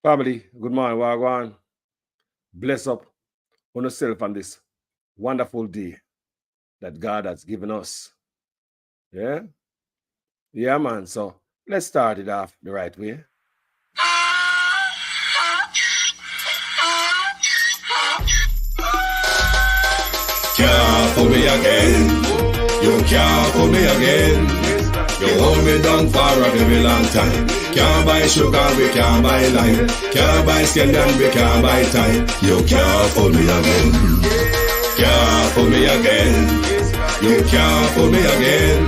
Family, good morning, Wagwan. Bless up on yourself on this wonderful day that God has given us. Yeah? Yeah, man. So let's start it off the right way. Can't fool me again. You can't fool me again. You hold me down for a very long time. Can't buy sugar, we can't buy lime. Can't buy scandal, we can't buy time. You can't fool me again. Can't fool me again. You can't fool me again.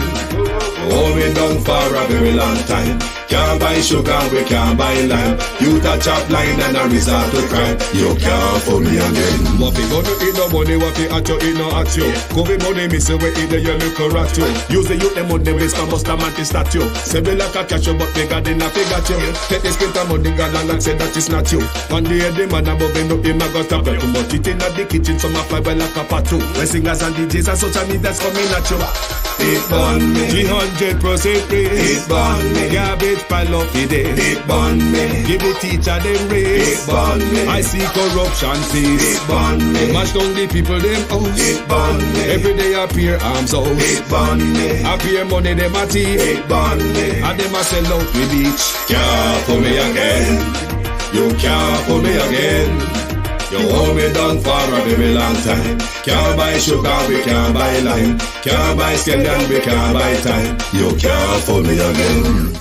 Hold me down for a very long time. Can't buy sugar, we can't buy lime. You touch up line and a resort to crime. You can't fool me again. What we gonna eat no money, what we at you, eat no at you. Covid money, me say we eat the yellow rat you. Use the youth, them money, waste my bust a man to statue. Say we like a catch you, but they got in a figure you. Take the spit of money, God and say that is not you. One day the man above him, up him, I got a belt. But it in the kitchen, some fly well like a patu. When singers and DJs and social media's coming at you. It burn me. 300% free. It burn me. Garbage pile up the day. It burn me. Give the teacher them raise. It burn me. I see corruption fees. It burn me. Mash down the people them house. It burn me. Every day appear arms out. It burn me. Appear money them a thief. It burn me. And them a sell out the beach. Can't fool me again. You can't fool me again. You hold me down for a very long time. Can't buy sugar, we can't buy lime. Can't buy scandal, we can't buy time. You can't fool me again.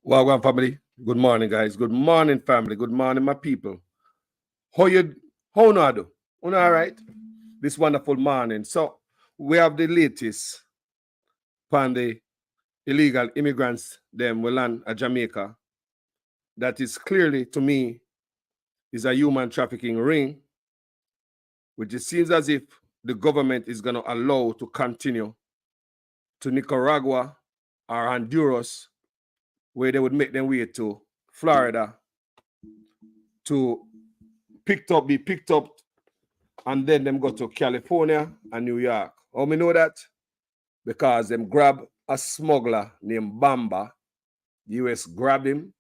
Wagwan family, good morning, guys. Good morning, family. Good morning, my people. How you do? All right? This wonderful morning. So we have the latest on the illegal immigrants them will land at Jamaica. That is clearly, to me, is a human trafficking ring, which it seems as if the government is going to allow to continue to Nicaragua or Honduras, where they would make them way to Florida to be picked up, and then them go to California and New York. How me know that? Because them grab a smuggler named Bomba. The US grabbed him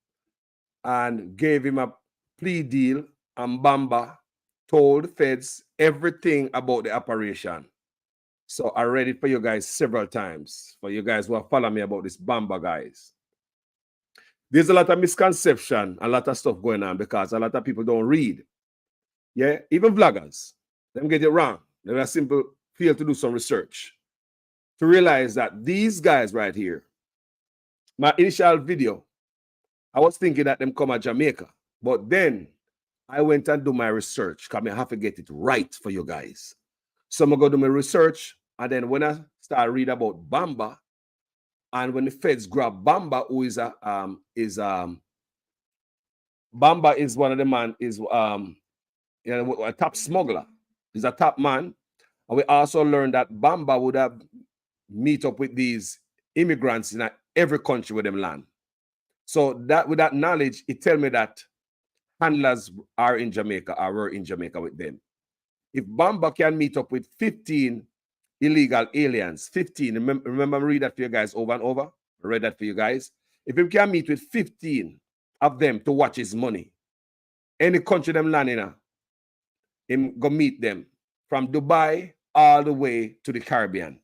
and gave him a plea deal, and Bomba told the feds everything about the operation. So I read it for you guys several times, for you guys who have followed me about this Bomba, guys. There's a lot of misconception, a lot of stuff going on because a lot of people don't read. Yeah, even vloggers, them get it wrong. They are simple fail to do some research to realize that these guys right here, my initial video, I was thinking that them come at Jamaica, but then I went and do my research because I have to get it right for you guys. So I'm going to do my research, and then when I start read about Bomba, and when the feds grab Bomba, who is Bomba is one of the man, is a top smuggler. He's a top man. And we also learned that Bomba would have meet up with these immigrants in every country where them land. So that with that knowledge, it tell me that handlers are in Jamaica or were in Jamaica with them. If Bomba can meet up with 15 illegal aliens, 15, remember I read that for you guys over and over? I read that for you guys. If he can meet with 15 of them to watch his money, any country them land in, him go meet them from Dubai all the way to the Caribbean.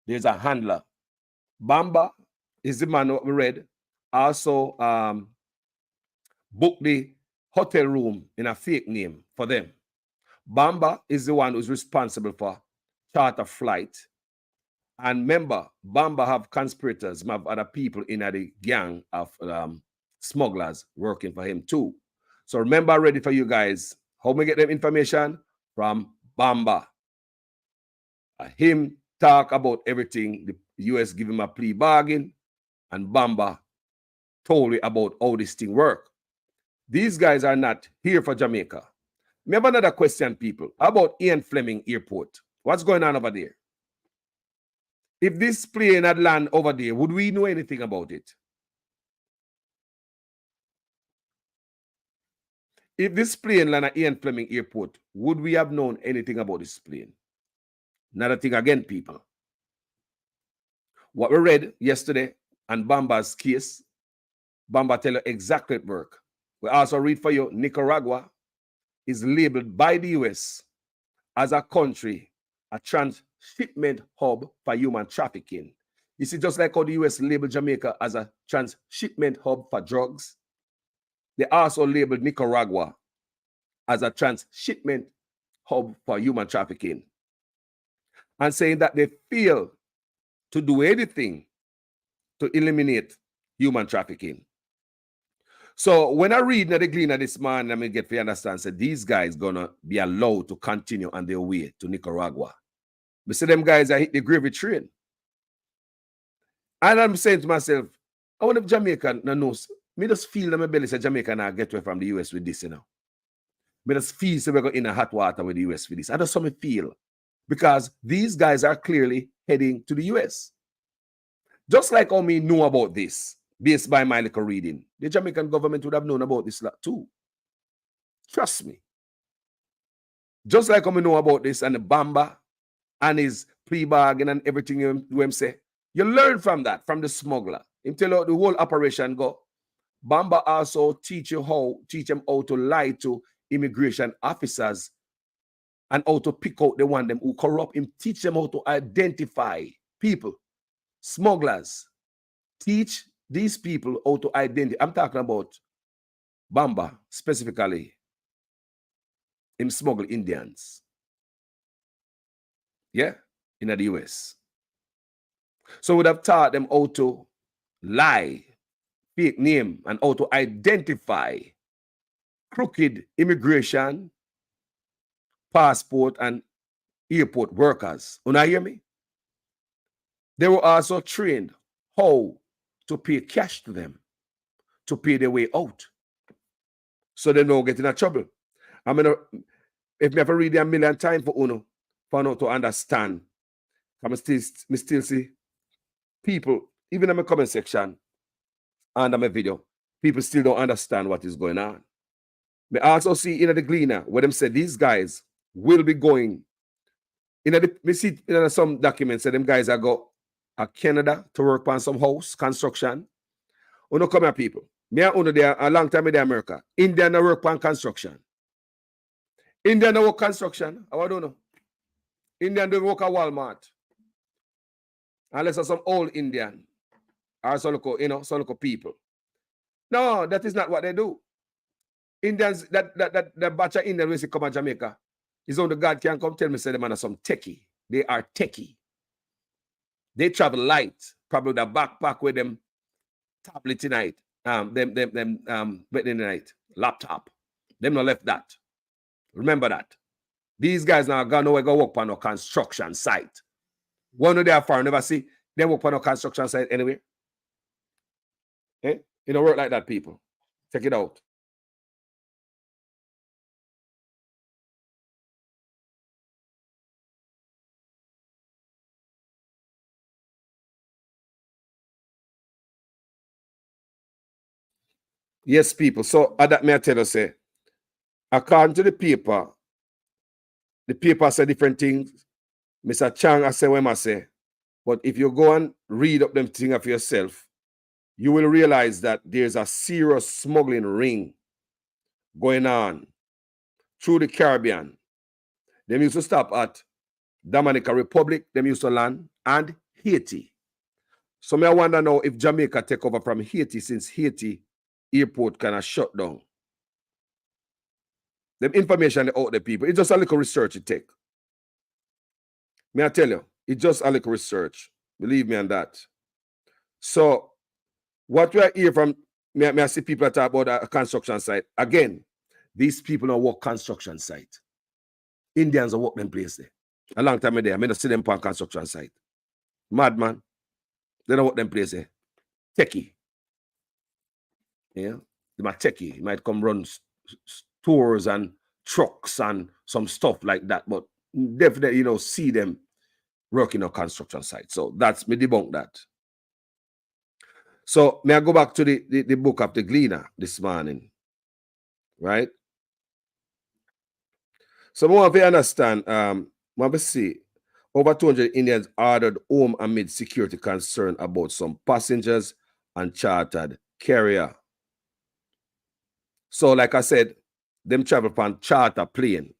There's a handler. Bomba is the man we read. Also booked the hotel room in a fake name for them. Bomba is the one who's responsible for charter flight. And remember, Bomba have conspirators, have other people in the gang of smugglers working for him too. So remember, ready for you guys. How we get them information? From Bomba. Him talk about everything. The US give him a plea bargain, and Bomba told me about how this thing work. These guys are not here for Jamaica. We have another question, people. How about Ian Fleming Airport? What's going on over there? If this plane had land over there, would we know anything about it? If this plane land at Ian Fleming Airport, would we have known anything about this plane? Another thing again, people. What we read yesterday on Bomba's case, Bomba tell you exactly it work. We also read for you, Nicaragua is labeled by the US as a country, a transshipment hub for human trafficking. You see, just like how the US labeled Jamaica as a transshipment hub for drugs, they also labeled Nicaragua as a transshipment hub for human trafficking. And saying that they fail to do anything to eliminate human trafficking. So when I read the Gleaner this morning, I get to understand that these guys gonna be allowed to continue on their way to Nicaragua. But see them guys, I hit the gravy train. And I'm saying to myself, I wonder if Jamaica knows. Me just feel in my belly say Jamaica now get away from the US with this, you know. Me just feel so we're going in a hot water with the US for this. I just something feel. Because these guys are clearly heading to the US. Just like how me know about this, based by my little reading, the Jamaican government would have known about this lot too. Trust me. Just like how me know about this and the Bomba and his plea bargain and everything him say, you learn from that, from the smuggler. Him tell you the whole operation go. Bomba also teach them how to lie to immigration officers and how to pick out the one them who corrupt him, teach them how to identify people, smugglers. Teach these people how to identify. I'm talking about Bomba specifically. Him smuggle Indians. Yeah, in the US. So would have taught them how to lie, fake name, and how to identify crooked immigration, passport, and airport workers. You hear me? They were also trained how to pay cash to them, to pay their way out, so they don't get in trouble. I mean, if me have to read it a million times for Uno, for not to understand, I still see people, even in my comment section, under my video, people still don't understand what is going on. Me also see in the Gleaner where them say these guys will be going. Me see in some documents that them guys are go to Canada to work on some house construction. Uno come here, people. Me and Uno there a long time in America. India no work on construction. India no work construction. I don't know. Indian don't work at Walmart. Unless it's some old Indian or some local people. No, that is not what they do. Indians, that batch of Indians when they come to Jamaica, is only God can come tell me say them are some techie. They are techie. They travel light, probably the backpack with them tablet tonight, night, laptop. Them not left that. Remember that. These guys now gonna nowhere go work on a construction site. One of their far never see them work on a construction site anyway. Eh? It don't work like that, people. Check it out. Yes, people. So that may I tell you, say, according to the paper say different things. Mr. Chang, I say what I say. But if you go and read up them things for yourself, you will realize that there's a serious smuggling ring going on through the Caribbean. They used to stop at Dominican Republic, they used to land, and Haiti. So I wonder now if Jamaica take over from Haiti, since Haiti airport kind of shut down. The information out there, people, it's just a little research it take. May I tell you, it's just a little research. Believe me on that. So what we are here from, may I see people that talk about a construction site. Again, these people don't work construction site. Indians are work them place there. A long time there, I don't see them on construction site. Madman. They don't work them place there. Techie. Yeah. They might techie. You might come run stores and trucks and some stuff like that. But definitely, see them working on construction site. So that's me debunk that. So may I go back to the book of the Gleaner this morning, right? So I want to understand, want to see, over 200 Indians ordered home amid security concern about some passengers and chartered carrier. So like I said, them travel on charter plane.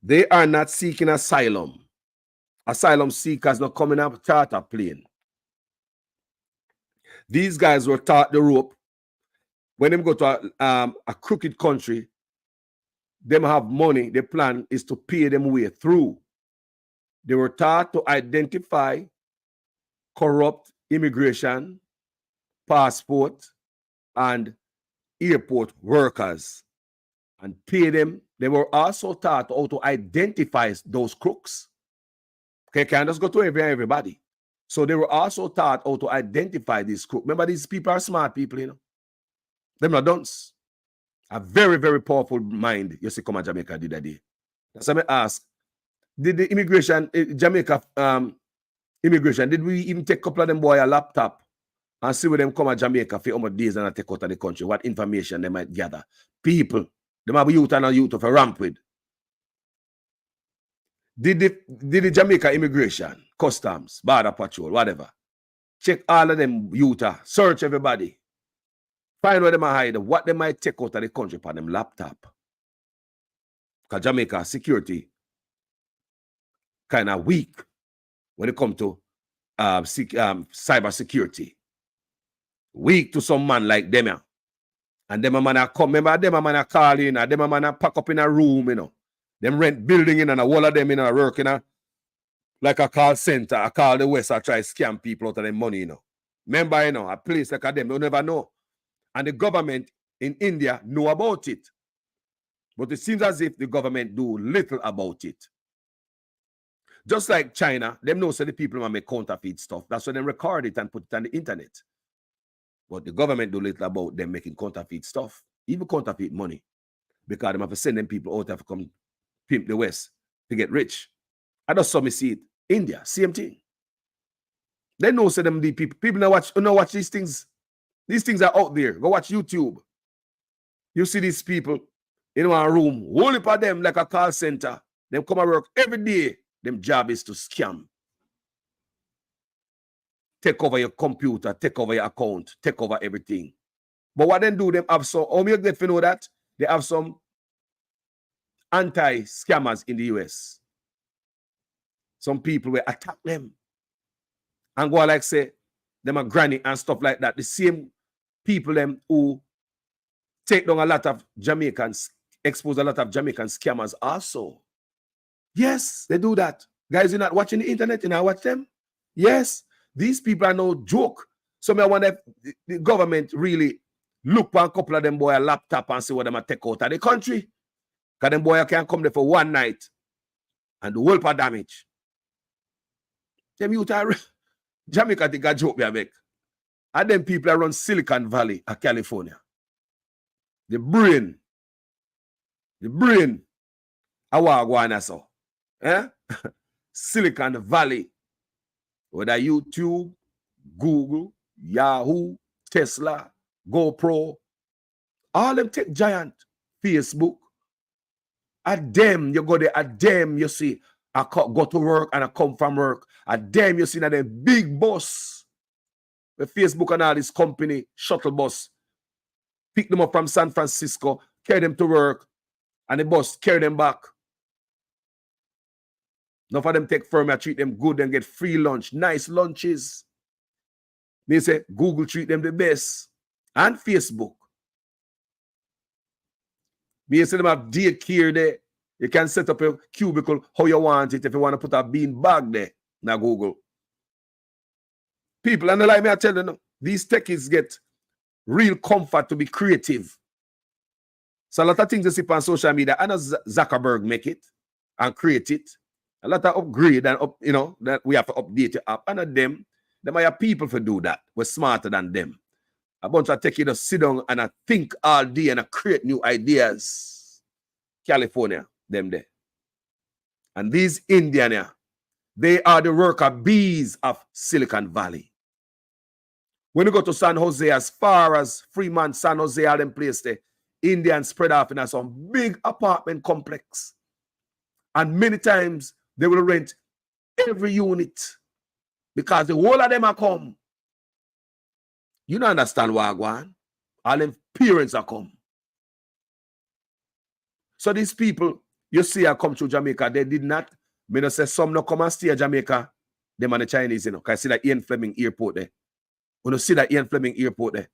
They are not seeking asylum. Asylum seekers not coming up charter plane. These guys were taught the rope. When they go to a crooked country, them have money. The plan is to pay them way through. They were taught to identify corrupt immigration, passport, and airport workers and pay them. They were also taught how to identify those crooks. Okay, can't just go to everybody. So they were also taught how to identify these crooks. Remember, these people are smart people, Them are dunce. A very, very powerful mind. You see, come on, Jamaica did that day. So I ask, did the immigration, Jamaica immigration, did we even take a couple of them boy a laptop and see where them come to Jamaica for how much days and take out of the country, what information they might gather? People, they might be youth and a youth of a ramp with. Did the Jamaica immigration, customs, border patrol, whatever, check all of them youth, search everybody, find where they might hide, what they might take out of the country for them laptop? Because Jamaica security kind of weak when it comes to cyber security. Weak to some man like them, and them a man come. Remember, them a man call in, and them a man pack up in a room, Them rent building in and a wall of them work like a call center. I call the West, I try to scam people out of their money, Remember, a place like them, they'll never know. And the government in India know about it. But it seems as if the government do little about it. Just like China, them know so the people might make counterfeit stuff. That's why they record it and put it on the internet. But the government do little about them making counterfeit stuff, even counterfeit money, because they have to send them people out to come pimp the West to get rich. I just saw me see it. India, same thing. They know so them the people now watch these things. These things are out there. Go watch YouTube. You see these people in one room, whole heap of them like a call center. Them come and work every day. Them job is to scam. Take over your computer, take over your account, take over everything. But what they do, them have some, how you get to know that? They have some anti-scammers in the US. Some people will attack them and go like say, them are granny and stuff like that. The same people them who take down a lot of Jamaicans, expose a lot of Jamaican scammers also. Yes, they do that. Guys, you're not watching the internet, you know, watch them? Yes, these people are no joke. So I wonder if the government really look for a couple of them boy a laptop and see what them a take out of the country. Because them boy can come there for one night and do whole of damage. Them youth are Jamaica think a joke me make. And them people around Silicon Valley of California. The brain. I want to so. Silicon Valley. Whether YouTube, Google, Yahoo, Tesla, GoPro, All them take giant Facebook. At them, you go there, at them, you see, I go to work and I come from work. At them, you see that the big bus, the Facebook and all this company, shuttle bus, pick them up from San Francisco, carry them to work, and the bus carry them back. Enough of them take firm, I treat them good and get free lunch, nice lunches. They say Google treat them the best, and Facebook. Me say them have daycare there. You can set up a cubicle how you want it if you want to put a bean bag there. Now Google. People, and like me, I tell them, these techies get real comfort to be creative. So a lot of things you see on social media, I know Zuckerberg make it and create it. A lot of upgrade and that we have to update it up. And them are people for do that. We're smarter than them. A bunch of techies just sit down and I think all day and I create new ideas. California, them there. And these Indians, they are the worker bees of Silicon Valley. When you go to San Jose, as far as Fremont, San Jose, all them place there, Indians spread off in some big apartment complex. And many times they will rent every unit because the whole of them are come. You don't understand why I go on. All them parents are come. So these people, you see, I come to Jamaica, they did not. Me not say some no come and stay at Jamaica. Them and the Chinese, Can I see that Ian Fleming airport there? When you see that Ian Fleming airport there?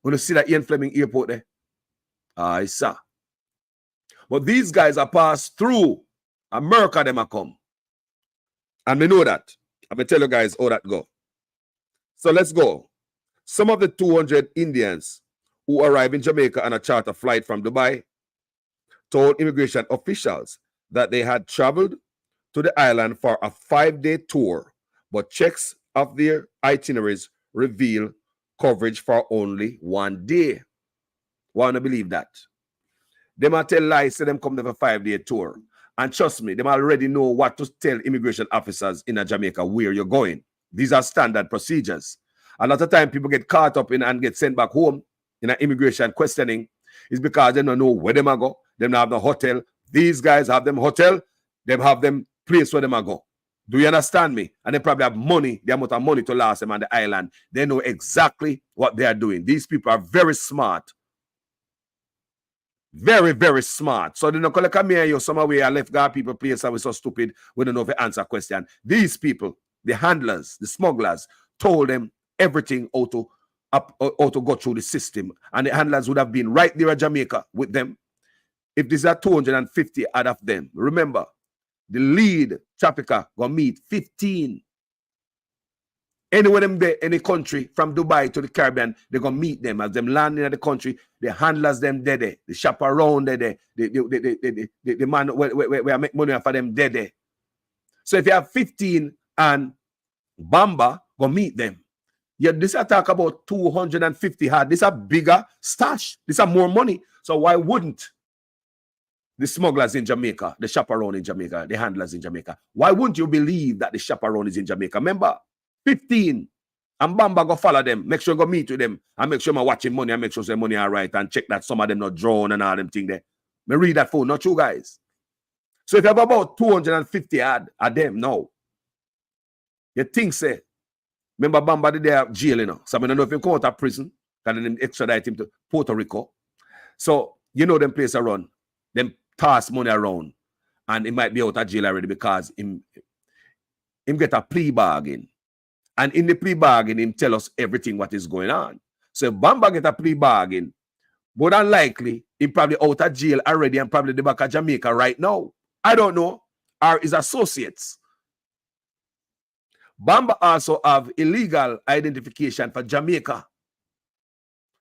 When you see that Ian Fleming airport there? Aye, sir. But these guys are passed through America, them are come. And we know that. I'm going to tell you guys how that go. So let's go. Some of the 200 Indians who arrived in Jamaica on a charter flight from Dubai told immigration officials that they had traveled to the island for a 5-day tour, but checks of their itineraries reveal coverage for only 1 day. Want to believe that? They might tell lies, say them come there for a 5-day tour. And trust me, they already know what to tell immigration officers in Jamaica where you're going. These are standard procedures. A lot of time people get caught up in and get sent back home in an immigration questioning is because they don't know where they might go. They don't have the hotel. These guys have them hotel. They have them place where they might go. Do you understand me? And they probably have money, the amount of money to last them on the island. They know exactly what they are doing. These people are very smart. Very, very smart. So they don't call come here, somewhere where I left guard people place and we're so stupid, we don't know if they answer a question. These people, the handlers, the smugglers, told them everything how to go through the system. And the handlers would have been right there at Jamaica with them. If there's a 250 out of them, remember, the lead trafficker gonna meet 15. Anywhere them there, any country, from Dubai to the Caribbean, they're gonna meet them. As them landing in the country, the handlers them there, the chaperone there, the man where I make money for them there. So if you have 15 and Bomba, go meet them. Yeah, this I talk about 250 hard. This a bigger stash. This are more money. So why wouldn't the smugglers in Jamaica, the chaperone in Jamaica, the handlers in Jamaica, why wouldn't you believe that the chaperone is in Jamaica? Remember, 15 and Bomba go follow them. Make sure go meet with them and make sure I'm watching money and make sure their money are right and check that some of them not drawn and all them thing there. Me read that phone, not you guys. So if you have about 250 of them now, you think say, remember Bomba did their jail, So I don't know if he come out of prison, can then extradite him to Puerto Rico. So you know them place around, them toss money around, and he might be out of jail already because him get a plea bargain. And in the plea bargain, him tell us everything what is going on. So if Bomba get a plea bargain, more than likely, he probably out of jail already and probably the back of Jamaica right now. I don't know. Or his associates. Bomba also have illegal identification for Jamaica.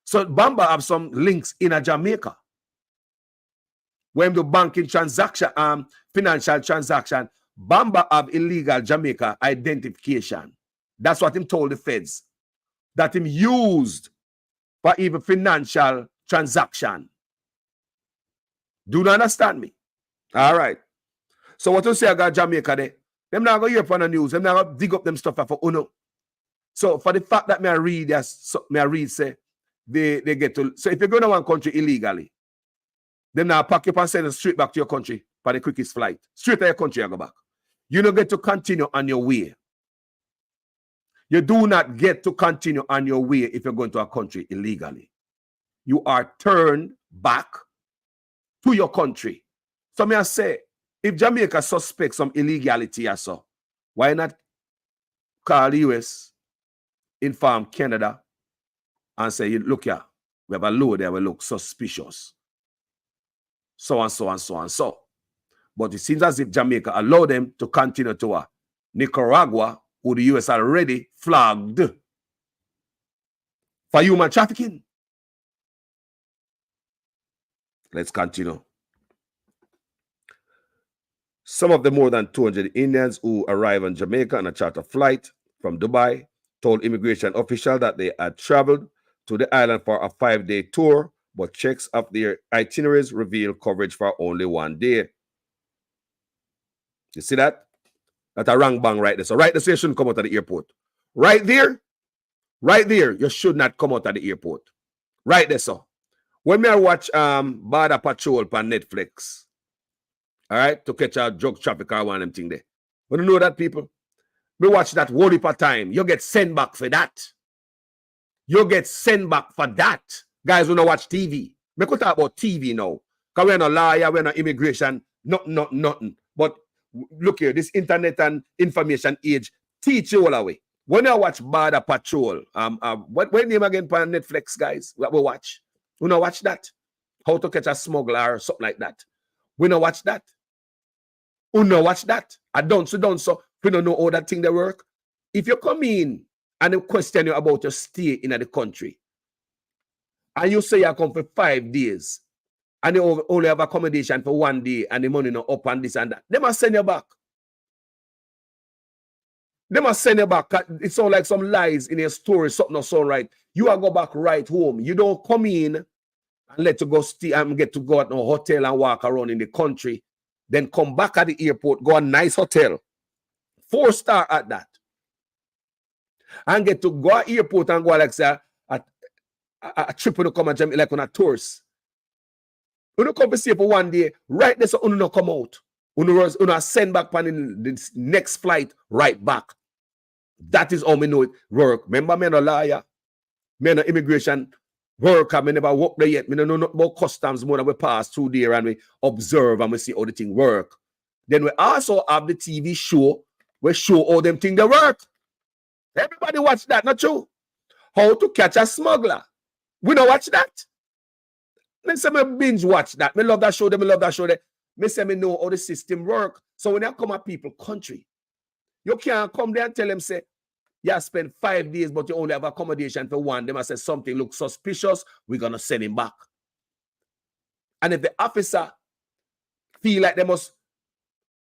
So Bomba have some links in a Jamaica. When the banking transaction, financial transaction, Bomba have illegal Jamaica identification. That's what him told the feds. That him used for even financial transaction. Do you understand me? All right. So what you say I got Jamaica there? Them not go hear upon the news. Them not go dig up them stuff for Uno. So for the fact that me I read say they get to. So if you're going to one country illegally, then now pack up and send it straight back to your country for the quickest flight. Straight to your country and go back. You don't get to continue on your way. You do not get to continue on your way if you're going to a country illegally. You are turned back to your country. So may I say, if Jamaica suspects some illegality or so, why not call the US, inform Canada, and say, look here, we have a load there, we look suspicious. So and so and so and so. But it seems as if Jamaica allowed them to continue to Nicaragua, who the US already flagged for human trafficking. Let's continue. Some of the more than 200 Indians who arrived in Jamaica on a charter flight from Dubai told immigration officials that they had traveled to the island for a 5-day tour, but checks of their itineraries revealed coverage for only 1 day. You see that? That's a wrong bang right there. So right there, so you shouldn't come out of the airport. Right there, you should not come out of the airport. Right there, so. When I watch Border Patrol on Netflix, all right, to catch a drug trafficker, one of them thing there. When you know that, people, we watch that whole heap of time. You get sent back for that. You get sent back for that. Guys who don't watch TV. We could talk about TV now. Because we're not lawyer, we're not immigration, nothing. But look here, this internet and information age teach you all away. When I watch Border Patrol, what name again for Netflix, guys? What we watch? We don't watch that. How to catch a smuggler or something like that. We don't watch that. We don't watch that. I don't so. We don't know how that thing they work. If you come in and they question you about your stay in the country, and you say you come for 5 days, and you only have accommodation for 1 day, and the money not up and this and that, they must send you back. They must send you back. It sounds like some lies in your story, something not sound right. You are go back right home. You don't come in and let you go stay and get to go at no hotel and walk around in the country, then come back at the airport, go a nice hotel, 4-star at that, and get to go at airport and go like say a trip to come at Jamaica like on a tourist. You don't come to stay for 1 day, right there, so you don't come out. You send back on the next flight right back. That is how we know it work. Remember, me no lawyer, me no immigration worker, me never work there yet. Me no know nothing about customs more than we pass through there and we observe and we see how the thing work. Then we also have the TV show where show how them things they work. Everybody watch that, not true? How to catch a smuggler. We don't watch that. Me say me binge watch that. Me love that show. Me say me know how the system work. So when I come at people country, you can't come there and tell them, say, you spend 5 days, but you only have accommodation for 1. They must say something looks suspicious, we're going to send him back. And if the officer feel like they must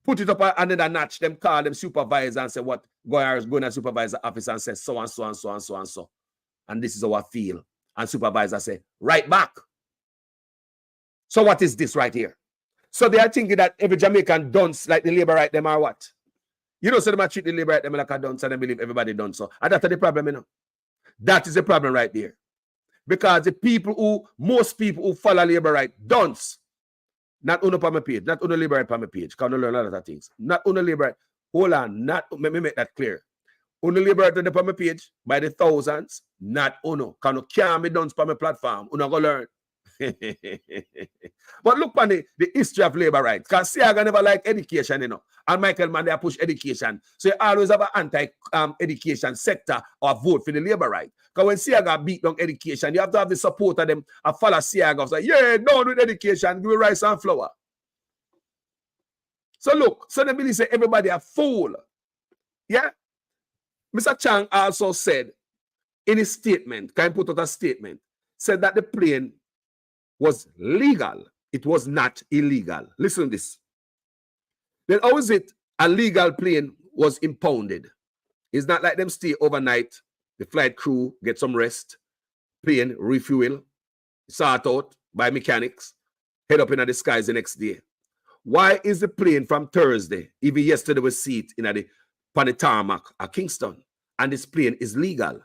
put it up another notch, them call them supervisor and say, what? Go and supervise the officer and say, so and so and so and so and so. And this is how I feel. And supervisor say, right back. So what is this right here? So they are thinking that every Jamaican dunce like the labor right them or what? You know, so they might treat the labor right them like a dunce and they believe everybody done so. And that's the problem, you know. That is the problem right there. Because most people who follow labor right dunce, not only on my page, not only labor right on my page, because I learn a lot of things. Not only labor right, hold on, let me make that clear. Only labor right on my page by the thousands, not uno. Because you can't be dunce on my platform. Uno go learn. But look on the history of labor rights. Because Siaga never like education, you know. And Michael Mann, they push education. So you always have an anti-education sector or vote for the labor right. Because when Siaga beat down education, you have to have the support of them and follow Siaga. Say, yeah, down with education, give me rice and flour. So look, so they believe say everybody a fool. Yeah? Mr. Chang also said in his statement, can I put out a statement, said that the plane was legal. It was not illegal. Listen to this. Then how is it a legal plane was impounded? It's not like them stay overnight, the flight crew get some rest, plane refuel, sort out by mechanics, head up in the skies the next day. Why is the plane from Thursday, even yesterday was seat in the tarmac at Kingston, and this plane is legal?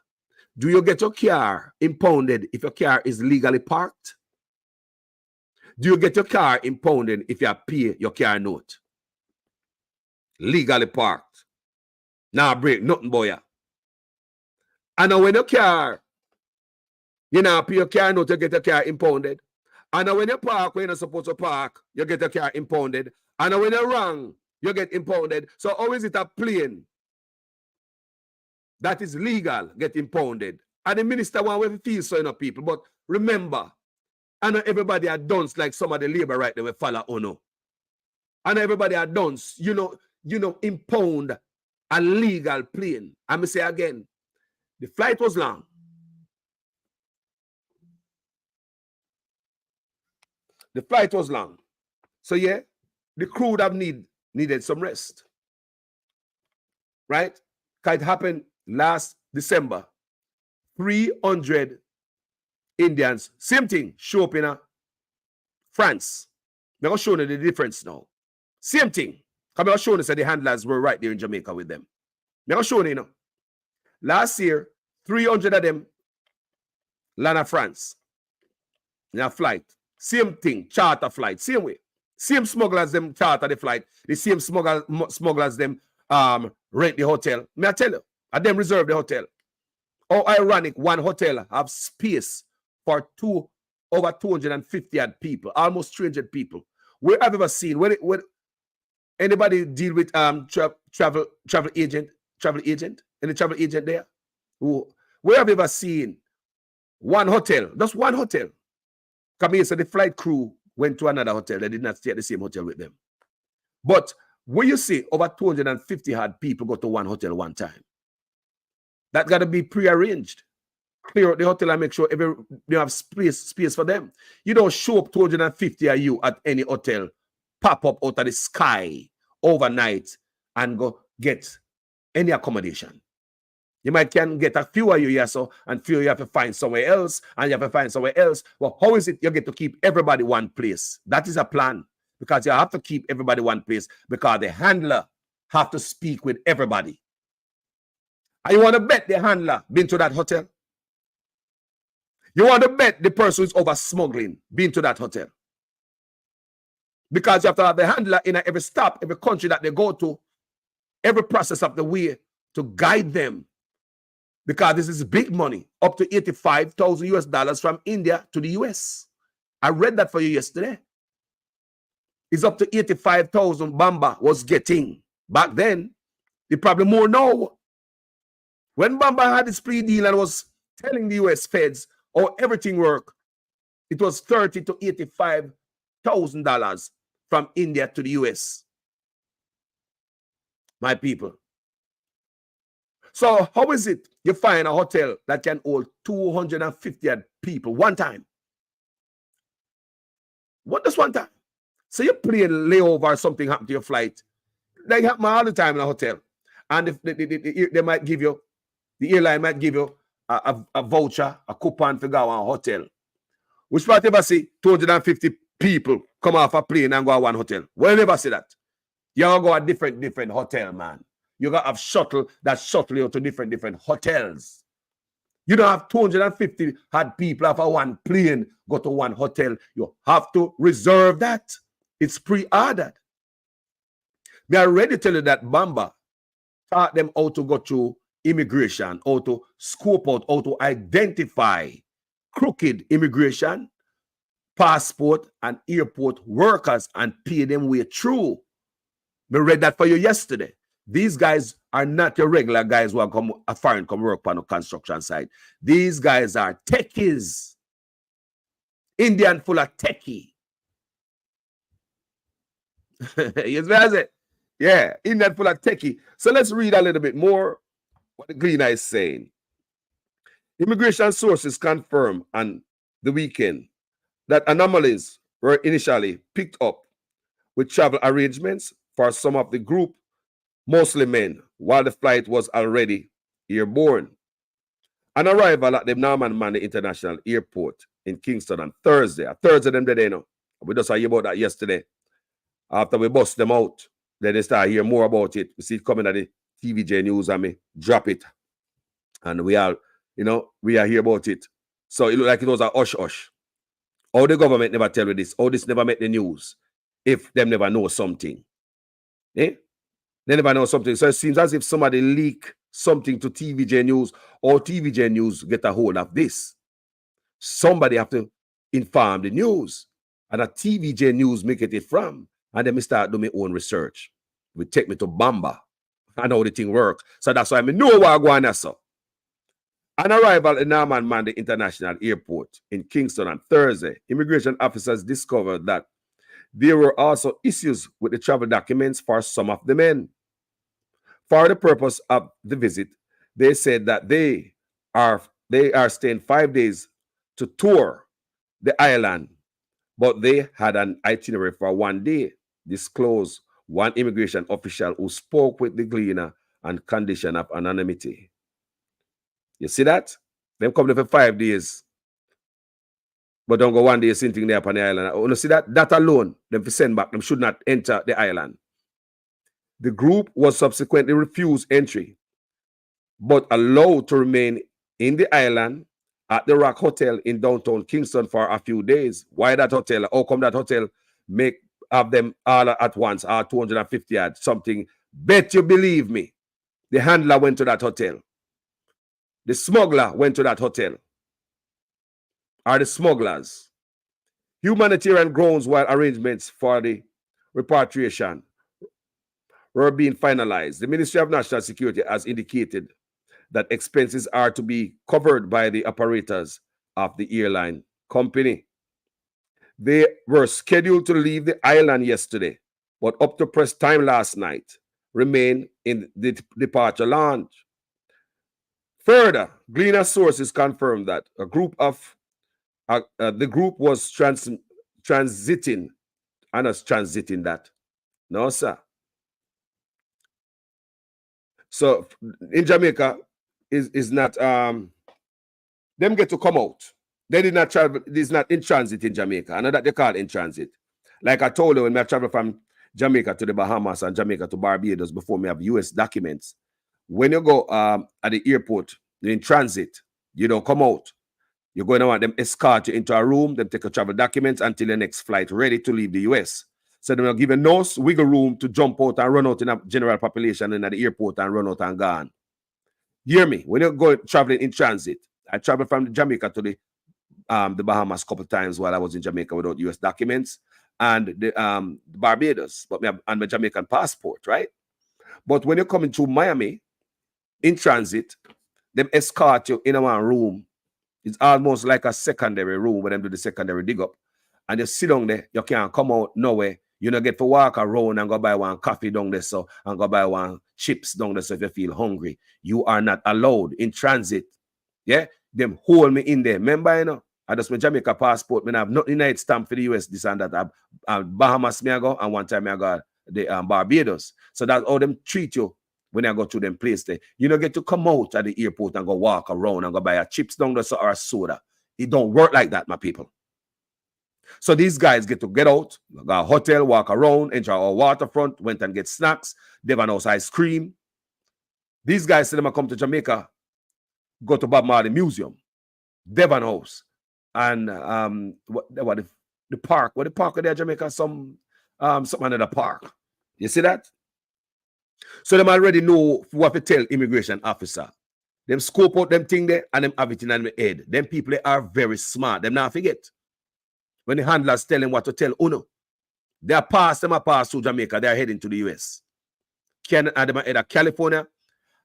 Do you get your car impounded if your car is legally parked? Do you get your car impounded if you pay your car note? Legally parked. Now break nothing, boy. And when your car, you know, pay your car note, you get your car impounded. And when you park when you're not supposed to park, you get your car impounded. And when you're wrong, you get impounded. So how is it a plane that is legal get impounded? And the minister want to feel so enough people. But remember, I know everybody are dunce like some of the labor right they will follow Uno. And everybody are dunce, you know, impound a legal plane. I'm going to say again, the flight was long. The flight was long. So yeah, the crew would have needed some rest. Right? Because it happened last December. 300 Indians, same thing, show up in France. I'm going to show you the difference now. Same thing. I'm going to show you that the handlers were right there in Jamaica with them. I'm going to show you, know. Last year, 300 of them landed France in a flight. Same thing, charter flight, same way. Same smugglers them charter the flight. The same smugglers them rent the hotel. May I tell you, and them reserve the hotel. How ironic, one hotel have space for over 250 people, almost 300 people. Where have you ever seen, when anybody deal with travel agent, any travel agent there? Where have you ever seen one hotel, just one hotel? Come here, so the flight crew went to another hotel. They did not stay at the same hotel with them. But when you see over 250 had people go to one hotel one time, that got to be prearranged. Clear out the hotel and make sure you have space for them. You don't show up 250 of you at any hotel, pop up out of the sky overnight and go get any accommodation. You might can get a few of you here, so, and few you have to find somewhere else, and you have to find somewhere else. Well, how is it you get to keep everybody one place? That is a plan, because you have to keep everybody one place, because the handler have to speak with everybody. And you want to bet the handler been to that hotel? You want to bet the person who's over smuggling been to that hotel? Because you have to have the handler in every stop, every country that they go to, every process of the way to guide them. Because this is big money, up to $85,000 from India to the US. I read that for you yesterday. It's up to 85,000 Bomba was getting. Back then, they probably more now. When Bomba had this plea deal and was telling the US feds how everything worked, it was $30,000 to $85,000 from India to the US. My people. So how is it you find a hotel that can hold 250 people one time? What does one time? So you plane layover or something happened to your flight. They happen all the time in a hotel. And if they might give you, the airline might give you a voucher, a coupon to go to a hotel. Which part ever see 250 people come off a plane and go to one hotel? Well, never see that. You all go to different hotel, man. You got to have shuttle that shuttle you to different hotels. You don't have 250 had people off a one plane go to one hotel. You have to reserve that. It's pre-ordered. They are ready to tell you that Bomba taught them how to go through immigration, how to scope out, how to identify crooked immigration, passport, and airport workers and pay them way through. We read that for you yesterday. These guys are not your regular guys who are come a foreign come work on a construction site. These guys are techies. Indian full of techie. Yes, what is it? Yeah, Indian full of techie. So let's read a little bit more what the Gleaner is saying. Immigration sources confirm on the weekend that anomalies were initially picked up with travel arrangements for some of the group, mostly men, while the flight was already airborne. An arrival at the Norman Manley International Airport in Kingston on Thursday. Thursday, them they know. We just heard about that yesterday. After we bust them out, then they start hear more about it. We see it coming at the TVJ News and me drop it. And we all You know, we are here about it. So it looked like it was a hush-hush. All the government never tell you this. All this never make the news if them never know something. Eh? They never know something. So it seems as if somebody leak something to TVJ News or TVJ News get a hold of this. Somebody have to inform the news. And a TVJ News make it from. And then me start doing my own research. We take me to Bomba. I know the thing work. So that's why I know what I go on. So. On arrival at Norman Manley International Airport in Kingston on Thursday, immigration officers discovered that there were also issues with the travel documents for some of the men. For the purpose of the visit, they said that they are staying 5 days to tour the island, but they had an itinerary for 1 day, disclosed one immigration official who spoke with the Gleaner on condition of anonymity. You see that? Them come there for 5 days, but don't go 1 day sitting there upon the island. You see that? That alone, them to send back, them should not enter the island. The group was subsequently refused entry, but allowed to remain in the island at the Rock Hotel in downtown Kingston for a few days. Why that hotel? How come that hotel make have them all at once, 250 at something? Bet you believe me, the handler went to that hotel. The smuggler went to that hotel. Are the smugglers. Humanitarian grounds while arrangements for the repatriation were being finalized. The Ministry of National Security has indicated that expenses are to be covered by the operators of the airline company. They were scheduled to leave the island yesterday, but up to press time last night, remain in the departure lounge. Further, Gleaner sources confirmed that a group of the group was transiting, and us transiting that. No, sir. So in Jamaica is not them get to come out. They did not travel. It is not in transit in Jamaica. I know that they call it in transit. Like I told you, when I travel from Jamaica to the Bahamas and Jamaica to Barbados before me have US documents. When you go at the airport, you're in transit, you don't come out. You're going to want them escort you into a room, then take your travel documents until the next flight ready to leave the US. So they're giving no wiggle room to jump out and run out in a general population in the airport and run out and gone. Hear me? When you're going traveling in transit, I traveled from Jamaica to the Bahamas a couple of times while I was in Jamaica without US documents, and the Barbados, but me have my Jamaican passport, right? But when you're coming to Miami in transit, them escort you in a one room. It's almost like a secondary room where them do the secondary dig up. And you sit down there, you can't come out nowhere. You don't get to walk around and go buy one coffee down there, so and go buy one chips down there, so if you feel hungry. You are not allowed in transit. Yeah? Them hold me in there. Remember, you know, I just my Jamaica passport. I have nothing in it stamp for the US, this and that. Bahamas me I go, and one time I got the Barbados. So that's how them treat you when I go to them place there. You don't get to come out at the airport and go walk around and go buy a chips down there or a soda. It don't work like that, my people. So these guys get out, go to a hotel, walk around, enjoy our waterfront, went and get snacks, Devon House ice cream. These guys say them come to Jamaica, go to Bob Marley Museum, Devon House, and the park. What the park there, Jamaica? Something under the park. You see that? So them already know what to tell immigration officer. Them scope out them thing there and them have it in their head. Them people they are very smart. Them not forget. When the handlers tell them what to tell Uno, they are pass through Jamaica. They are heading to the US. Either California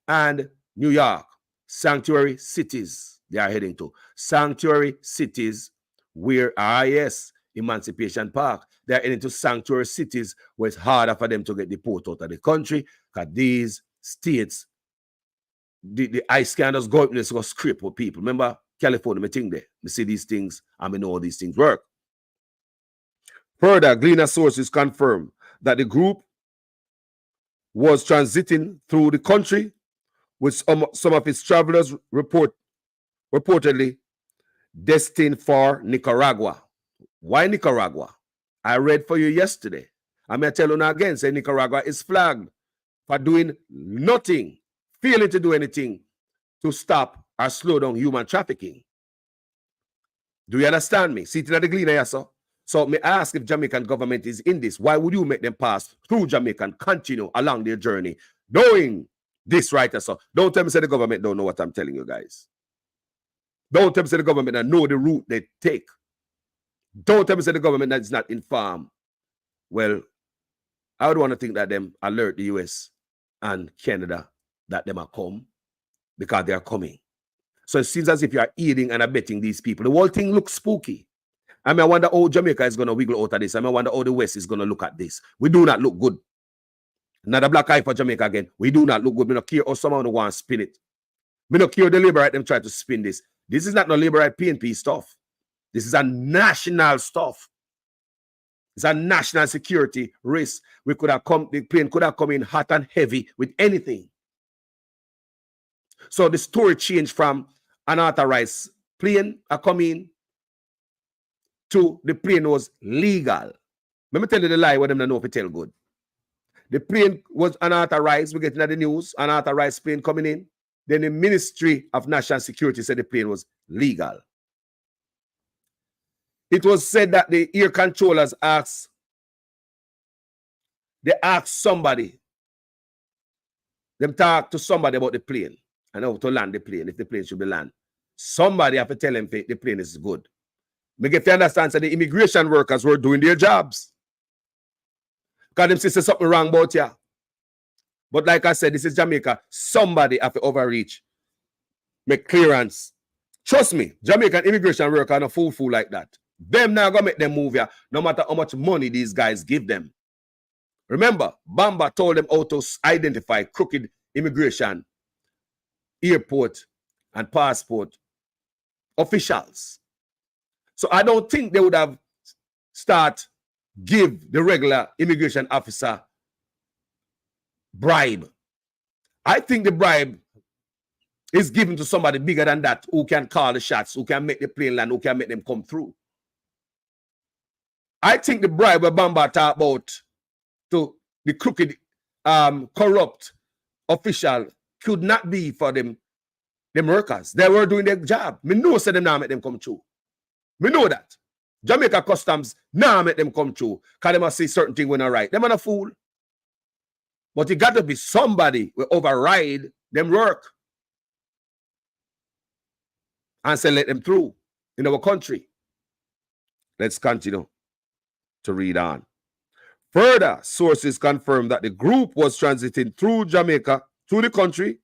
and New York. Sanctuary cities they are heading to. Sanctuary cities where, yes, Emancipation Park. They are heading to sanctuary cities where it's harder for them to get deported out of the country because these states, the ice scanners go up and go scrape with people. Remember California, me think there. Me see these things and me know how these things work. Further, Gleaner sources confirm that the group was transiting through the country with some of its travelers reportedly destined for Nicaragua. Why Nicaragua? I read for you yesterday. I'm going to tell you now again, say Nicaragua is flagged for doing nothing, failing to do anything to stop or slow down human trafficking. Do you understand me? Sitting at the gleaner here, sir. So me ask if Jamaican government is in this. Why would you make them pass through Jamaica and continue along their journey doing this right, sir? Don't tell me say the government don't know what I'm telling you guys. Don't tell me say the government that know the route they take. Don't tell me say the government that is not informed. Well, I would want to think that them alert the US and Canada that them are come because they are coming. So it seems as if you are aiding and abetting these people. The whole thing looks spooky. I mean, I wonder how Jamaica is going to wiggle out of this. I mean, I wonder how the West is going to look at this. We do not look good. Another black eye for Jamaica again. We do not look good. We don't care how someone want to spin it. We don't care the labor right them try to spin this. This is not no labor right PNP stuff. This is a national stuff. It's a national security risk. We could have come, the plane could have come in hot and heavy with anything. So the story changed from unauthorized plane coming to the plane was legal. Let me tell you the lie what them don't know if it tell good. The plane was unauthorized. We're getting at the news, unauthorized plane coming in. Then the Ministry of National Security said the plane was legal. It was said that the air controllers asked somebody, them talk to somebody about the plane and how to land the plane, if the plane should be land. Somebody have to tell them the plane is good. Make if you understand, so the immigration workers were doing their jobs. Because them say something wrong about you. But like I said, this is Jamaica. Somebody have to overreach. Make clearance. Trust me, Jamaican immigration workers are not fool like that. Them now gonna make them move here, no matter how much money these guys give them. Remember, Bomba told them how to identify crooked immigration, airport, and passport officials. So I don't think they would have give the regular immigration officer bribe. I think the bribe is given to somebody bigger than that who can call the shots, who can make the plane land, who can make them come through. I think the bribe where Bomba talk about to the crooked, corrupt official could not be for them workers. They were doing their job. Me know say them now make them come through. Me know that. Jamaica Customs now make them come through because they must say certain things when I right. Them are a fool. But it got to be somebody who override them work and say let them through in our country. Let's continue to read on. Further, sources confirm that the group was transiting through Jamaica to the country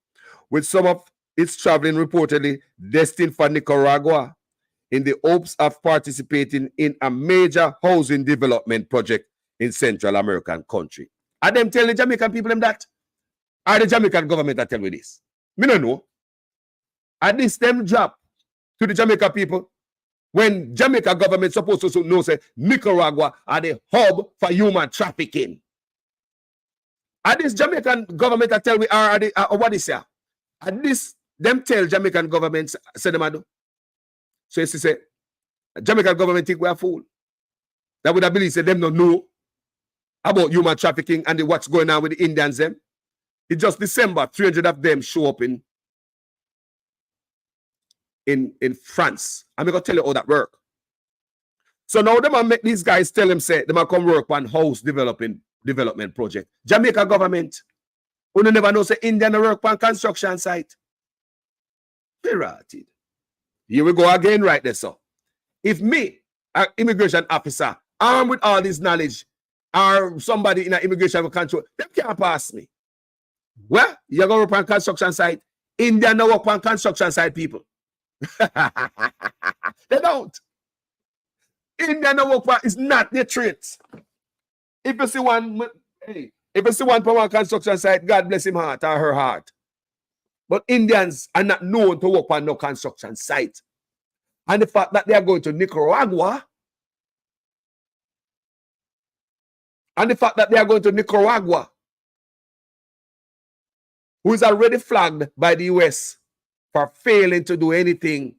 with some of its traveling reportedly destined for Nicaragua in the hopes of participating in a major housing development project in Central American country. Are them telling the Jamaican people them that? Are the Jamaican government that tell me this? Me don't know. Are this them job to the Jamaica people? When Jamaica government supposed to know say Nicaragua are the hub for human trafficking. Are this Jamaican government that tell me what is here? And this them tell Jamaican government say them do. So you say Jamaican government think we are fool. That would have believed say them don't know about human trafficking and what's going on with the Indians them. It's just December, 300 of them show up in France. I'm going to tell you how that work. So now them make these guys tell them say them come work on house development project. Jamaica government, who never know say Indian work on construction site. Pirated. Here we go again right there, so. If me, an immigration officer, armed with all this knowledge, or somebody in an immigration control, they can't pass me. Well, you're going to work on construction site. Indian no work on construction site, people. They don't. Indian no work on, it's not their traits. If you see one, hey, if you see one from a construction site, God bless him heart or her heart. But Indians are not known to work on no construction site. And the fact that they are going to Nicaragua, who is already flagged by the US for failing to do anything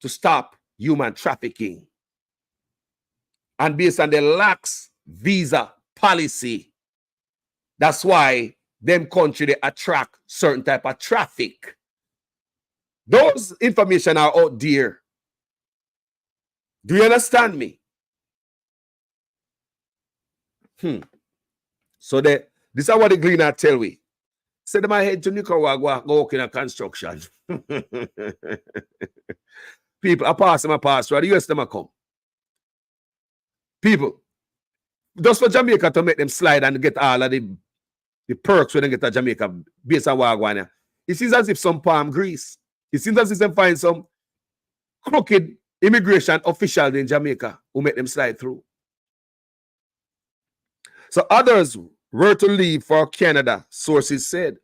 to stop human trafficking. And based on the lax visa policy, that's why them country they attract certain type of traffic. Those information are out there. Do you understand me? So this is what the Gleaner tell we. Say them I head to Nicaragua, go work in a construction. People, I pass them, right? The US them a come. People, just for Jamaica to make them slide and get all of the perks when they get to Jamaica based on Wagwana. It seems as if some palm grease. It seems as if they find some crooked immigration officials in Jamaica who make them slide through. So others were to leave for Canada, sources said.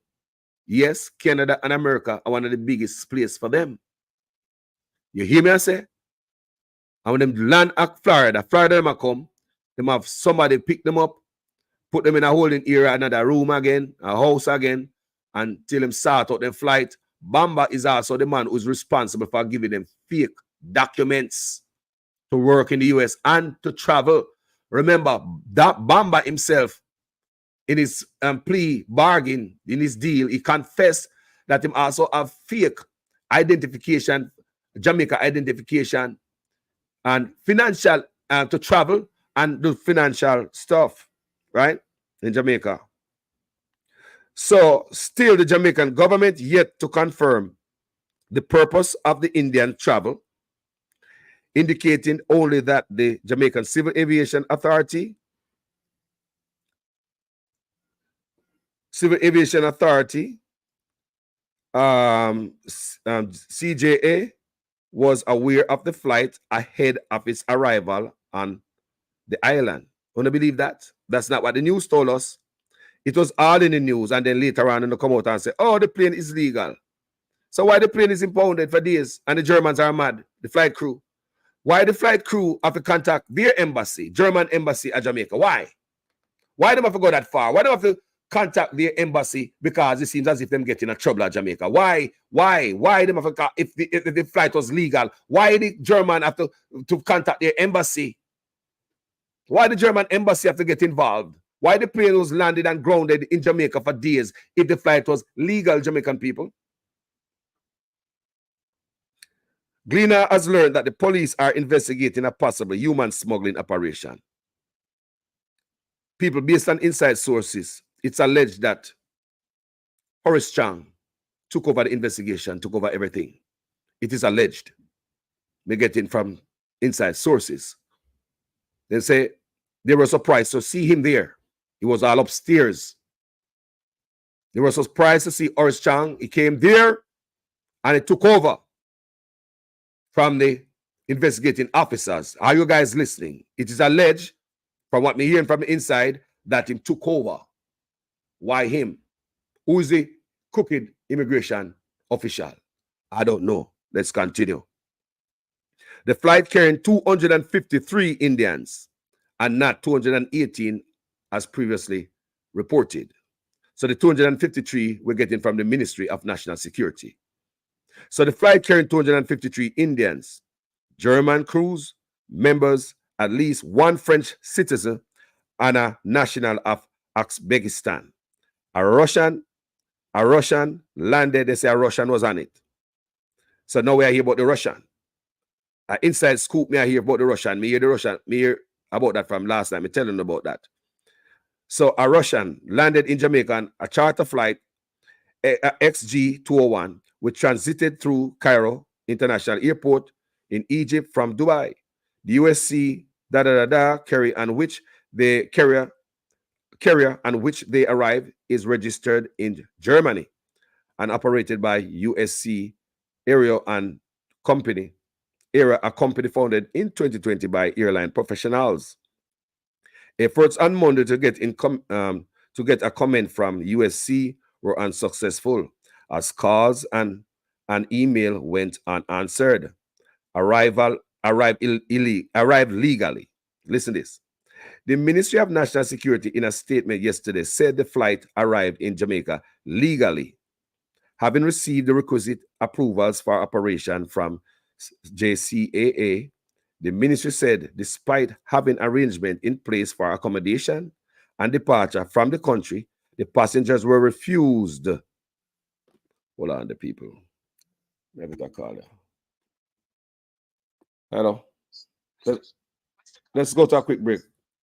Yes, Canada and America are one of the biggest places for them. You hear me I say? And when them land at Florida, them come, them have somebody pick them up, put them in a holding area, another room again, a house again, until them sort out their flight. Bomba is also the man who's responsible for giving them fake documents to work in the US and to travel. Remember, that Bomba himself, in his plea bargain, in his deal, he confessed that him also have fake identification, Jamaica identification, and financial to travel and do financial stuff, right, in Jamaica. So still the Jamaican government yet to confirm the purpose of the Indian travel, indicating only that the Jamaican Civil Aviation Authority, CJA, was aware of the flight ahead of its arrival on the island. Want to believe that? That's not what the news told us. It was all in the news, and then later on, they come out and say, oh, the plane is legal. So why the plane is impounded for days, and the Germans are mad, the flight crew? Why the flight crew have to contact their embassy, German embassy at Jamaica? Why? Why them have to go that far? Why do they have to contact their embassy? Because it seems as if them get in a trouble at Jamaica. Why them have to, if the flight was legal, why the German have to contact their embassy? Why the German embassy have to get involved? Why the plane was landed and grounded in Jamaica for days if the flight was legal, Jamaican people? Gleaner has learned that the police are investigating a possible human smuggling operation. People, based on inside sources, it's alleged that Horace Chang took over the investigation, took over everything. It is alleged. We're getting from inside sources. They say they were surprised to see him there. He was all upstairs. They were surprised to see Horace Chang. He came there and he took over from the investigating officers. Are you guys listening? It is alleged, from what we're hearing from the inside, that he took over. Why him? Who is the crooked immigration official? I don't know. Let's continue. The flight carrying 253 Indians and not 218 as previously reported. So the 253 we're getting from the Ministry of National Security. So the flight carrying 253 Indians, German crews, members, at least one French citizen, and a national of Uzbekistan. A Russian landed, they say a Russian was on it. So now we are here about the Russian. Inside scoop, me I hear about the Russian. Me hear about that from last time. Me telling them about that. So a Russian landed in Jamaica on a charter flight, XG201, which transited through Cairo International Airport in Egypt from Dubai. The USC carrier on which the carrier on which they arrived is registered in Germany and operated by USC Aero and Company. A company founded in 2020 by airline professionals. Efforts on Monday to get a comment from USC were unsuccessful as calls and an email went unanswered. Arrived legally. Listen to this. The Ministry of National Security, in a statement yesterday, said the flight arrived in Jamaica legally, having received the requisite approvals for operation from JCAA. The ministry said, despite having arrangement in place for accommodation and departure from the country, the passengers were refused. Hold on, the people. Maybe I call you. Hello. Let's go to a quick break.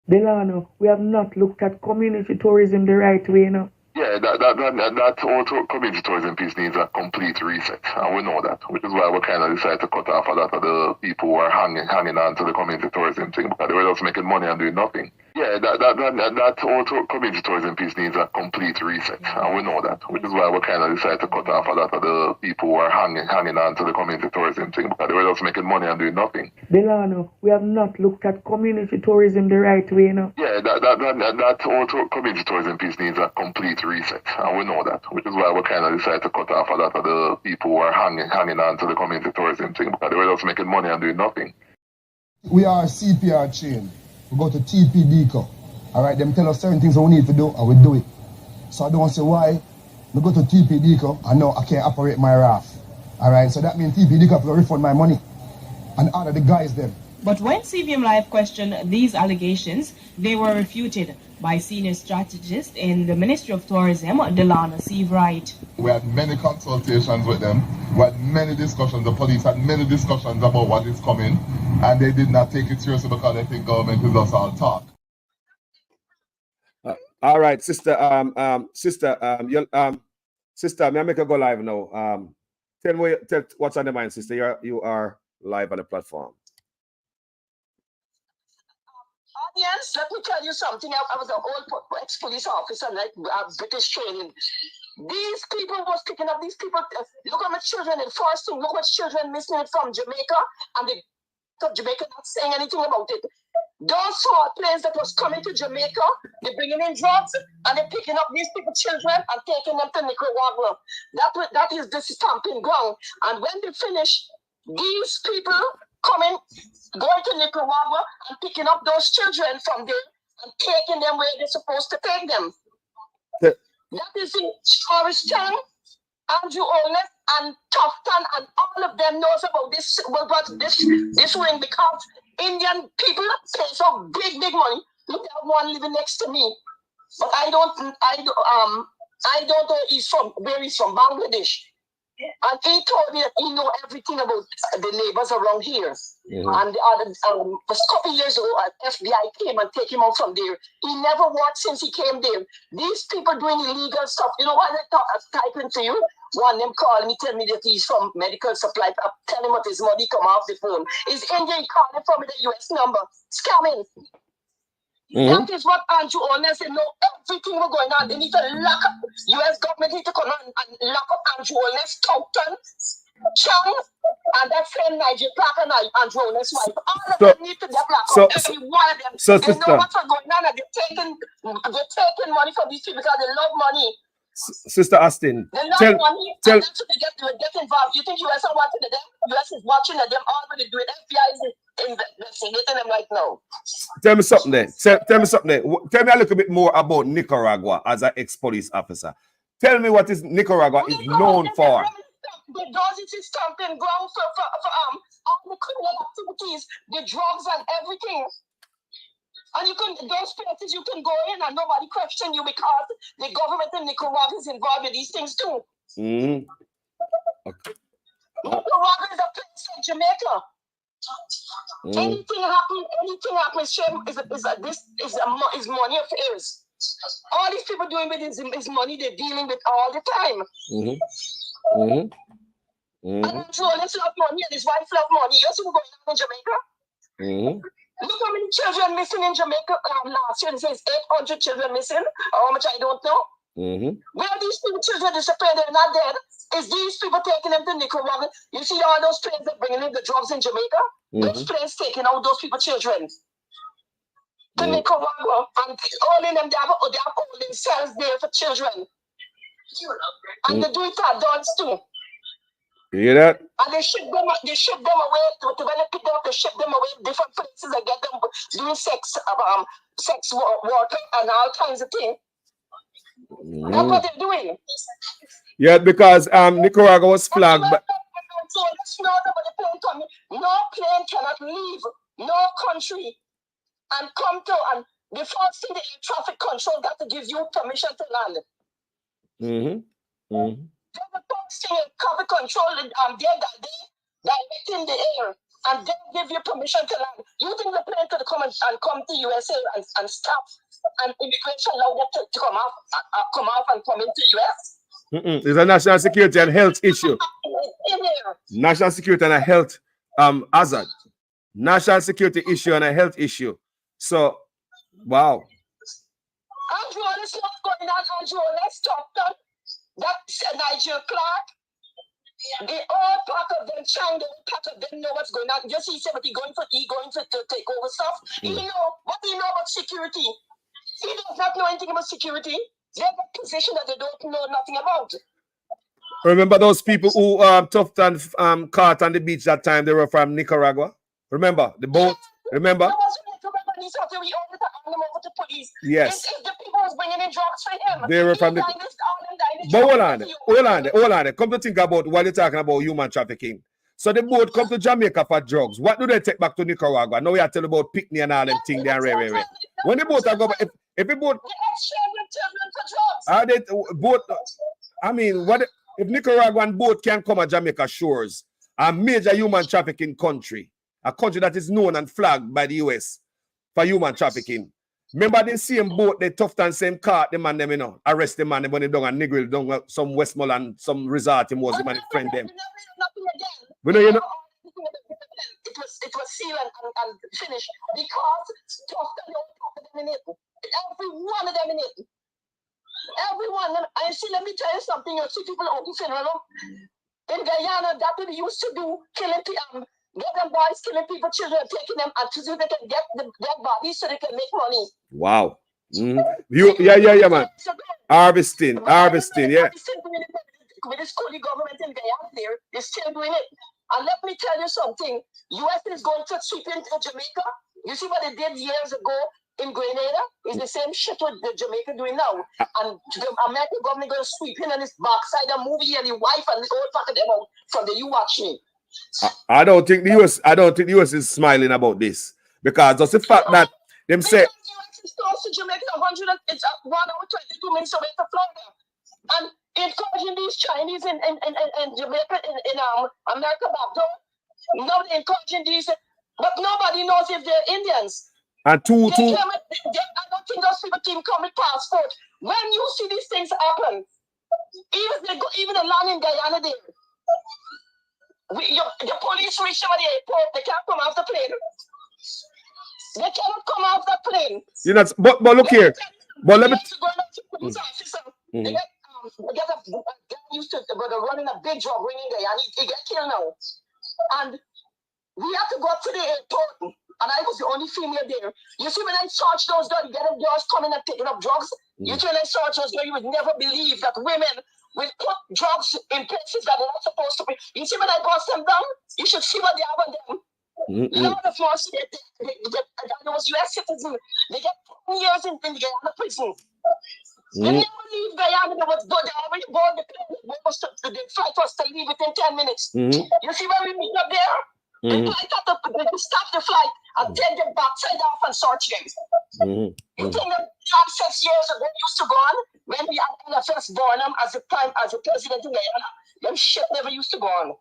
Delano, we have not looked at community tourism the right way, you know. Yeah, that whole community tourism piece needs a complete reset, and we know that, which is why we kind of decided to cut off a lot of the people who are hanging on to the community tourism thing, because they were just making money and doing nothing. Yeah, that whole community tourism piece needs a complete reset, and we know that, which is why we kind of decided to cut off a lot of the people who are hanging on to the community tourism thing, because they were just making money and doing nothing. Delano, we have not looked at community tourism the right way, you know. Yeah, that whole community tourism piece needs a complete reset, and we know that, which is why we kind of decided to cut off a lot of the people who are hanging on to the community tourism thing, because they were just making money and doing nothing. We are CPR chain. We go to TPDCO. All right, them tell us certain things that we need to do, and we do it. So I don't say why. We go to TPDCO, and now I can't operate my RAF. All right, so that means TPDCO have to refund my money, and all of the guys them. But when CVM Live questioned these allegations, they were refuted by senior strategist in the Ministry of Tourism, Delano Seavright. We had many consultations with them. We had many discussions. The police had many discussions about what is coming, and they did not take it seriously because they think government is just all talk. All right, sister. Sister, may I make a go live now? Tell me what's on the mind, sister. You are live on the platform. Audience, let me tell you something. I was an old ex-police officer, like British training. These people was picking up these people. Look at my children in first thing. Look at children missing it from Jamaica, and the of Jamaica not saying anything about it. Those four planes that was coming to Jamaica, they're bringing in drugs and they're picking up these people's children and taking them to Nicaragua. That is the stamping ground. And when they finish, these people coming, going to Nicaragua and picking up those children from there and taking them where they're supposed to take them. That is in Forreston, Andrew Olness, and Tufton, and all of them knows about this ring, because Indian people pay so big money. Look at one living next to me, but I don't know where he's from, Bangladesh. And he told me that he know everything about the neighbors around here. And a couple years ago, FBI came and take him out from there. He never worked since he came there. These people doing illegal stuff. You know what I typing to you? One of them called me, tell me that he's from medical supply. I tell him what his money come off the phone. Is Indian calling from the US number? Scamming. That is what Andrew Olness said. No, everything was going on. They need to lock up. US government need to come on and lock up Andrew Olness, Towton, Chang, and that friend Nigel Clark and Andrew Olness' wife. All of them need to get locked up. Every one of them. They know what's going on, and they're taking money from these people because they love money. Sister Austin, they love money, and that's what they get involved. You think US are watching them? US is watching them already doing. FBI is investigating them right now. Tell me something then. Tell me something then. Tell me a little bit more about Nicaragua as an ex-police officer. Tell me what is Nicaragua is known for. Because it's stamping ground for all the criminal activities, the drugs and everything. And those places you can go in and nobody question you because the government in Nicaragua is involved in these things too. Okay. Nicaragua is a place like Jamaica. Anything happens, is money affairs. All these people doing with is money they're dealing with all the time. And Andrew Olness love money and his wife love money. You see what's going on in Jamaica? Look how many children missing in Jamaica last year. It says 800 children missing. How much I don't know. Where are these people children disappeared? They're not dead. Is these people taking them to Nicaragua? You see all those planes that bringing in the drugs in Jamaica? Those planes taking out those people children to Nicaragua and holding them. They have holding cells there for children. And they do it at adults too. You hear that? And they ship them away. When they pick them up, they ship them away to different places and get them doing sex work and all kinds of things. That's what they're doing. Yeah, because Nicaragua was flagged. But so let's know about the plane coming. No plane cannot leave no country and come to. And the first thing the air traffic control got to give you permission to land. They're the posting and cover control they're directing the air. And they give you permission to land. You think the plane could come and come to USA and stop and immigration allow them to come off and come into US? It's a national security and health issue. National security and a health hazard. National security issue and a health issue. So, wow. Andrew, let's not going on, Andrew. Let's talk them. That's Nigel Clark. The all part of them trying to part of them know what's going on. Just he said what he going to take over stuff. He know what he know about security. He does not know anything about security. They have a position that they don't know nothing about. Remember those people who toughed and caught on the beach that time? They were from Nicaragua. Remember the boat? Remember? Yes. If the people was bringing in drugs for him, they were from the. But hold on. Come to think about what you're talking about human trafficking. So the boat come to Jamaica for drugs. What do they take back to Nicaragua? Now we are telling about picnic and all them things there. When the boat are going, if the boat, are they boat? I mean, what if Nicaraguan boat can come at Jamaica shores, a major human trafficking country, a country that is known and flagged by the US for human trafficking? Remember the same boat, they toughed and same car, the man them, you know, arrest the man, when they done a nigger, done some Westmoreland, some resort, him was the man friend them. We know, you know. It was sealed and finished because toughed them in it. Every one of them in it. Every one of them. And see, let me tell you something. You see people out in Guyana, that what they used to do, killing people. Get them boys killing people, children, taking them and so they can get their bodies so they can make money. Wow. Yeah, man. Harvesting, yeah. With this Cody government in Guyana there, they're still doing it. And let me tell you something. US is going to sweep into Jamaica. You see what they did years ago in Grenada? It's the same shit what the Jamaica doing now. And the American government going to sweep in on this backside of movie and the wife and the old fucking them out from the You Watch Me. I don't think the US is smiling about this because just the fact that them say US is close to Jamaica, it's 1 hour 22 minutes away to Florida, and encouraging these Chinese in Jamaica in America back door. Now they're encouraging these, but nobody knows if they're Indians. And two. I don't think those people can come with passport. When you see these things happen, even the land in Guyana there. The police reach over the airport, they can't come off the plane. They cannot come off the plane. You know, but look here. But let me. They get a guy used to running a big job ringing there, and he get killed now. And we have to go to the airport, and I was the only female there. You see, when I search those girls, get them girls coming and picking up drugs. You see, when I search those girls, you would never believe that women will put drugs in places that they're not supposed to be. You see, when I bust them down, you should see what they have on them. Lot of us, those US citizens, they get 10 years in the Guyana prison. They never leave Guyana. They already board the plane. The flight was to leave within 10 minutes. You see when we meet up there? The flight had to stop the flight and take them backside off and search them. You think that 6 years ago used to go on when we had NFS Barnum as the president in Guyana? Them shit never used to go on.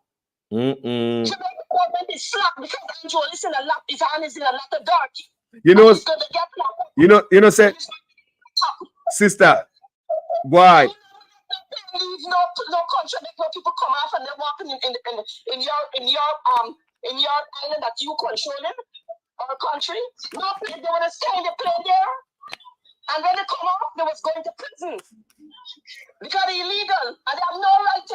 Jamaica government is slack because Andrew is in a lot. His hand is in a lot of dirt. You know, say, sister, why? No contradict where people come off and they're walking in your island that you controlling or country. No, they want to stay in the plane there, and when they come off, they was going to prison because they're illegal and they have no right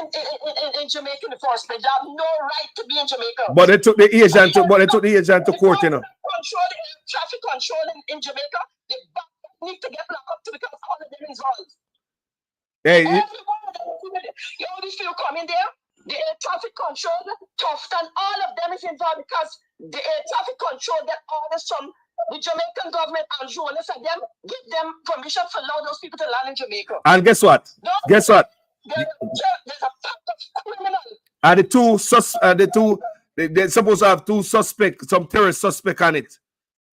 in Jamaica in the first place. They have no right to be in Jamaica. But they took the Asian to court, you know. Traffic control in Jamaica, they need to get locked up to because all of them involved. Hey, everyone of them, you know, these people come in there, the air traffic control, and all of them is involved because the air traffic control that orders from the Jamaican government and journalists and them give them permission to allow those people to land in Jamaica. And guess what? There's a pack of criminals. And they're supposed to have two suspects, some terrorist suspect on it.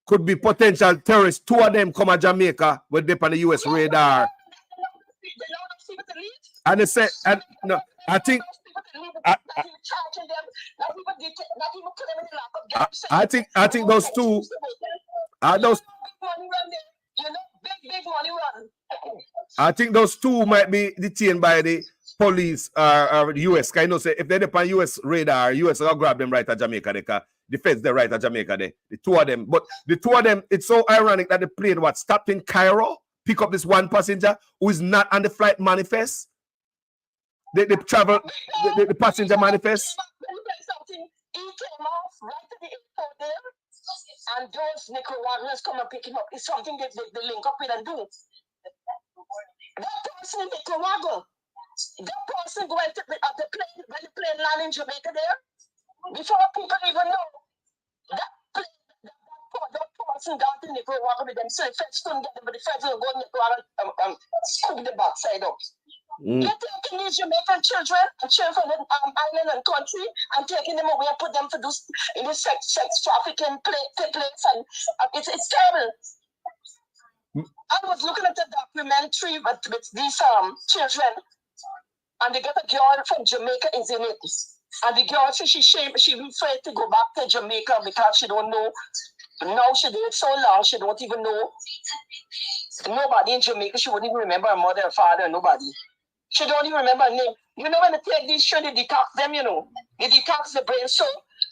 Could be potential terrorists. Two of them come to Jamaica with them on the US radar. And they say, and no, I think I think those two are those. Big money run. I think those two might be detained by the police or the US. Cause you know, say if they're on US radar, US will grab them right at Jamaica. They can defense them right at Jamaica. The two of them. But the two of them, it's so ironic that the plane stopped in Cairo, pick up this one passenger who is not on the flight manifest. The travel, the passenger manifest. He came off right to the airport there, and those Nicaraguans come and pick him up. It's something that they link up with and do. That person in Nicaragua, that person went to the plane, when the plane landed in Jamaica there, before people even know, that person got to Nicaragua with them, so the feds couldn't get them, but the feds will go to Nicaragua and scoop the backside up. They're taking these Jamaican children and children from the island and country and taking them away and put them to do in the sex trafficking place, and it's terrible. I was looking at the documentary with these children, and they got a girl from Jamaica is in it. And the girl said she's afraid to go back to Jamaica because she don't know. Now she did it so long, she don't even know nobody in Jamaica. She wouldn't even remember her mother, her father, nobody. She don't even remember her name. You know, when they take these children, they detox them, you know. They detox the brain, so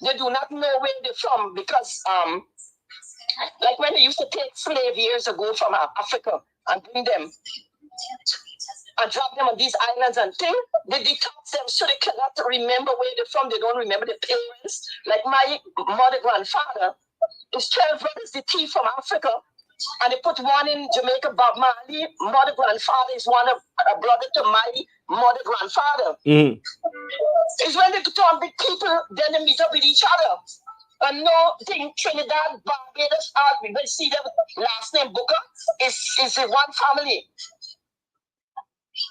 they do not know where they're from because like when they used to take slaves years ago from Africa and bring them and drop them on these islands and things, they detox them so they cannot remember where they're from. They don't remember their parents. Like my mother, grandfather, is 12 brothers, the thief from Africa, and they put one in Jamaica, Bob Marley. Mother, grandfather is one of a brother to my mother, grandfather. It's when they become big people, then they meet up with each other. And no thing, Trinidad, Barbados, we will see them last name Booker is one family.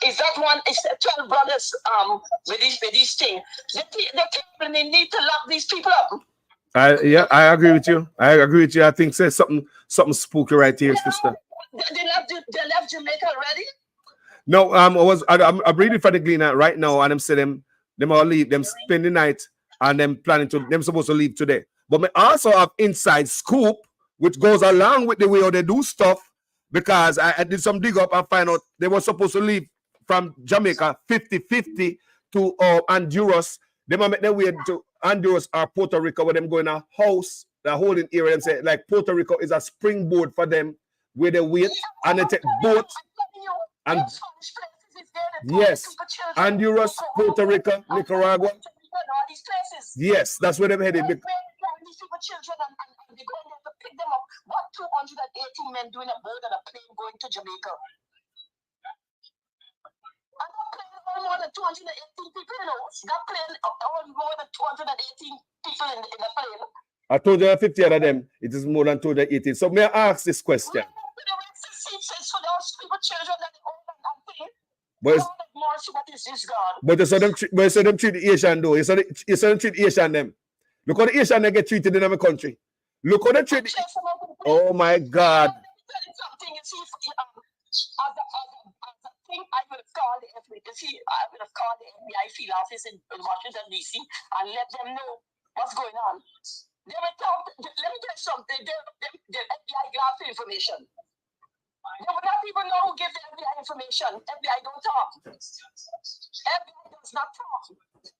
Is that one? It's 12 brothers with these things. They need to lock these people up. Yeah, I agree with you. I think there's something spooky right here, sister. They left Jamaica already? No, I'm reading for the Gleaner right now, and them all leave. Them spend the night, and them supposed to leave today. But we also have inside scoop, which goes along with the way they do stuff, because I did some dig up and find out they were supposed to leave from Jamaica 50-50 to Honduras. They might make their way to Honduras or Puerto Rico, where them go in a house, the holding area, and say like Puerto Rico is a springboard for them, where they wait and they take boats. And yes, Honduras, Puerto Rico, Nicaragua. Yes, that's where they're headed. Children and they go in there to pick them up. What 218 men doing a boat and a plane going to Jamaica? And that plane hold more than 218 people, you know. That plane hold more than 218 people in the plane. I told you 50 out of them. It is more than 218. So may I ask this question? For those people, children that they own and thing. But you saw them treat the Asian though. You saw them treat Asian them. Look how the Asian they get treated in our country. Look how they treat. Oh my God. I would have called the FBI field office in Washington, D.C. and let them know what's going on. They were talking. Let me tell you something. The FBI got the information. They would not even know who gave the FBI information. FBI don't talk. FBI does not talk.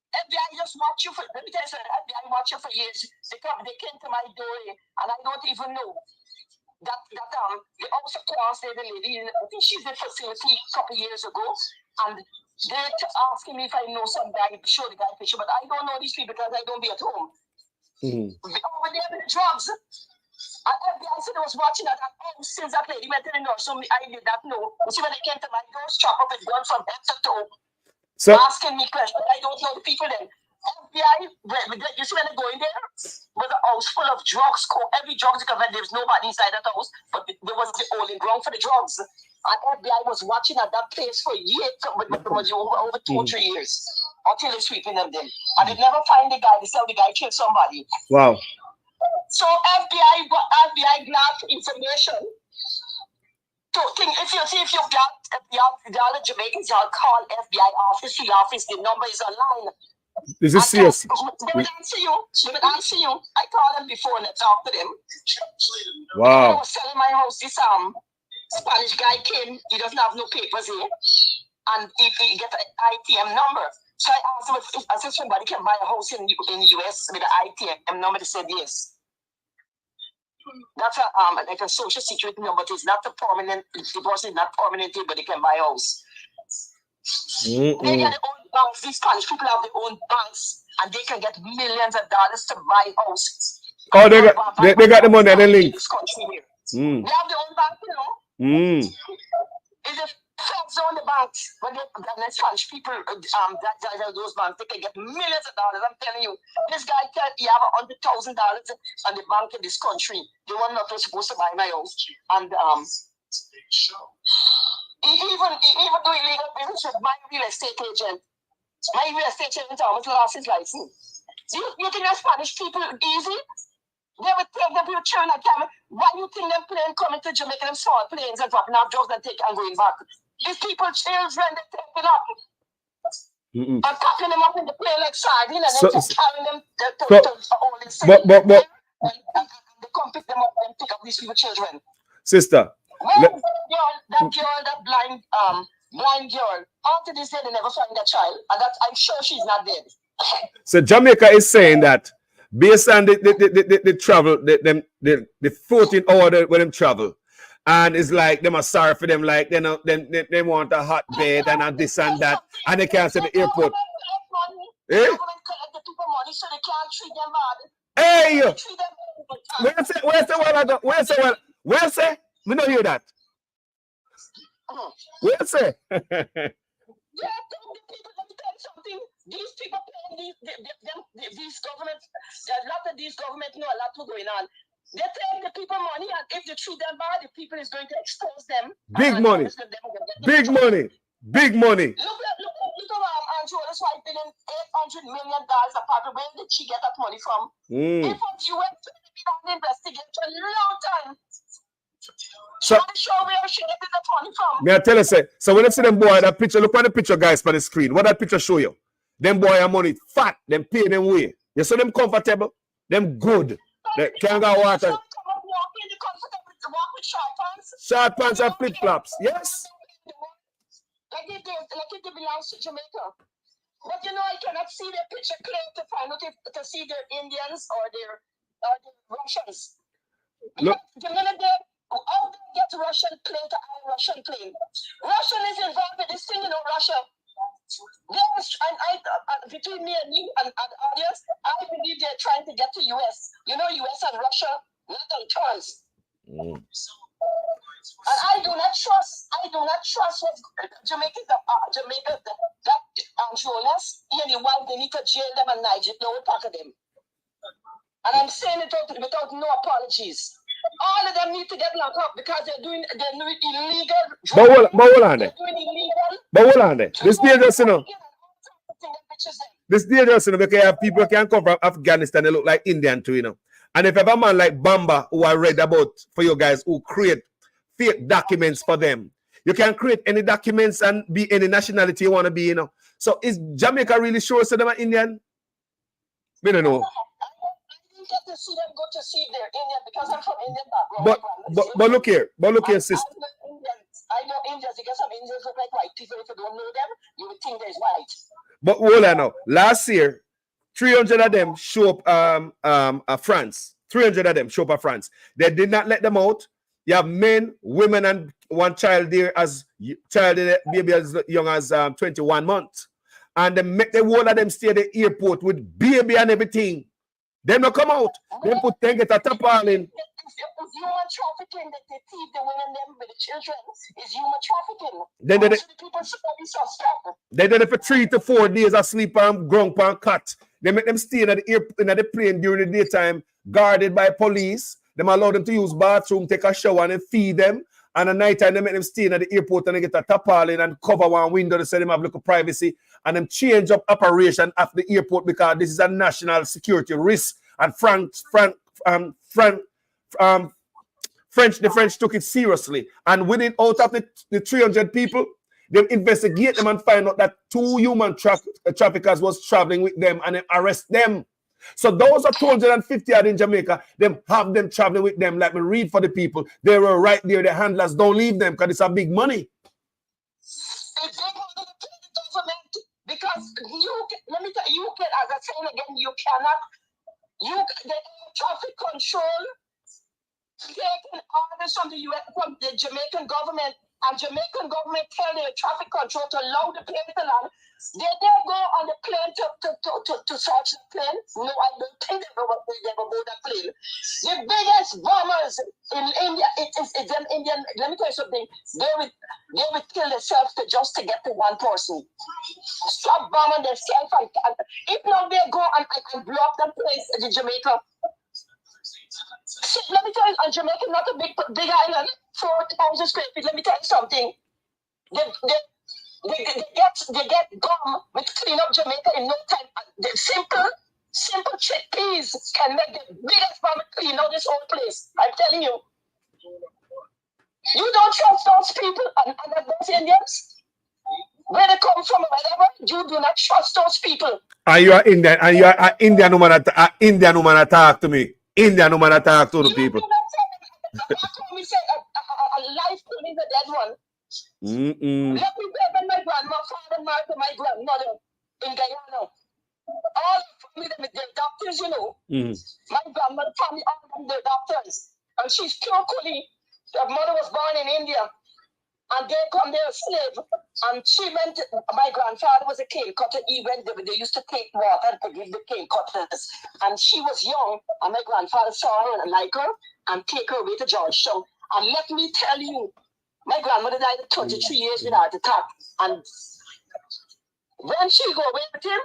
FBI just watch you for, let me tell you something, FBI watch you for years. They came to my door and I don't even know that they also crossed the lady, I think she's in the facility a couple years ago, and they're asking me if I know some guy, show the guy picture, but I don't know these people because I don't be at home. Over there with the drugs. And FBI said I was watching that, and since that lady went in the nurse, so I did not know. You see, when they came to my door, strap up with gun from head to toe. So, asking me questions. I don't know the people then. FBI, you see when they go in there, was a house full of drugs, every drugs you can find. There was nobody inside that house, but there was the only ground for the drugs. And FBI was watching at that place for years, over 2 or 3 years, until they're sweeping them in. And they never find the guy. They say the guy killed somebody. Wow. So FBI got information Talking, if you got the Jamaicans, y'all call FBI office, the office, the number is online. This is serious. They would answer you. I called them before and I talked to them. Wow. I was selling my house. This Spanish guy came. He doesn't have no papers here, and he get an ITM number. So I asked him if somebody can buy a house in the US with an ITM number. They said yes. That's like a social security number. It's not a permanent. The person is not permanent here, but they can buy a house. They get their own banks. These Spanish people have their own banks, and they can get millions of dollars to buy houses. Oh, they got the money and the link. This country here. They have their own bank, you know. It's a fed zone, the banks. When the Spanish people, those banks, they can get millions of dollars. I'm telling you, this guy he have $100,000 on the bank in this country. The one not supposed to buy my house, and he even do illegal business with my real estate agent. My real estate agent almost lost his license. You think the Spanish people easy? They would take them to China camera. Why you think them plane coming to Jamaica, them small planes and dropping off drugs and going back? These people children, they taking up. And packing them up in the plane like sardine and then just carrying them to all the city. And they come pick them up and pick up these people children. Sister. Well, that blind girl, after this day, they never find that child. And that I'm sure she's not dead. So Jamaica is saying that based on the travel, the 14 hour when them travel, and it's like them are sorry for them, like they want a hot bed and a this and that, and they can't see the airport. Eh? Hey, where's say? We don't hear that. Where's say? These people paying these governments, a lot of these governments know a lot more going on. They take the people money, and if they treat them bad, the people is going to expose them. Big money. Big money. Big money. Look at Angela's wife billing $800 million apart. Where did she get that money from? If you went to the investigation a long time. So show where she get that money from. May I tell you, so when I see them boy, that picture, look at the picture, guys, for the screen. What that picture show you? Them boy are money fat, them pay them way. You saw them comfortable, them good. They can't go water. Walk with short pants. Short pants and flip flops, yes. Like it belongs to Jamaica. But you know, I cannot see their picture clear to find out if to see their Indians or their Russians. Look. How they get Russian plane to our Russian plane? Russian is involved with this thing, you know, Russia. Between me and you and the audience, I believe they're trying to get to US. You know, US and Russia, not on terms. And I do not trust what Jamaica, that controllers, anyone, they need to jail them and Niger, they will pack them. And I'm saying it without no apologies. All of them need to get locked up because they're doing illegal. But hold on there. This dangerous, you know. This dangerous, you know, because people can come from Afghanistan, they look like Indian too, you know. And if ever man like Bomba, who I read about for you guys, who create fake documents for them, you can create any documents and be any nationality you want to be, you know. So is Jamaica really sure so them are Indian? We don't know. Get to see them go to see if they're Indian because I'm from Indian background. But look here, sister. I know Indians because some Indians look like white people. If you don't know them, you would think they're white. But hold on now. Last year, 300 of them show up France. 300 of them show up at France. They did not let them out. You have men, women, and one child there baby as young as 21 months. And they make the whole of them stay at the airport with baby and everything. They not come out. They get a tarpaulin. It's human trafficking that they teach the women them with the children. It's human trafficking. They did it for 3 to 4 days of sleep on ground and cut. They make them stay in the plane during the daytime, guarded by police. They allow them to use bathroom, take a shower, and then feed them. And at night time, they make them stay in the airport and they get a tarpaulin and cover one window to say them have little privacy. And them change up operation at the airport because this is a The French took it seriously. And within out of the 300 people, they investigate them and find out that 2 human traffickers was traveling with them and they arrest them. So those are 250 in Jamaica. Them have them traveling with them. Let me read for the people. They were right there. The handlers don't leave them because it's a big money. Because let me tell you, as I say again, the traffic control taking orders from the Jamaican government, and Jamaican government tell the traffic control to allow the plane to land. Did they go on the plane to search the plane? No, I don't think they ever board that plane. The biggest bombers in India, it's them Indian. Let me tell you something. They would kill themselves just to get to one person. Stop bombing themselves. And if now they go and block that place in Jamaica. Let me tell you, and Jamaica not a big island, 4,000 square feet. Let me tell you something. They get gum with clean up Jamaica in no time. The simple chickpeas can make the biggest bomb clean out this whole place. I'm telling you. You don't trust those people and those Indians. Where they come from or whatever, you do not trust those people. And you are Indian, and you are Indian woman attack to me. Indian woman attack to the people. Me say a life killing the dead one. Let me when my father married to my grandmother in Guyana. All of them, they're doctors, you know. My grandmother family, all of them, they're doctors. And she's pure coolie. Her mother was born in India. And they come there a slave. And she went, my grandfather was a cane cutter. He went there, they used to take water to give the cane cutters. And she was young, and my grandfather saw her and like her and take her away to Georgetown. And let me tell you, my grandmother died at 23 years with heart attack. And when she go away with him,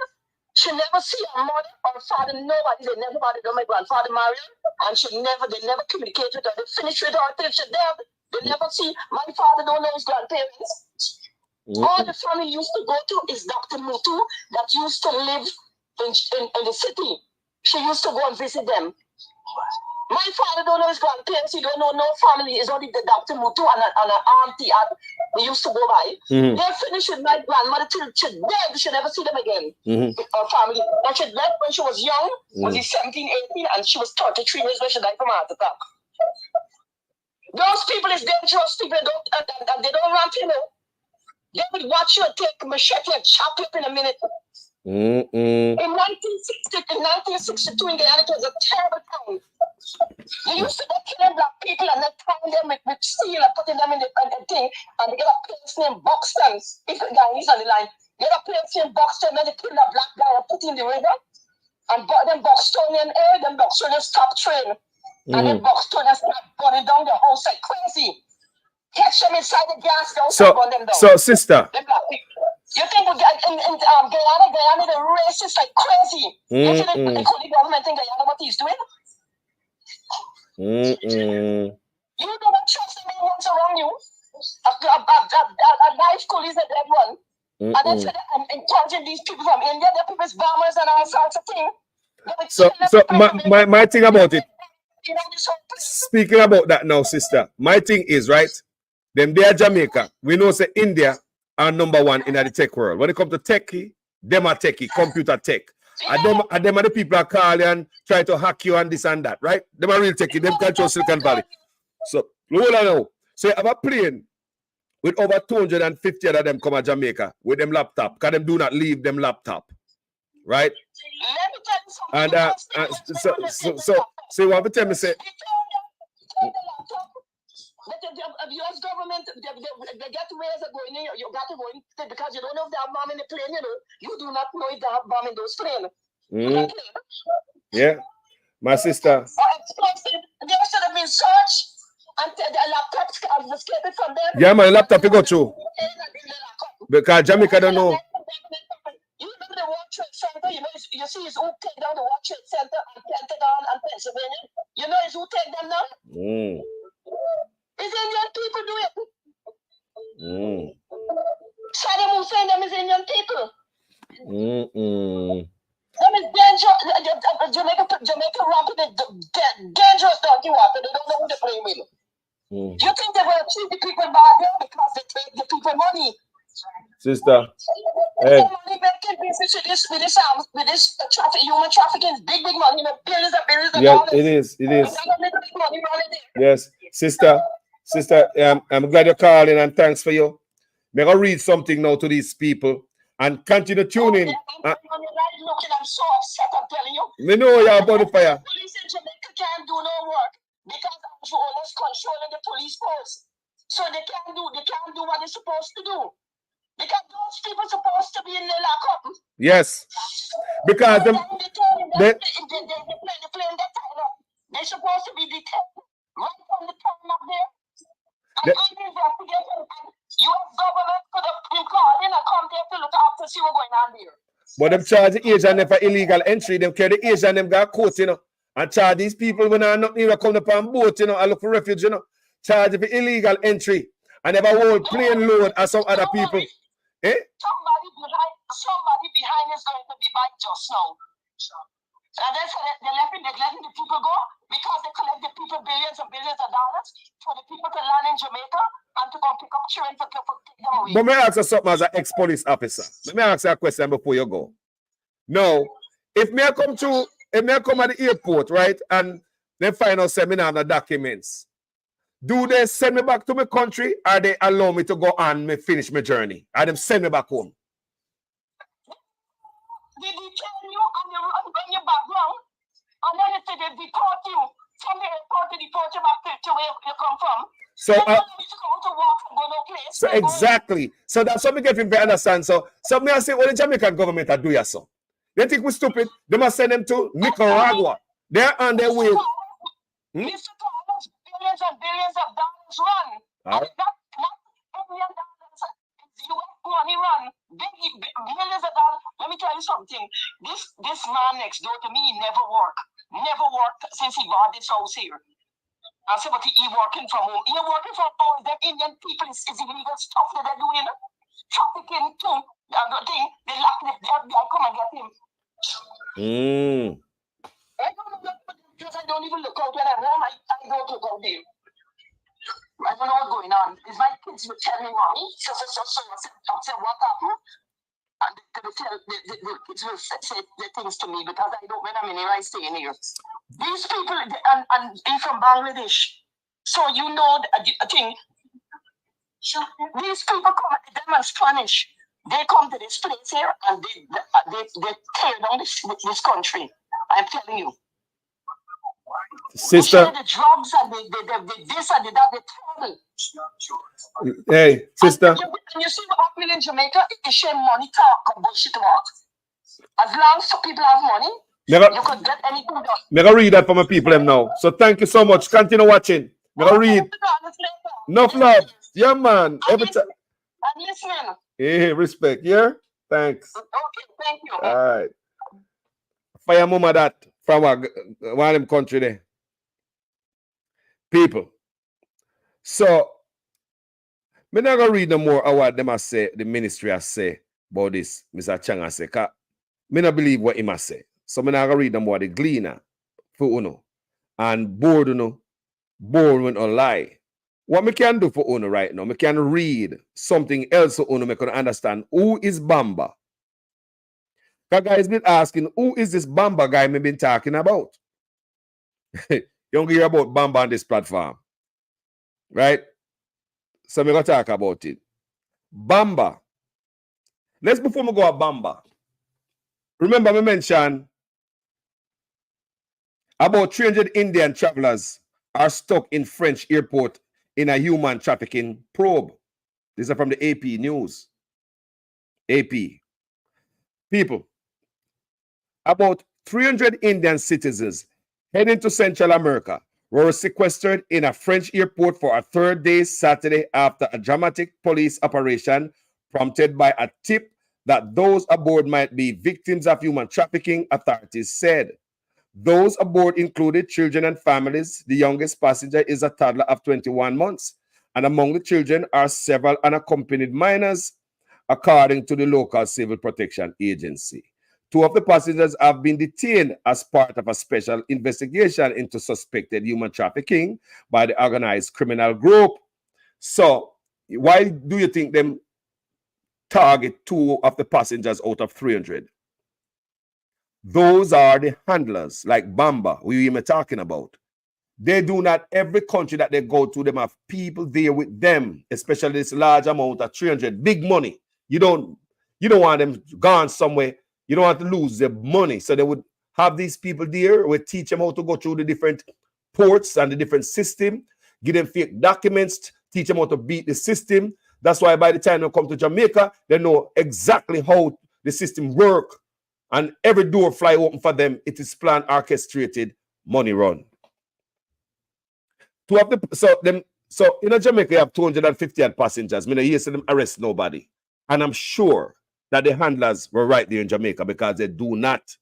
she never see her mother or father, nobody. They never bothered her. My grandfather married her, and they never communicate with her. They finished with her till she died. They never see. My father don't know his grandparents. All the family used to go to is Dr. Mutu that used to live in the city. She used to go and visit them. My father don't know his grandparents. He don't know no family. It's only the Dr. Mutu and an auntie they used to go by. They finished with my grandmother till she died. She never see them again. Her family. And she left when she was young, was 17, 18, and she was 33 years when she died from a heart attack. Those people is dangerous people, and they don't run, you know. They would watch you take a machete and chop you up in a minute. In 1962 in Guyana, it was a terrible time. They used to go killing black people and then tying them with steel and putting them in the thing, and they get a place named Buxton. If the guy is on the line, get a place named Buxton, then they kill a black guy and put in the river, and them Buxtonian air, them Buxtonian stop train. And then Buxtonians start burning down the house like crazy. Catch them inside the gas house and burn them down. So, sister. You think in Guyana, the racist like crazy. You see the government in Guyana, what he's doing? You don't trust the Indians around you. A life cool is a dead one. And then encouraging these people from India, they're people's bombers and all sorts of things. So my thing about it, speaking about that now, sister, my thing is, right, them they are Jamaica. We know say India are number one in the tech world. When it comes to techie, them are techie, computer tech. And them are the people that call you and try to hack you and this and that, right? Them are real techie, them control Silicon Valley. So, look what I know. So you have a plane with over 250 of them come to Jamaica with them laptop, because them do not leave them laptop. Right? And so you want to tell me, say, the U.S. government, they get ways of going in. You got to go in because you don't know if they have bomb in the plane, you know. You do not know if they have bomb in those planes. Yeah. My sister. They should have been searched and the laptops confiscated from them. Yeah, my laptop you go through. Because Jamaica don't know. You remember the World Trade Center? You know, you see who take down the World Trade Center and Pentagon and Pennsylvania. You know who take them down? It's Indian people do it. Saddam Hussein, them is Indian people. Them is dangerous. Jamaica rampant, dangerous donkey water. They don't know who they're playing with. You think they will treat the people bad there because they take the people money? Sister, hey. Money making business with this human trafficking, big money, billions and billions of dollars. It is. Yes, sister, I'm glad you're calling and thanks for you. I'm gonna read something now to these people and continue tuning. I'm so upset, I'm telling you. Me know you're about the fire. Police in Jamaica can't do no work because I'm almost controlling the police force. So they can't do what they're supposed to do. Because those people are supposed to be in the lockup. Yes. Because they're supposed to be detained right from the time up there. And U.S. government could have been called in and come there to look after see what's going on there. But them charge the Asian for illegal entry. Them carry the Asian, them got court, you know. And charge these people when they're not even come up on boat, you know, and look for refuge, you know. Charge for illegal entry. And have a whole plane load as some other people. Eh? Somebody behind is going to be back just now. And then they're letting the people go because they collect the people billions and billions of dollars for the people to land in Jamaica and to go pick up children for take them away. But may I ask you something as an ex-police officer? Let me ask you a question before you go. No, if me come at the airport, right, and they find out say me have no documents, do they send me back to my country or they allow me to go on me finish my journey? Or them send me back home? They detain you and they bring you back round and then they deport you from the airport to deport you back to where you come from. So exactly. So that's what we get him to understand. So me I say, well, the Jamaican government are doing so. They think we're stupid. They must send them to Nicaragua. They're on their way. Mr. Thomas, billions and billions of dollars run. Not $1 billion. US money run. Billions of dollars. Let me tell you something. This man next door to me never worked. Never worked since he bought this house here. I said, but he working from home. He working from home. Them Indian people is illegal stuff that they're doing. Trafficking too. They lock the FBI come and get him. I don't know because I don't even look out when I'm home. I don't look out there. I don't know what's going on. Is my kids would tell me, Mommy? So I said, what happened? And the kids will say the things to me because I don't, when I'm in here, I stay in here. These people, and they're from Bangladesh. So you know the thing. These people come, them and Spanish. They come to this place here and they tear down this country. I'm telling you. Sister. The drugs and the this and the that, they travel. Hey, sister. And you see what happened in Jamaica? It's shame money talk, bullshit talk. As long as people have money, you could get anything done. I'm going to read that for my people them now. So thank you so much. Continue watching. I'm going to read. Enough love. Yeah, man. Every time. I'm listening. Hey, respect. Yeah? Thanks. Okay, thank you. All right. Fire mama that from one of them country there. People. So, I'm not going to read no more of what them has say, the ministry has say about this, Mr. Chang has say, because I don't believe what him has say. So, I'm not going to read no more the gleaner for Uno. And bored Uno, bored when a lie. What I can do for Uno right now, I can read something else for Uno, I can understand who is Bomba. That guy's been asking, who is this Bomba guy I've been talking about? You don't hear about Bomba on this platform. Right? So I'm going to talk about it. Bomba. Let's before we go to Bomba. Remember I mentioned about 300 Indian travelers are stuck in French airport in a human trafficking probe. These are from the AP News. AP. People, about 300 Indian citizens heading to Central America were sequestered in a French airport for a third day Saturday after a dramatic police operation prompted by a tip that those aboard might be victims of human trafficking, authorities said. Those aboard included children and families. The youngest passenger is a toddler of 21 months, and among the children are several unaccompanied minors, according to the local civil protection agency. 2 of the passengers have been detained as part of a special investigation into suspected human trafficking by the organized criminal group. So why do you think them target 2 of the passengers out of 300? Those are the handlers, like Bomba, who you were talking about. They do not, every country that they go to, them have people there with them, especially this large amount of 300, big money. You don't want them gone somewhere. You don't want to lose their money. So they would have these people there, would teach them how to go through the different ports and the different system, give them fake documents, teach them how to beat the system. That's why by the time they come to Jamaica, they know exactly how the system works. And every door fly open for them. It is planned, orchestrated, money run. So in Jamaica, you have 250 passengers. I mean, you see them arrest nobody. And I'm sure that the handlers were right there in Jamaica because they do not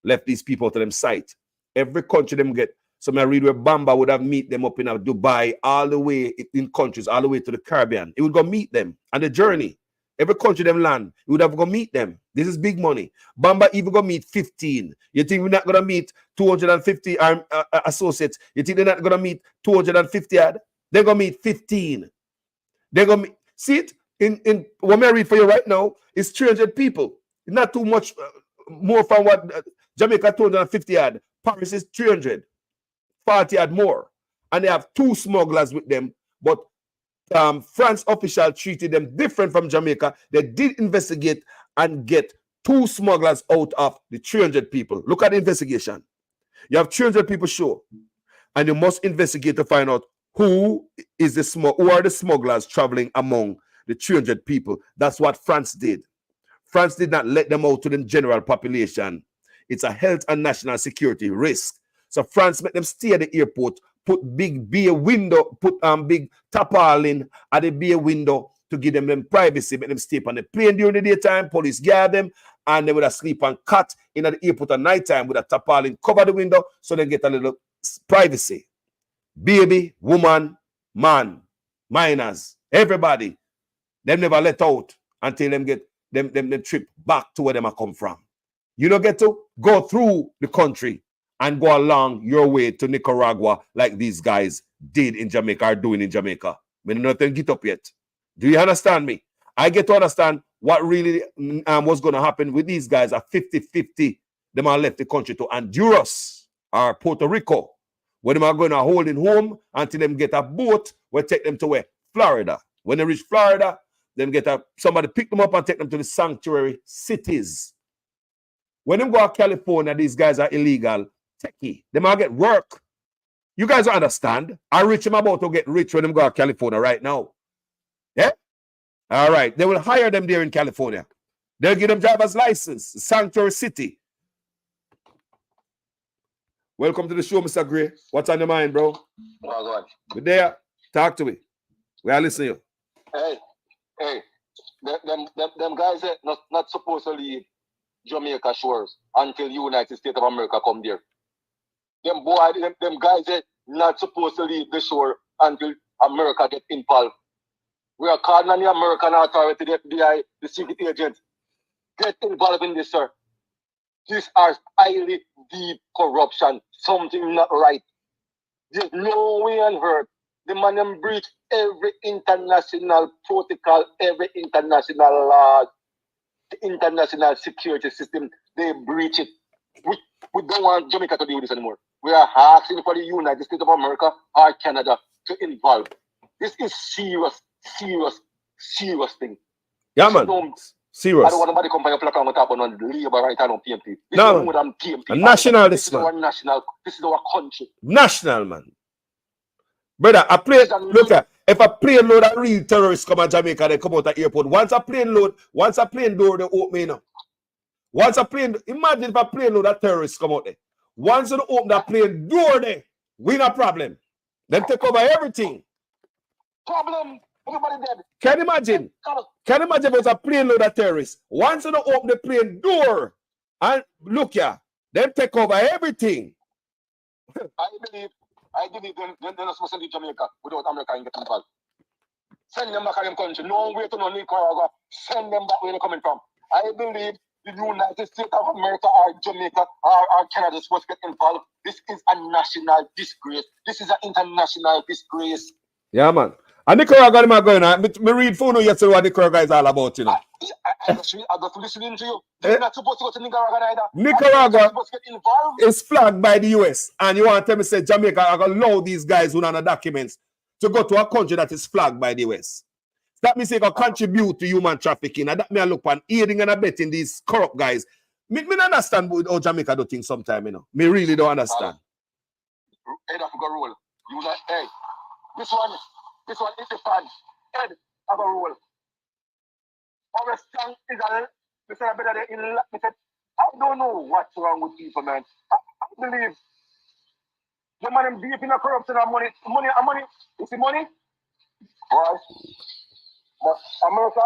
left these people to them sight. Every country them get. So I read where Bomba would have meet them up in Dubai, all the way in countries, all the way to the Caribbean. He would go meet them on the journey. Every country them land, he would have go meet them. This is big money. Bomba even go meet 15. You think we're not going to meet 250 associates? You think they're not going to meet 250 ad? They're going to meet 15. They're going to meet, see it? In what I read for you right now, it's 300 people. It's not too much more from what Jamaica 250 had. Paris is 300. 40 had more. And they have 2 smugglers with them. But France official treated them different from Jamaica. They did investigate and get 2 smugglers out of the 300 people. Look at the investigation. You have 300 people show. And you must investigate to find out who are the smugglers traveling among the 300 people. That's what France did. France did not let them out to the general population. It's a health and national security risk. So France made them stay at the airport, put big bay window, put big tarpaulin at the bay window to give them privacy, make them stay on the plane during the daytime, police guard them, and they would have sleep on cot in at the airport at nighttime with a tarpaulin cover the window so they get a little privacy. Baby, woman, man, minors, everybody, them never let out until them get them trip back to where them come from. You don't get to go through the country and go along your way to Nicaragua like these guys did in Jamaica, are doing in Jamaica. When nothing get up yet. Do you understand me? I get to understand what really was going to happen with these guys at 50-50. Them are left the country to Honduras or Puerto Rico, where them are going to hold in home until them get a boat where take them to where? Florida. When they reach Florida, them get somebody pick them up and take them to the sanctuary cities. When them go to California, these guys are illegal. Techie. They might get work. You guys don't understand. I rich them about to get rich when them go to California right now. Yeah? All right. They will hire them there in California. They'll give them driver's license. Sanctuary city. Welcome to the show, Mr. Gray. What's on your mind, bro? Oh, God. Good day. Talk to me. We are listening to you. Hey. Them guys are not supposed to leave Jamaica shores until United States of America come there. Them guys are not supposed to leave the shore until America get involved. We are calling on the American authority, the FBI, the secret agents. Get involved in this, sir. These are highly deep corruption. Something not right. There's no way on earth. The man them breach every international protocol, every international law, the international security system. They breach it. We don't want Jamaica to do this anymore. We are asking for the United States of America or Canada to involve. This is serious thing. Yeah, man. Serious. I don't want nobody come by your plaque and talk on labor right now on PMP. This no, is more than PMP. National, this is our national. This is our country. National, man. Brother, if a plane load of real terrorists come to Jamaica, they come out of the airport. Once a plane door, they open you know. Imagine if a plane load of terrorists come out there. Once you open that plane door there, we no problem. Then take over everything. Problem. Everybody dead. Can you imagine? Can you imagine if it's a plane load of terrorists? Once you open the plane door, and look here, then take over everything. I believe they're not supposed to leave Jamaica without America getting involved. Send them back to their country. No way to no Nicaragua. Send them back where they're coming from. I believe the United States of America or Jamaica or Canada is supposed to get involved. This is a national disgrace. This is an international disgrace. Yeah, man. And Nicaragua, them are going on. Me read phone yesterday what Nicaragua is all about, you know. I just listening to you. You're not supposed to go to Nicaragua either. Nicaragua supposed to get involved. is flagged by the US. And you want to tell me, say, Jamaica are going to allow these guys who have documents to go to a country that is flagged by the US. That means they can contribute to human trafficking. And that may look on aiding and abetting these corrupt guys. Me don't understand how Jamaica do things sometimes, you know. Me really don't understand. Head of a rule. You like, hey, this one is the fan. Head of a rule. Our strong is a little better in I don't know what's wrong with people, man. I believe the man deep in a corruption and money. You see money? Right. But America,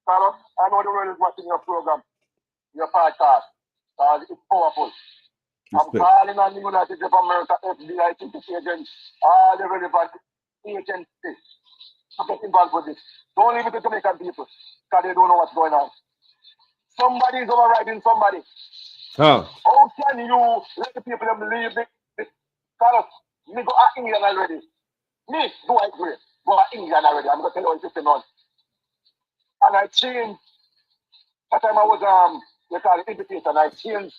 Carlos, I know the world is watching your program, your podcast, because it's powerful. I'm calling on the United States of America, FBI, secret agents, all the relevant agencies to get involved with this. Don't leave it to Jamaican people, because they don't know what's going on. Somebody is overriding somebody. Huh. How can you let the people believe this? Carlos, me go at England already. Me, do I agree? Go at England already. I'm going to tell you what it's on. And I changed. That time I was, you call it invitation. I changed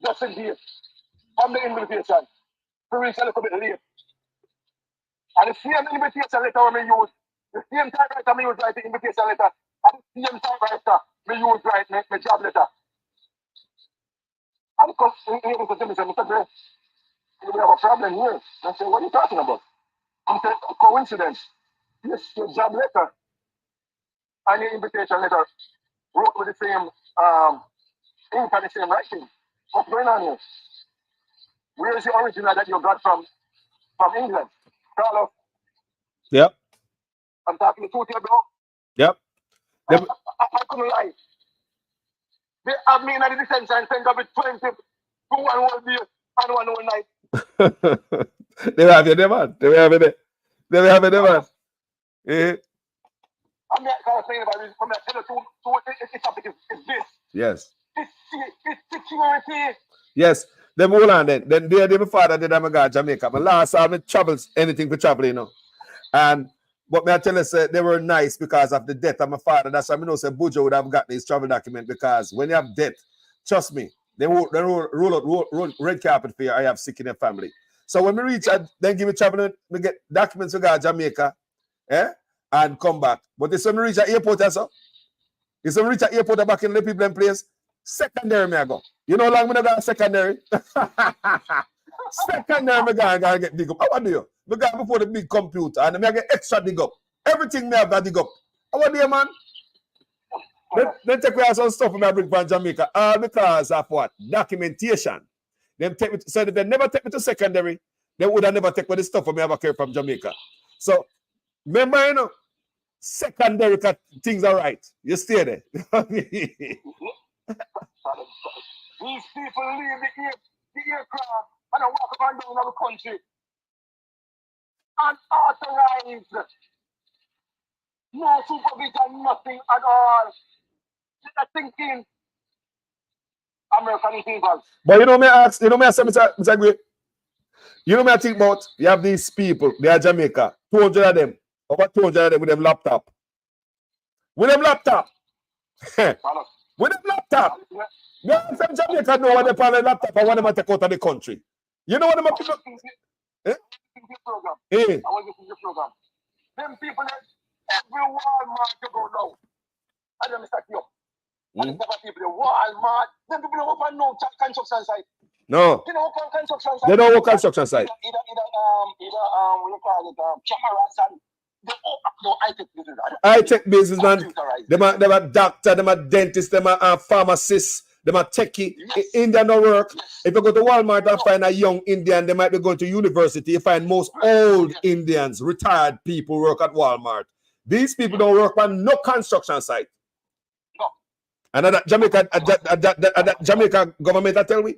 just in date from the invitation to reach a little bit late. And the same invitation letter when I use, the same typewriter I use write the invitation letter, and the same typewriter I use write my job letter. And because he was to me, Mr. Gray, we have a problem here. I said, what are you talking about? I said, coincidence. Yes, your job letter and your invitation letter wrote with the same ink and the same writing. What's going on here? Where is the original that you got from England? Carlos? Yep. I'm talking the truth here, bro. Yep. I couldn't lie. They have me in the detention center with 20 to 1 whole day and 1 whole night. They have you there, man. They have you there. They have you there, man. Yeah. I'm not saying about this. I'm not telling you it's this. Yes. It's security. Yes. Them hold on then. Then my father did I'm go to Jamaica. My last time I travels anything for travel, you know. And but me I tell you, they were nice because of the death of my father. That's why I know say Bujo would have gotten his travel document, because when you have death, trust me, they roll red carpet for you. I have sick in your family. So when we reach, then give me travel, we get documents to go to Jamaica, and come back. But this when we reach at airport, also, this when we reach at airport, back in the people in place, secondary me I go. You know how long I go secondary? Secondary me gotta get dig up. How do you? We got before the big computer and I get extra dig up. Everything me have got dig up. How do you, man? Then take away some stuff I bring from Jamaica. All because of what? Documentation. Them take me so if they never take me to secondary, they would have never take away the stuff I have carry from Jamaica. So remember, you know, secondary things are right. You stay there. These people leave the aircraft and walk up and down the country unauthorized. No supervision, nothing at all. They're thinking American people. But you know me ask, you know me ask Mr. Gray. You know me I think about, you have these people, they are Jamaica, 200 of them, over 200 of them with them laptop. With them laptop. With them laptop. No, from Jamaica know what they call a laptop and want them to take out of the country. You know what them people? I was listening to your program. Them people, every Walmart you go now, and them start you up. And the people, Walmart, them people don't work on no construction site. No. They don't work on construction site. They don't work on construction site. Either what you call it, cameras and no high-tech business. High-tech business, man. Them are doctor, them are dentist, them are pharmacists. Them are techie. Yes. Indian don't work. Yes. If you go to Walmart and find a young Indian, they might be going to university. You find most old Indians, retired people work at Walmart. These people don't work on no construction site. No. And that Jamaica government I tell me,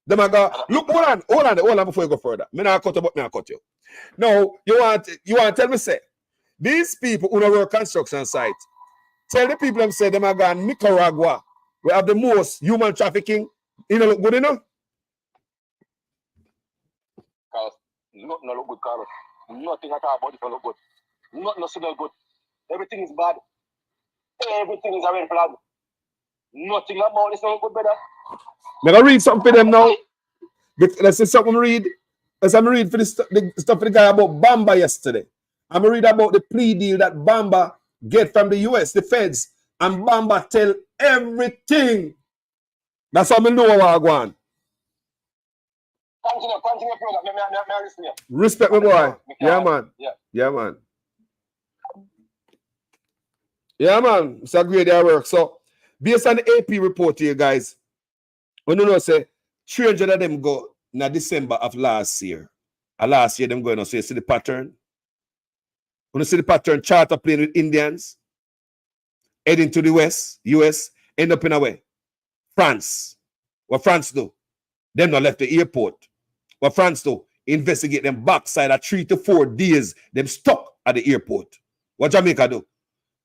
them I go, look, hold on before you go further. Me not cut you, but me not cut you. No, you want to tell me, say, these people who don't work construction site, Tell the people them say them are gone Nicaragua. We have the most human trafficking. You know, look good enough? Carlos, nothing look good, Carlos. Nothing at all about it look good. Nothing good. Everything is bad. Everything is a red flag. Nothing about this look good, brother. I'm going to read something for them now. Let's see something read. Let's read for the stuff for the guy about Bomba yesterday. I'm going to read about the plea deal that Bomba get from the US, the feds. And Bomba tell everything. That's how I know what I want. Continue, program. May I listen here. Respect me, boy. Yeah, man. Yeah, man. Yeah, man. It's a great day of work. So, based on the AP report here, guys, when you know, say, 300 of them go in December of last year. Last year, them going on. So, you see the pattern? When you see the pattern, charter plane with Indians, heading to the West, US, end up in a way. France. What France do? Them not left the airport. What France do? Investigate them backside at 3 to 4 days. Them stuck at the airport. What Jamaica do?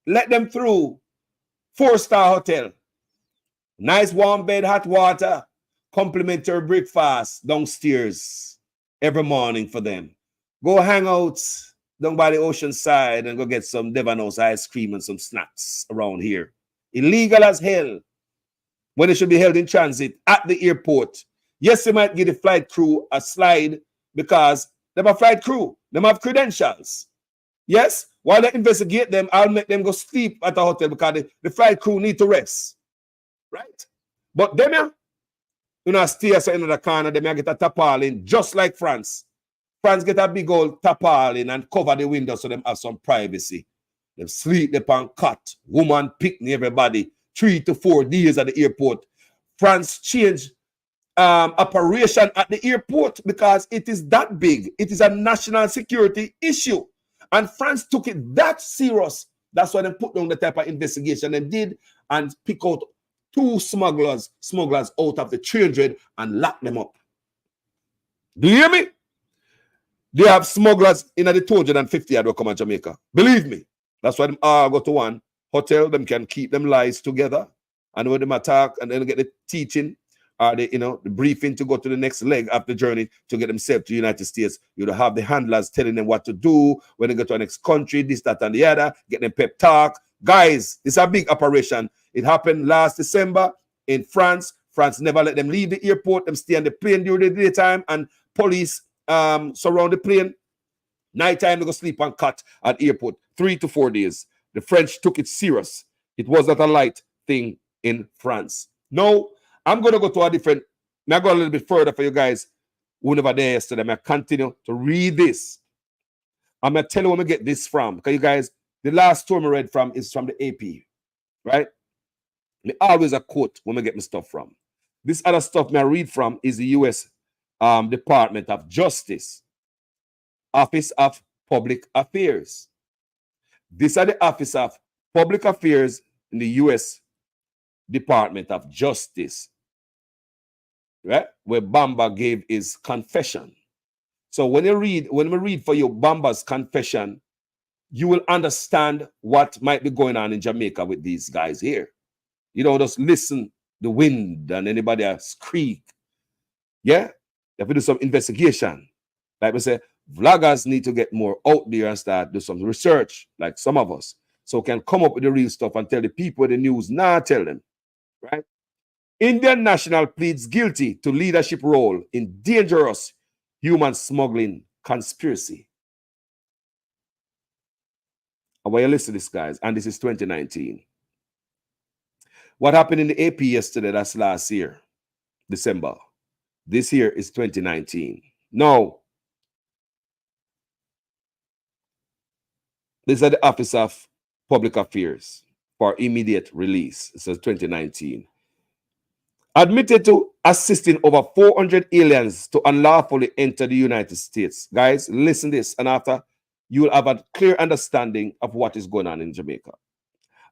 Let them through. 4-star hotel. Nice warm bed, hot water. Complimentary breakfast downstairs every morning for them. Go hang out down by the ocean side and go get some Devanos ice cream and some snacks around here. Illegal as hell. When it should be held in transit at the airport. Yes, they might give the flight crew a slide because they have a flight crew. They have credentials. Yes, while they investigate them, I'll make them go sleep at the hotel because the flight crew need to rest. Right? But them, you know, stay at the corner, they may get a tarpaulin just like France. France get a big old tarpaulin and cover the window so them have some privacy. Them sleep upon cot, woman picnic, everybody. 3 to 4 days at the airport. France changed operation at the airport because it is that big. It is a national security issue. And France took it that serious. That's why they put down the type of investigation they did and pick out 2 smugglers out of the 300 and lock them up. Do you hear me? They have smugglers in the 250 that will come to Jamaica. Believe me. That's why them all go to one hotel. Them can keep them lies together. And when them attack and then get the teaching or the briefing to go to the next leg of the journey to get themselves to the United States. You'll have the handlers telling them what to do when they go to the next country, this, that, and the other, get them pep talk. Guys, it's a big operation. It happened last December in France. France never let them leave the airport. Them stay on the plane during the daytime and police surround the plane. Nighttime, they go sleep and cut at the airport. 3 to 4 days. The French took it serious. It was not a light thing in France. No, I'm going to go to a different, I go a little bit further for you guys who never there yesterday. I continue to read this. I'm going to tell you where I get this from. Because you guys, the last story I read from is from the AP. Right? Me always a quote when I get my stuff from. This other stuff I read from is the U.S. Department of Justice. Office of Public Affairs. These are the Office of Public Affairs in the U.S. Department of Justice, right? Where Bomba gave his confession. So when we read for you Bomba's confession, you will understand what might be going on in Jamaica with these guys here. You don't just listen the wind and anybody else creak. Yeah? You have to do some investigation. Like we say, vloggers need to get more out there and start do some research, like some of us, so can come up with the real stuff and tell the people the news, not tell them. Right? Indian national pleads guilty to leadership role in dangerous human smuggling conspiracy. I want you to listen to this, guys, and this is 2019. What happened in the AP yesterday, that's last year, December. This year is 2019. No. This is the Office of Public Affairs for immediate release. It says 2019. Admitted to assisting over 400 aliens to unlawfully enter the United States. Guys, listen to this, and after you will have a clear understanding of what is going on in Jamaica.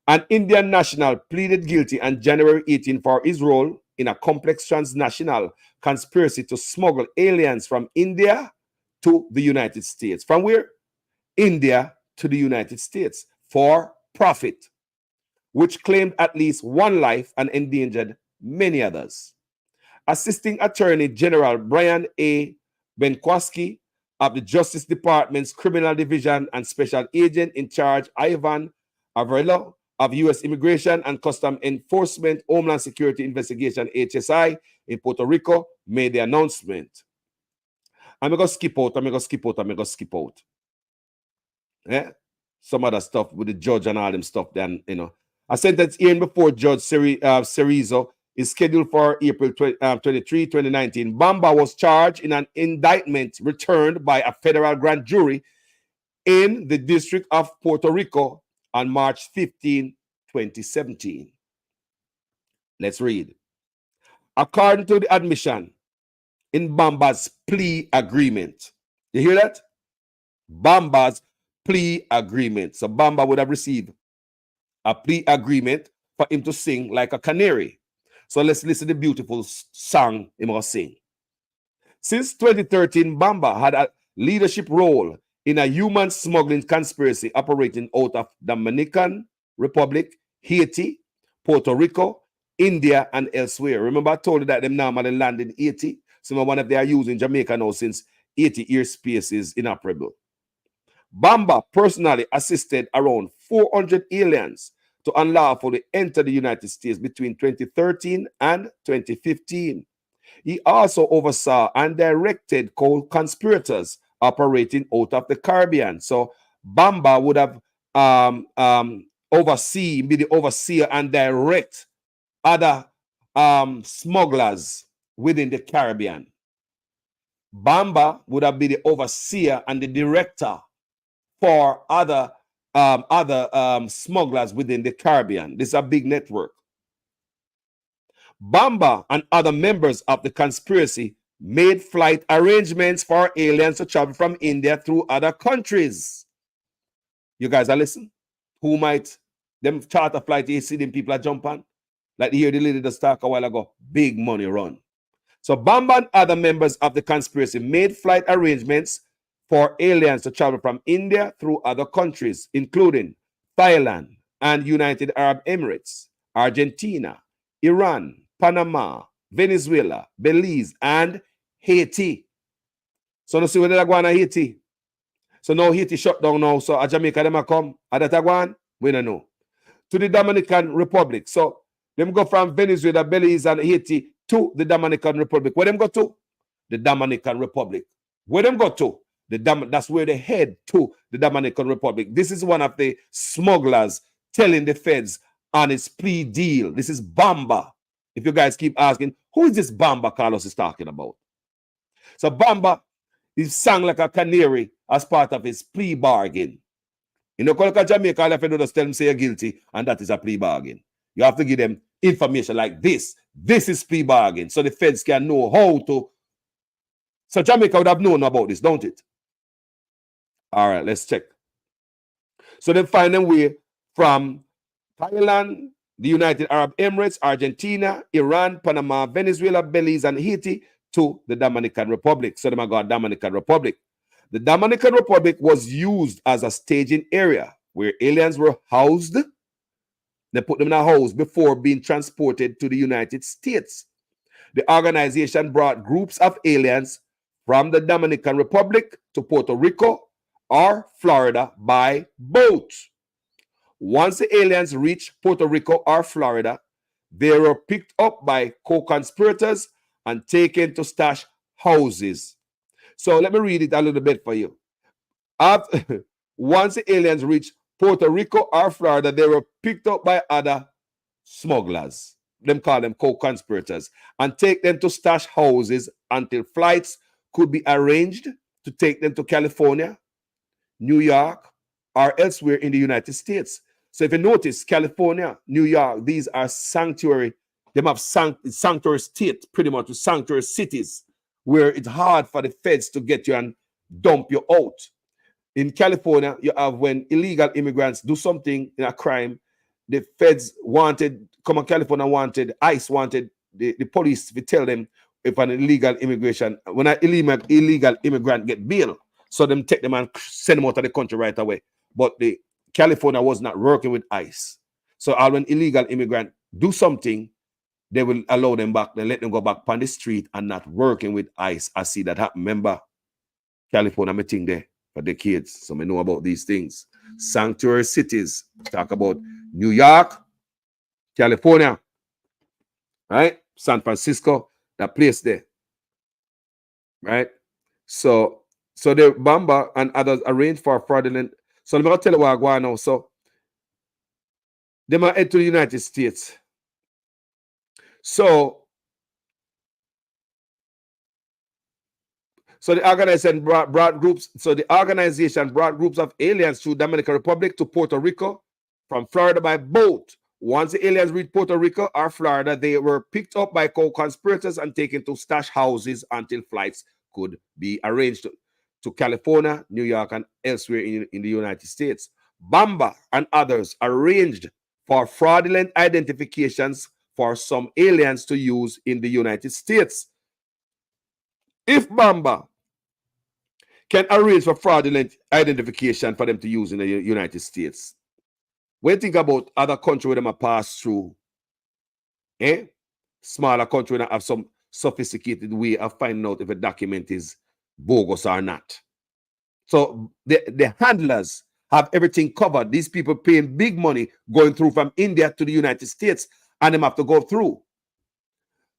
An Indian national pleaded guilty on January 18 for his role in a complex transnational conspiracy to smuggle aliens from India to the United States. From where? India to the United States for profit. which claimed at least one life and endangered many others. Assisting Attorney General Brian A. Benkowski of the Justice Department's Criminal Division and Special Agent in charge Ivan Avrello of U.S. Immigration and Custom Enforcement Homeland Security Investigation HSI in Puerto Rico made the announcement. I'm going to skip out. Yeah? Some other stuff with the judge and all them stuff then, you know. A sentence hearing before Judge Cerezo is scheduled for April 23, 2019. Bomba was charged in an indictment returned by a federal grand jury in the District of Puerto Rico on March 15, 2017. Let's read. According to the admission in Bomba's plea agreement, you hear that? Bomba's plea agreement. So Bomba would have received a plea agreement for him to sing like a canary. So let's listen to the beautiful song he must sing. Since 2013, Bomba had a leadership role in a human smuggling conspiracy operating out of Dominican Republic, Haiti, Puerto Rico, India, and elsewhere. Remember, I told you that them normally land in Haiti. Some of one of they are using Jamaica now since 80 airspace is inoperable. Bomba personally assisted around 400 aliens to unlawfully enter the United States between 2013 and 2015. He also oversaw and directed co-conspirators operating out of the Caribbean. So Bomba would have be the overseer and direct other smugglers within the Caribbean. Bomba would have been the overseer and the director for other smugglers within the Caribbean. This is a big network. Bomba and other members of the conspiracy made flight arrangements for aliens to travel from India through other countries. You guys are listening? Who might them charter flight you see them people are jump on? Like you hear the lady just talk a while ago, big money run. So Bomba and other members of the conspiracy made flight arrangements for aliens to travel from India through other countries, including Thailand and United Arab Emirates, Argentina, Iran, Panama, Venezuela, Belize, and Haiti. So no see where they're going to Haiti. So now Haiti shut down now. So a Jamaica them a come. At that one, we don't know. To the Dominican Republic. So them go from Venezuela, Belize, and Haiti to the Dominican Republic. Where them go to? The Dominican Republic. Where them go to? That's where they head to, the Dominican Republic. This is one of the smugglers telling the feds on his plea deal. This is Bomba. If you guys keep asking, who is this Bomba Carlos is talking about? So Bomba, he sang like a canary as part of his plea bargain. You know, call Jamaica, all you have to do is tell them say you're guilty, and that is a plea bargain. You have to give them information like this. This is plea bargain, so the feds can know how to. So Jamaica would have known about this, don't it? All right, let's check. So they find their way from Thailand, the United Arab Emirates, Argentina, Iran, Panama, Venezuela, Belize, and Haiti to the Dominican Republic. So they got Dominican Republic. The Dominican Republic was used as a staging area where aliens were housed. They put them in a house before being transported to the United States. The organization brought groups of aliens from the Dominican Republic to Puerto Rico or Florida by boat. Once the aliens reached Puerto Rico or Florida, they were picked up by co-conspirators and taken to stash houses. So let me read it a little bit for you. Once the aliens reached Puerto Rico or Florida, they were picked up by other smugglers. Them call them co-conspirators, and take them to stash houses until flights could be arranged to take them to California, New York, or elsewhere in the United States. So if you notice, California, New York, these are sanctuary. They have sanctuary state, pretty much sanctuary cities, where it's hard for the feds to get you and dump you out. In California, you have when illegal immigrants do something in a crime, the feds wanted, come on, California wanted, ICE wanted the police to tell them if an illegal immigration, when an illegal immigrant get bail, so them take them and send them out of the country right away. But the California was not working with ICE. So all when illegal immigrant do something, they will allow them back, they let them go back on the street and not working with ICE. I see that happen. Remember, California, I'm thing there for the kids. So I know about these things. Sanctuary cities. Talk about New York, California, right? San Francisco, that place there. Right? So the Bomba and others arranged for fraudulent. So let me tell you what I go on now. So they might head to the United States. So the organization brought groups. So the organization brought groups of aliens through Dominican Republic to Puerto Rico from Florida by boat. Once the aliens reached Puerto Rico or Florida, they were picked up by co-conspirators and taken to stash houses until flights could be arranged to California, New York, and elsewhere in the United States. Bomba and others arranged for fraudulent identifications for some aliens to use in the United States. If Bomba can arrange for fraudulent identification for them to use in the United States, when you think about other countries where them are passed through, smaller countries that have some sophisticated way of finding out if a document is bogus or not. So the handlers have everything covered. These people paying big money going through from India to the United States, and them have to go through.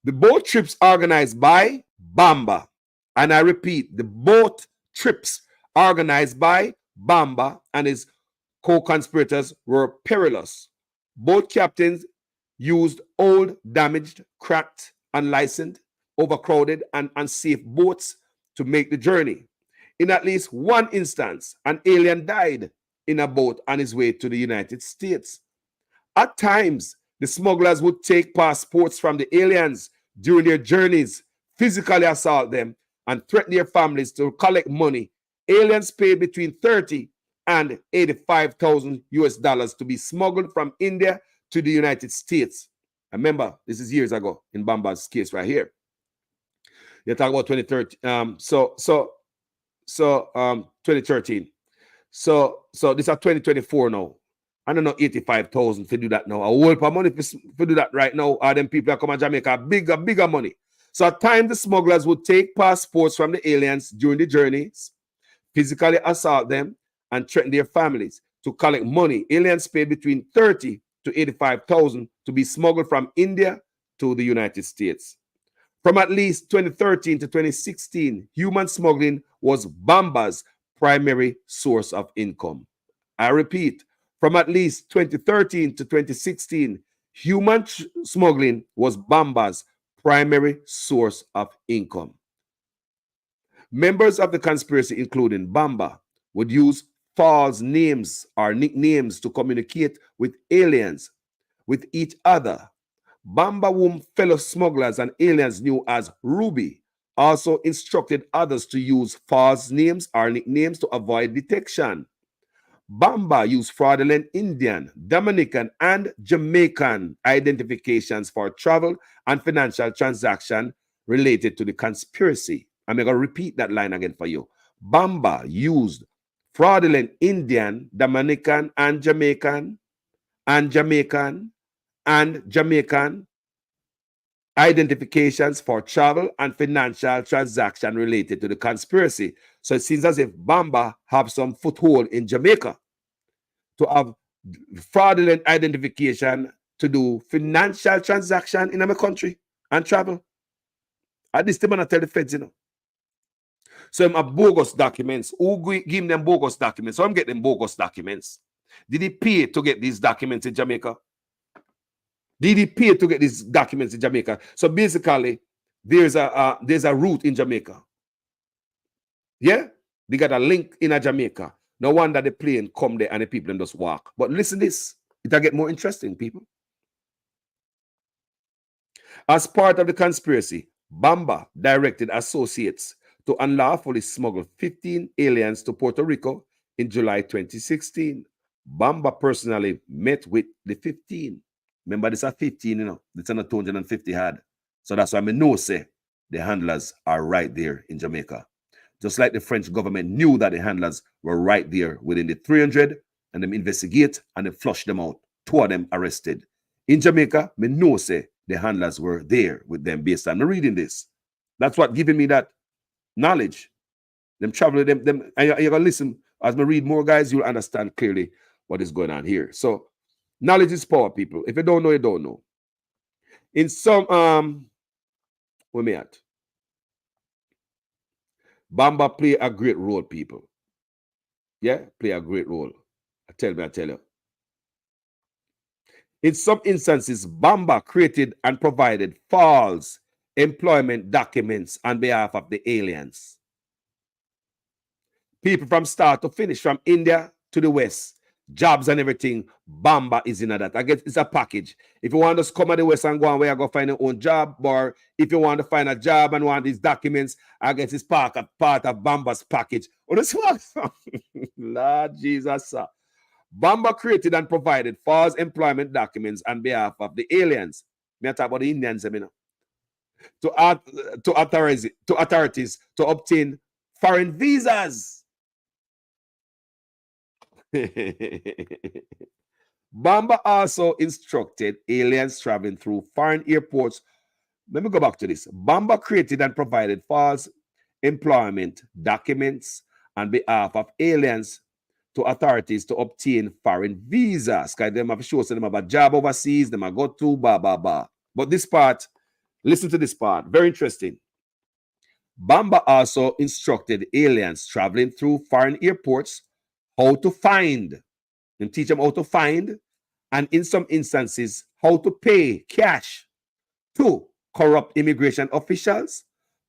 The boat trips organized by Bomba, and I repeat, the boat trips organized by Bomba and his co-conspirators were perilous. Boat captains used old, damaged, cracked, unlicensed, overcrowded, and unsafe boats to make the journey. In at least one instance, an alien died in a boat on his way to the United States. At times, the smugglers would take passports from the aliens during their journeys, physically assault them, and threaten their families to collect money. Aliens paid between $30,000 and $85,000 US to be smuggled from India to the United States. Remember, this is years ago in Bomba's case right here. You're talking about 2013. 2013. So this is 2024 now. I don't know 85,000 to do that now. A whole lot of money to do that right now. Are them people that come to Jamaica bigger money. So at times the smugglers would take passports from the aliens during the journeys, physically assault them, and threaten their families to collect money. Aliens paid between $30,000 to $85,000 to be smuggled from India to the United States. From at least 2013 to 2016, human smuggling was Bomba's primary source of income. I repeat, from at least 2013 to 2016, human smuggling was Bomba's primary source of income. Members of the conspiracy, including Bomba, would use false names or nicknames to communicate with aliens, with each other. Bomba, whom fellow smugglers and aliens knew as Ruby, also instructed others to use false names or nicknames to avoid detection. Bomba used fraudulent Indian, Dominican, and Jamaican identifications for travel and financial transaction related to the conspiracy. I'm going to repeat that line again for you. Bomba used fraudulent Indian, Dominican, and Jamaican identifications for travel and financial transaction related to the conspiracy. So it seems as if Bomba have some foothold in Jamaica to have fraudulent identification to do financial transaction in our country and travel. At this time, I tell the feds, you know. So I'm a bogus documents. Who give them bogus documents? So I'm getting them bogus documents. Did he pay to get these documents in Jamaica? Did he pay to get these documents in Jamaica? So basically, there's a route in Jamaica. Yeah? They got a link in a Jamaica. No wonder the plane come there and the people just walk. But listen this. It'll get more interesting, people. As part of the conspiracy, Bomba directed associates to unlawfully smuggle 15 aliens to Puerto Rico in July 2016. Bomba personally met with the 15. Remember, this are 15, you know. It's not 250 had. So that's why I know, say, the handlers are right there in Jamaica. Just like the French government knew that the handlers were right there within the 300, and them investigate and they flush them out. 2 of them arrested. In Jamaica, me know say the handlers were there with them based on me reading this. That's what giving me that knowledge. Them travel, them and you're gonna listen as me read more, guys. You'll understand clearly what is going on here. So knowledge is power, people. If you don't know, you don't know. In some where me at? Bomba play a great role, people. Yeah, play a great role. I tell you. In some instances, Bomba created and provided false employment documents on behalf of the aliens. People from start to finish, from India to the West, jobs and everything, Bomba is in that. I guess it's a package. If you want to come to the West and go and where you go find your own job, or if you want to find a job and want these documents, I guess it's part of Bomba's package. Oh, this one, Lord Jesus, sir. Bomba created and provided false employment documents on behalf of the aliens. Me talk about the Indians, you know. To authorities to obtain foreign visas. Bomba also instructed aliens traveling through foreign airports. Let me go back to this. Bomba created and provided false employment documents on behalf of aliens to authorities to obtain foreign visas. Because them have shown them have a job overseas, them have go to blah, blah, blah. But this part, listen to this part. Very interesting. Bomba also instructed aliens traveling through foreign airports how to find, and teach them how to find, and in some instances, how to pay cash to corrupt immigration officials,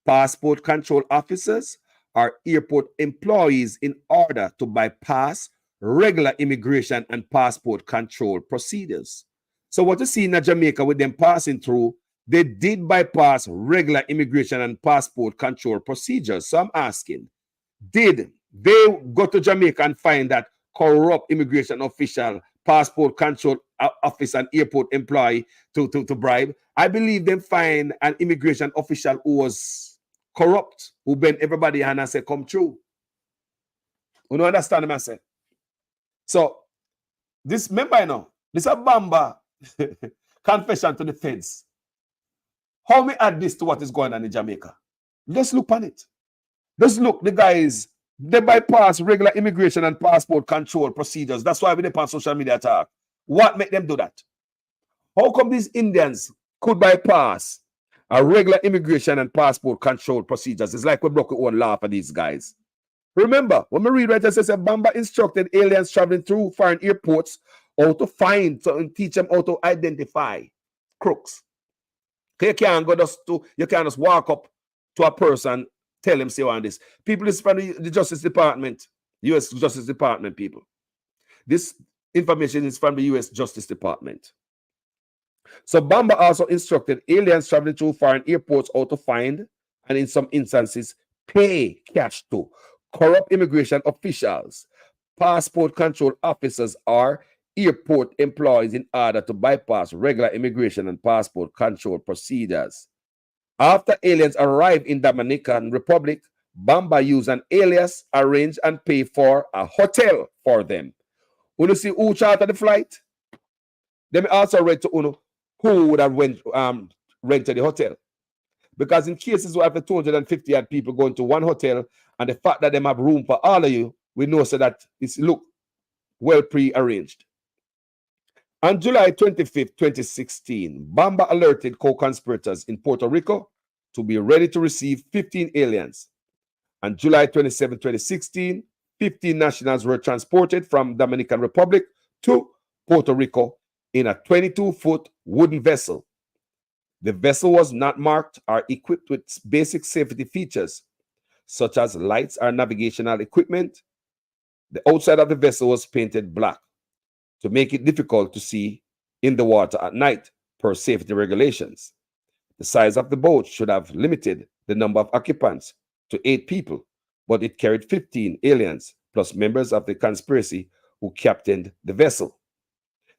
passport control officers, or airport employees in order to bypass regular immigration and passport control procedures. So what you see in Jamaica with them passing through, they did bypass regular immigration and passport control procedures. So I'm asking, did they go to Jamaica and find that corrupt immigration official, passport control office, and airport employee to bribe? I believe them find an immigration official who was corrupt, who bent everybody hand and said, come true. You don't understand what I say? So, this, remember, you know, this is a Bomba confession to the feds. How me add this to what is going on in Jamaica? Just look on it. Just look, the guys, they bypass regular immigration and passport control procedures. That's why we depend on social media attack. What make them do that? How come these Indians could bypass a regular immigration and passport control procedures? It's like we broke our own law for these guys. Remember, when we read right, it says Bomba instructed aliens traveling through foreign airports how to find and teach them how to identify crooks. You can't just walk up to a person, tell him, say on this. People, this is from the Justice Department, U.S. Justice Department, people. This information is from the U.S. Justice Department. So Bomba also instructed aliens traveling through foreign airports how to find, and in some instances, pay cash to corrupt immigration officials, passport control officers, or airport employees in order to bypass regular immigration and passport control procedures. After aliens arrived in Dominican Republic, Bomba used an alias, arrange and pay for a hotel for them. When you see who chartered the flight, they also read to Uno who would have rented the hotel. Because in cases where after 250 had people going to one hotel, and the fact that they have room for all of you, we know so that it's look well pre-arranged. On July 25th, 2016, Bomba alerted co-conspirators in Puerto Rico to be ready to receive 15 aliens. On July 27, 2016, 15 nationals were transported from Dominican Republic to Puerto Rico in a 22-foot wooden vessel. The vessel was not marked or equipped with basic safety features, such as lights or navigational equipment. The outside of the vessel was painted black to make it difficult to see in the water at night per safety regulations. The size of the boat should have limited the number of occupants to 8 people, but it carried 15 aliens plus members of the conspiracy who captained the vessel.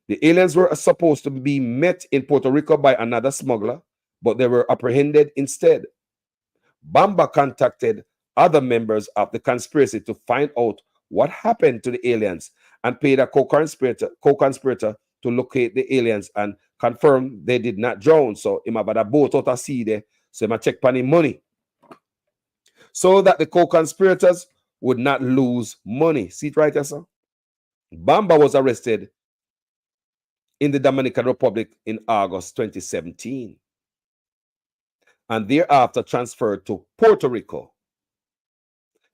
The aliens were supposed to be met in Puerto Rico by another smuggler, but they were apprehended instead. Bomba contacted other members of the conspiracy to find out what happened to the aliens and paid a co-conspirator to locate the aliens and confirm they did not drown. So him have a boat out of sea there. So him a check on him money. So that the co-conspirators would not lose money. See it right here, sir? Bomba was arrested in the Dominican Republic in August 2017 and thereafter transferred to Puerto Rico.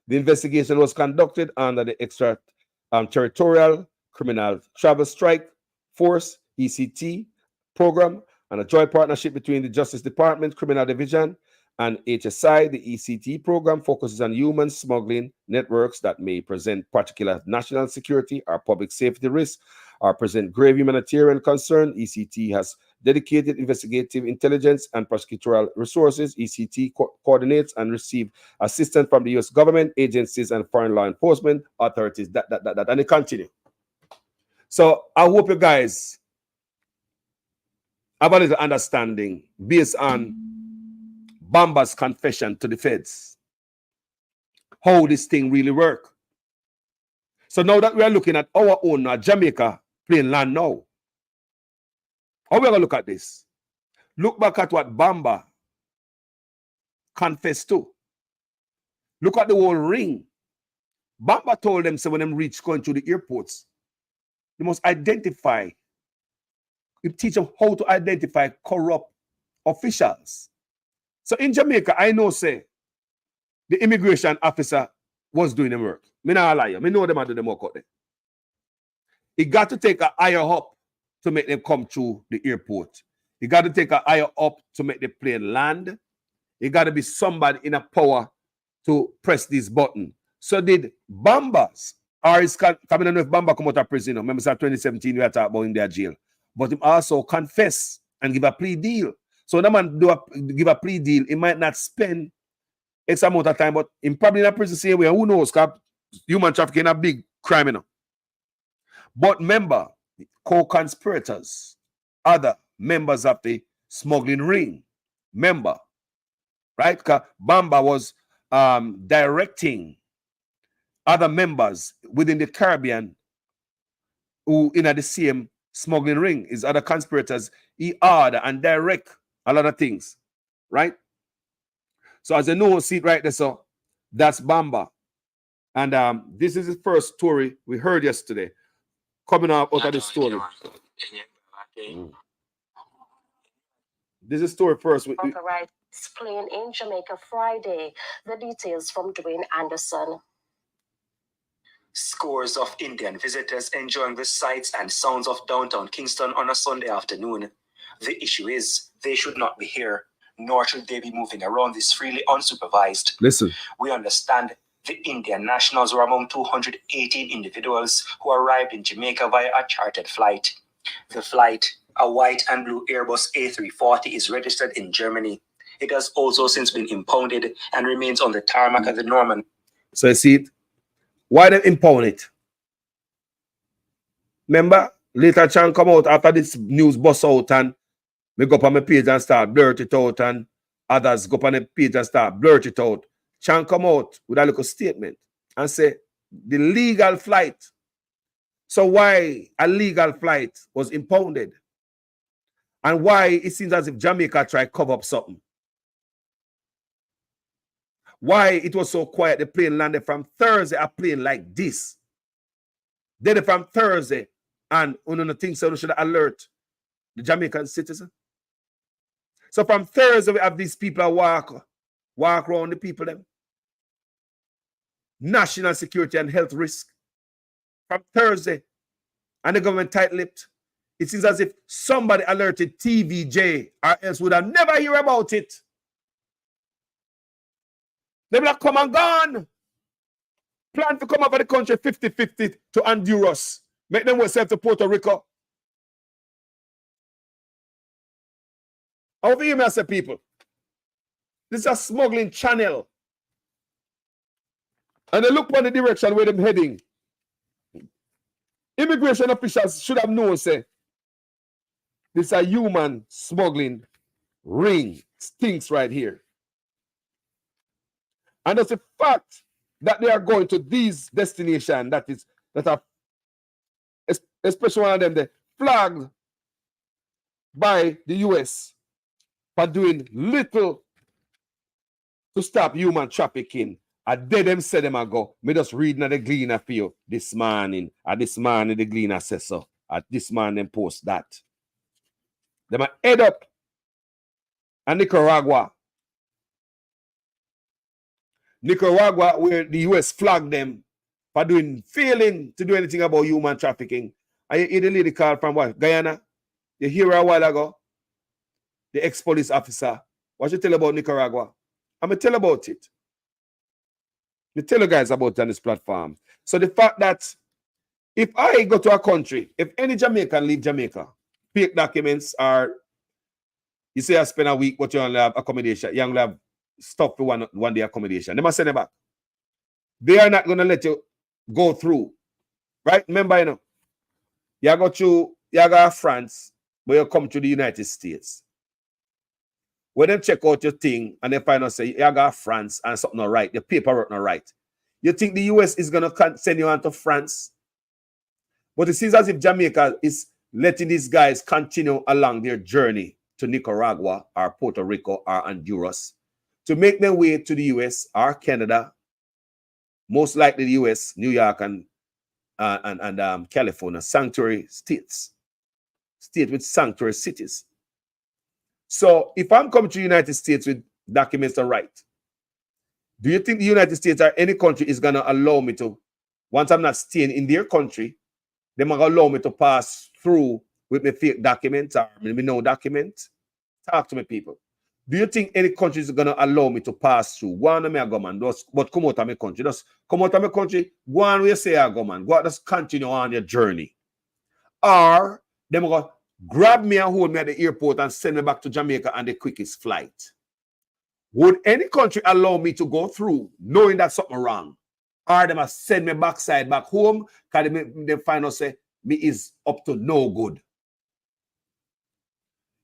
The investigation was conducted under the Extraterritorial Criminal Travel Strike Force, ECT, program and a joint partnership between the Justice Department Criminal Division and HSI. The ECT program focuses on human smuggling networks that may present particular national security or public safety risks or present grave humanitarian concern. ECT has dedicated investigative intelligence and prosecutorial resources. ECT coordinates and receives assistance from the U.S. government, agencies, and foreign law enforcement authorities. And it continue. So I hope you guys have a little understanding based on Bomba's confession to the feds, how this thing really work. So now that we are looking at our own Jamaica plain land now, how we are going to look at this? Look back at what Bomba confessed to. Look at the whole ring. Bomba told them, so when them reach going through the airports, they must identify. You teach them how to identify corrupt officials. So in Jamaica, I know, say, the immigration officer was doing the work. Me not lie. Me know them are doing the work out there. He got to take a higher up to make them come through the airport. He got to take a higher up to make the plane land. He got to be somebody in a power to press this button. So did Bombas, or is coming on if Bomba come out of prison. Remember, 2017 we had talked about in their jail. But him also confess and give a plea deal. So that man give a plea deal. He might not spend X amount of time, but in probably in a prison same way. Who knows? Because human trafficking is a big crime, you know. But remember, co-conspirators, other members of the smuggling ring, member, right? Because Bomba was directing other members within the Caribbean who in the same smuggling ring is other conspirators. He order and direct a lot of things, right? So as you know, see it right there, so that's Bomba. And this is the first story we heard yesterday, coming out of the story. This is story first. Rights plane in Jamaica Friday. The details from Dwayne Anderson. Scores of Indian visitors enjoying the sights and sounds of downtown Kingston on a Sunday afternoon. The issue is they should not be here, nor should they be moving around this freely unsupervised. Listen. We understand the Indian nationals were among 218 individuals who arrived in Jamaica via a chartered flight. The flight, a white and blue Airbus A340, is registered in Germany. It has also since been impounded and remains on the tarmac at the Norman. So you see it? Why they impound it? Remember, later Chan come out after this news bust out and me go up on my page and start blurt it out, and others go up on the page and start blurt it out. Chan come out with a little statement and say the legal flight. So why a legal flight was impounded? And why it seems as if Jamaica tried to cover up something? Why it was so quiet? The plane landed from Thursday, a plane like this. Then from Thursday, and one of the things so we should alert the Jamaican citizen. So from Thursday, we have these people walk around the people them. National security and health risk. From Thursday, and the government tight-lipped. It seems as if somebody alerted TVJ, or else would have never hear about it. They will have come and gone. Plan to come over the country 50-50 to Honduras. Make them yourself to Puerto Rico. Over here, I say, people, this is a smuggling channel. And they look on the direction where they're heading. Immigration officials should have known, say, this is a human smuggling ring. Stinks right here. And it's a fact that they are going to these destinations that are, especially one of them, the flagged by the US for doing little to stop human trafficking. I did them say them ago. Me just reading the Gleaner for you this morning. This morning the Gleaner says so. This morning post that. Them a head up and Nicaragua. Nicaragua, where the US flagged them for failing to do anything about human trafficking. I hear the lady called from what? Guyana? You hear her a while ago? The ex-police officer. What you tell about Nicaragua? I'm going to tell about it. I tell you guys about it on this platform. So the fact that if I go to a country, if any Jamaican leave Jamaica, fake documents are, you say I spend a week, but you only have accommodation, you only have stuff for one day accommodation. They must send it back. They are not going to let you go through. Right? Remember, you go France, but you come to the United States. When they check out your thing and they find out say you got France and something not right, the paperwork not right. You think the US is gonna send you on to France? But it seems as if Jamaica is letting these guys continue along their journey to Nicaragua or Puerto Rico or Honduras to make their way to the US or Canada, most likely the US, New York and California, sanctuary states, state with sanctuary cities. So if I'm coming to the United States with documents are right, do you think the United States or any country is going to allow me to, once I'm not staying in their country, they're going to allow me to pass through with my fake documents or me no document? Talk to me, people. Do you think any country is going to allow me to pass through? Go on, I go, man. But come out of my country. Just come out of my country. Go on where you say I go, man. Go out, just continue on your journey. Or they're going to grab me and hold me at the airport and send me back to Jamaica on the quickest flight. Would any country allow me to go through knowing that something wrong? Or they must send me back home because they find out say me is up to no good.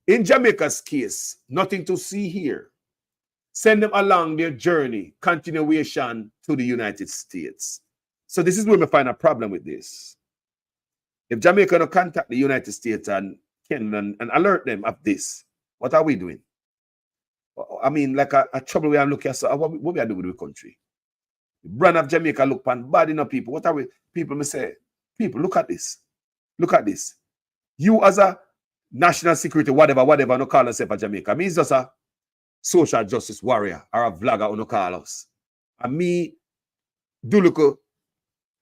In Jamaica's case, nothing to see here. Send them along their journey, continuation to the United States. So this is where we find a problem with this. If Jamaica don't contact the United States and Canada and alert them of this, what are we doing? I mean, like a trouble we are looking at. So what we are doing with the country? The brand of Jamaica look pan bad enough people. What are we? People may say, people, look at this. Look at this. You as a national security, whatever, no call yourself a Jamaica. Me is just a social justice warrior or a vlogger, no call us. And me do look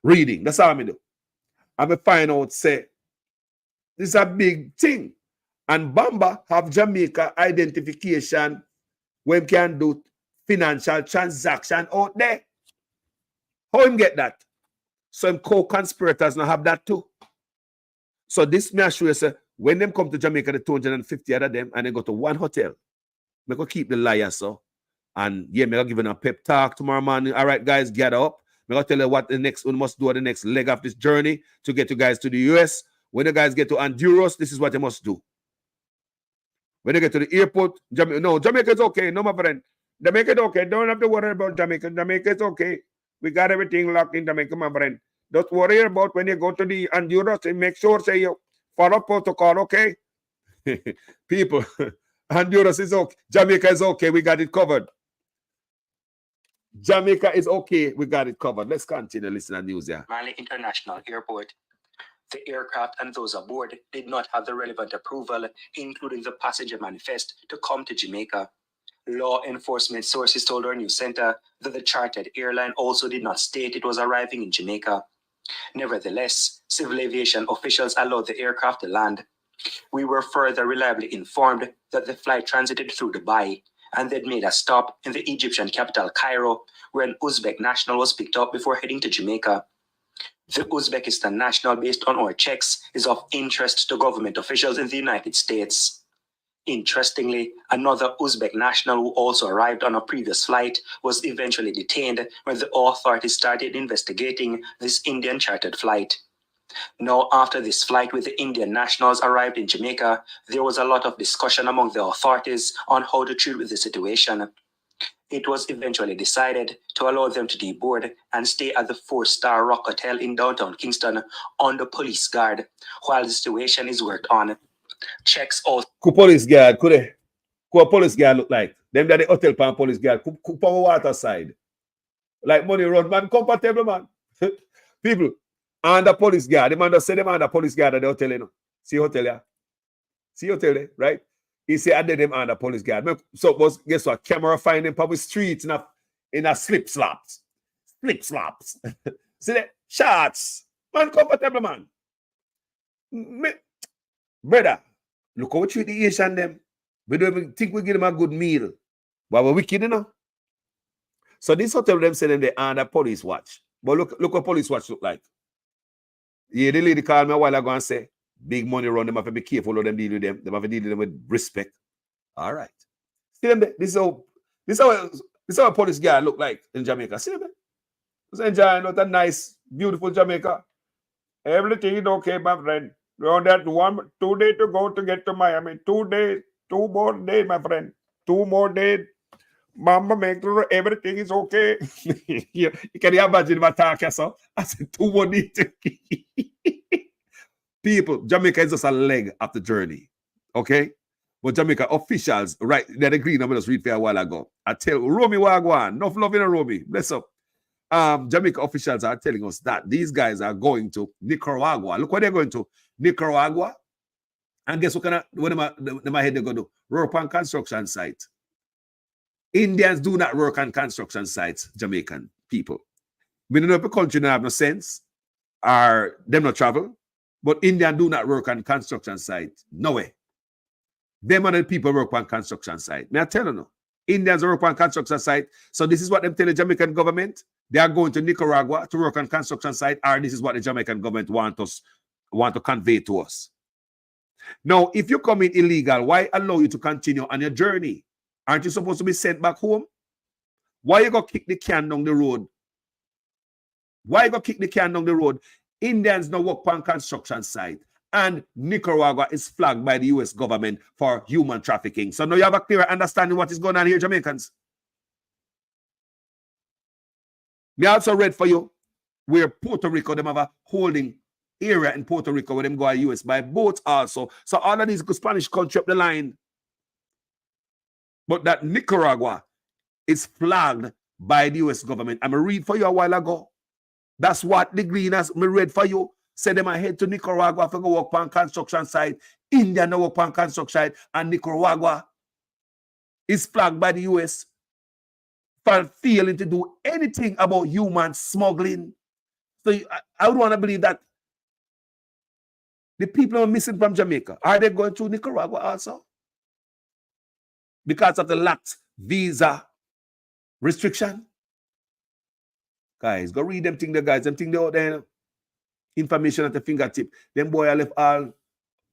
reading. That's how I do. I find out, say, this is a big thing. And Bomba have Jamaica identification when can do financial transaction out there. How him get that? Some co-conspirators now have that too. So this may show you, say, when them come to Jamaica, the 250 out of them, and they go to one hotel. They go keep the liar, so. And yeah, me go give them a pep talk tomorrow morning. All right, guys, get up. I'm going to tell you what the next one must do, the next leg of this journey to get you guys to the US. When you guys get to Honduras, this is what you must do. When you get to the airport, Jamaica is okay. No, my friend. Jamaica is okay. Don't have to worry about Jamaica. Jamaica is okay. We got everything locked in Jamaica, my friend. Don't worry about when you go to the Honduras and make sure, say, you follow protocol, okay? People, Honduras is okay. Jamaica is okay. We got it covered. Jamaica is okay. We got it covered. Let's continue listening to news here. Manly International Airport. The aircraft and those aboard did not have the relevant approval, including the passenger manifest, to come to Jamaica. Law enforcement sources told our news center that the chartered airline also did not state it was arriving in Jamaica. Nevertheless, civil aviation officials allowed the aircraft to land. We were further reliably informed that the flight transited through Dubai and they'd made a stop in the Egyptian capital, Cairo, where an Uzbek national was picked up before heading to Jamaica. The Uzbekistan national, based on our checks, is of interest to government officials in the United States. Interestingly, another Uzbek national who also arrived on a previous flight was eventually detained when the authorities started investigating this Indian chartered flight. Now, after this flight with the Indian nationals arrived in Jamaica, there was a lot of discussion among the authorities on how to treat with the situation. It was eventually decided to allow them to deboard and stay at the 4-star Rock Hotel in downtown Kingston under police guard while the situation is worked on. Checks out. Who police guard? Who a police guard look like? Them that the hotel pan police guard. Who power water side? Like money run man, comfortable man. People, and the police guard. The man just say them and the police guard at the hotel, you know. See hotel, yeah? See hotel there, right? He say I did them and the police guard. So guess what? Camera find them public streets in a slip slaps. Slip slaps. See that? Shots. Man, comfortable man. Brother, look how we treat the Asian them. We don't even think we give them a good meal. But we're wicked, you know. So this hotel them say them they under police watch. But look what police watch look like. Yeah, the lady called me a while ago and say, big money run, them have to be careful how them deal with them. They have to deal with them with respect. All right. See them there? This is how a police guy look like in Jamaica. See them there? Just enjoying not a nice, beautiful Jamaica. Everything is okay, my friend. Around that 2 days to go to get to Miami. 2 days, 2 more days, my friend. 2 more days. Mama, make sure everything is okay. You can imagine my talk, so I said 2 more days. People, Jamaica is just a leg of the journey. Okay? But Jamaica officials, right, they're agreeing. I'm just read for a while ago. I tell Romy Wagwan, enough love in a Romy. Bless up. Jamaica officials are telling us that these guys are going to Nicaragua. Look what they're going to. Nicaragua. And guess what kind of what am I head they go do? Work on construction site. Indians do not work on construction sites, Jamaican people. We don't know if the country don't have no sense or them not travel, but Indians do not work on construction site. No way. Them and the people work on construction site. May I tell you no? Indians work on construction site. So this is what them tell the Jamaican government. They are going to Nicaragua to work on construction site, or this is what the Jamaican government want to convey to us. Now, if you come in illegal, why allow you to continue on your journey? Aren't you supposed to be sent back home? Why you go kick the can down the road? Why you go kick the can down the road? Indians now work on construction site, and Nicaragua is flagged by the U.S. government for human trafficking. So now you have a clear understanding what is going on here, Jamaicans. We also read for you where Puerto Rico, them have a holding area in Puerto Rico where them go to U.S. by boat also. So all of these Spanish country up the line. But that Nicaragua is flagged by the U.S. government. I'm going to read for you a while ago. That's what the Greeners me read for you. Say them head to Nicaragua for go work on construction site. India no work on construction site. And Nicaragua is flagged by the U.S. for failing to do anything about human smuggling. So I would want to believe that the people are missing from Jamaica. Are they going to Nicaragua also? Because of the lax visa restriction? Guys, go read them thing, the guys. Them thing they out there. Information at the fingertip. Them boy left all.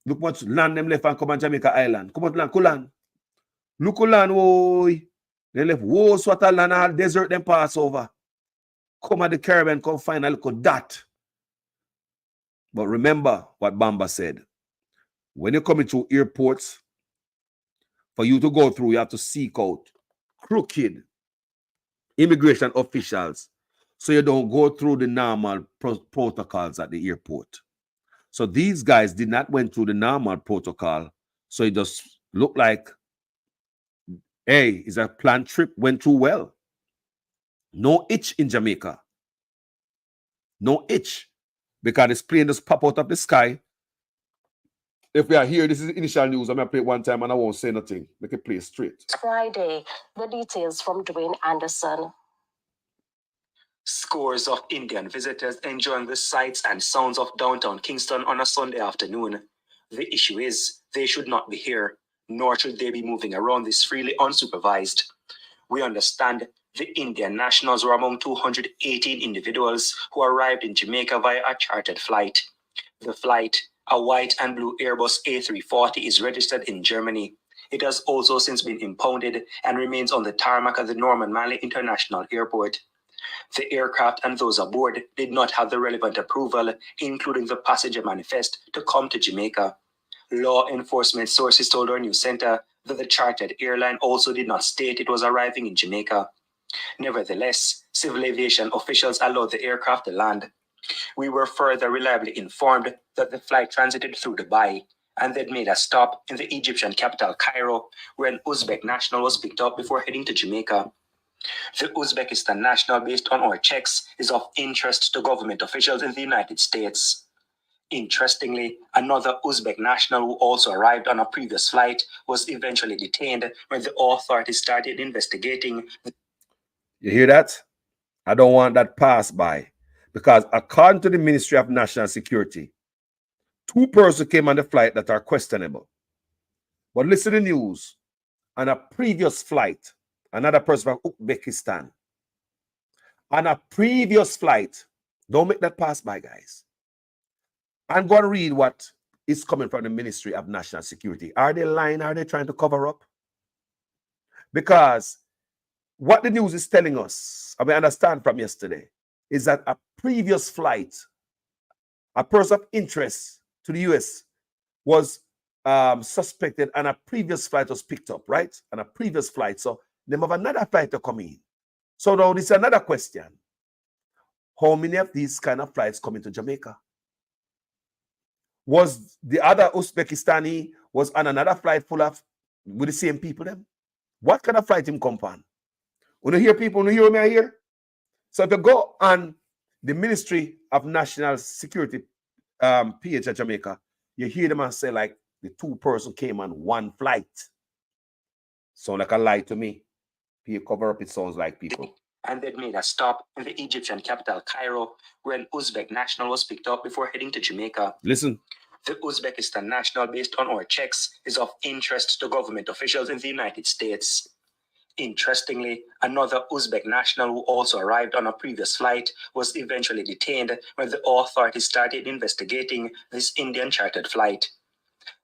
Look much land them left and come on Jamaica Island. Come on land, Kulan. Look land, boy. They left whoa swatter land all desert them pass over. Come at the Caribbean, come find a look at that. But remember what Bomba said. When you're coming through airports, for you to go through, you have to seek out crooked immigration officials so you don't go through the normal protocols at the airport. So these guys did not went through the normal protocol. So it just looked like, hey, it's a planned trip, went through well. No itch in Jamaica. No itch. Because this plane just pop out of the sky. If we are here, this is initial news. I'm going to play it one time and I won't say nothing. Make it play straight. Friday, the details from Dwayne Anderson. Scores of Indian visitors enjoying the sights and sounds of downtown Kingston on a Sunday afternoon. The issue is they should not be here, nor should they be moving around this freely unsupervised. We understand the Indian nationals were among 218 individuals who arrived in Jamaica via a chartered flight. The flight, a white and blue Airbus A340, is registered in Germany. It has also since been impounded and remains on the tarmac at the Norman Manley International Airport. The aircraft and those aboard did not have the relevant approval, including the passenger manifest, to come to Jamaica. Law enforcement sources told our news center that the chartered airline also did not state it was arriving in Jamaica. Nevertheless, civil aviation officials allowed the aircraft to land. We were further reliably informed that the flight transited through Dubai and they'd made a stop in the Egyptian capital, Cairo, where an Uzbek national was picked up before heading to Jamaica. The Uzbekistan national, based on our checks, is of interest to government officials in the United States. Interestingly, another Uzbek national who also arrived on a previous flight was eventually detained when the authorities started investigating. You hear that? I don't want that passed by, because according to the Ministry of National Security, 2 persons came on the flight that are questionable. But listen to the news. On a previous flight, another person from Uzbekistan. On a previous flight, don't make that pass by, guys. I'm going to read what is coming from the Ministry of National Security. Are they lying? Are they trying to cover up? Because what the news is telling us, and we understand from yesterday, is that a previous flight, a person of interest to the US was suspected, and a previous flight was picked up, right? And a previous flight. So they have another flight to come in. So now this is another question. How many of these kind of flights come into Jamaica? Was the other Uzbekistani was on another flight full of with the same people then? What kind of flight him come on? When you hear people, when you hear me here? So if you go on the Ministry of National Security page at Jamaica, you hear them and say like the 2 persons came on one flight. Sound like a lie to me. People cover up, it sounds like people. And they'd made a stop in the Egyptian capital, Cairo, where an Uzbek national was picked up before heading to Jamaica. Listen. The Uzbekistan national, based on our checks, is of interest to government officials in the United States. Interestingly, another Uzbek national who also arrived on a previous flight was eventually detained when the authorities started investigating this Indian chartered flight.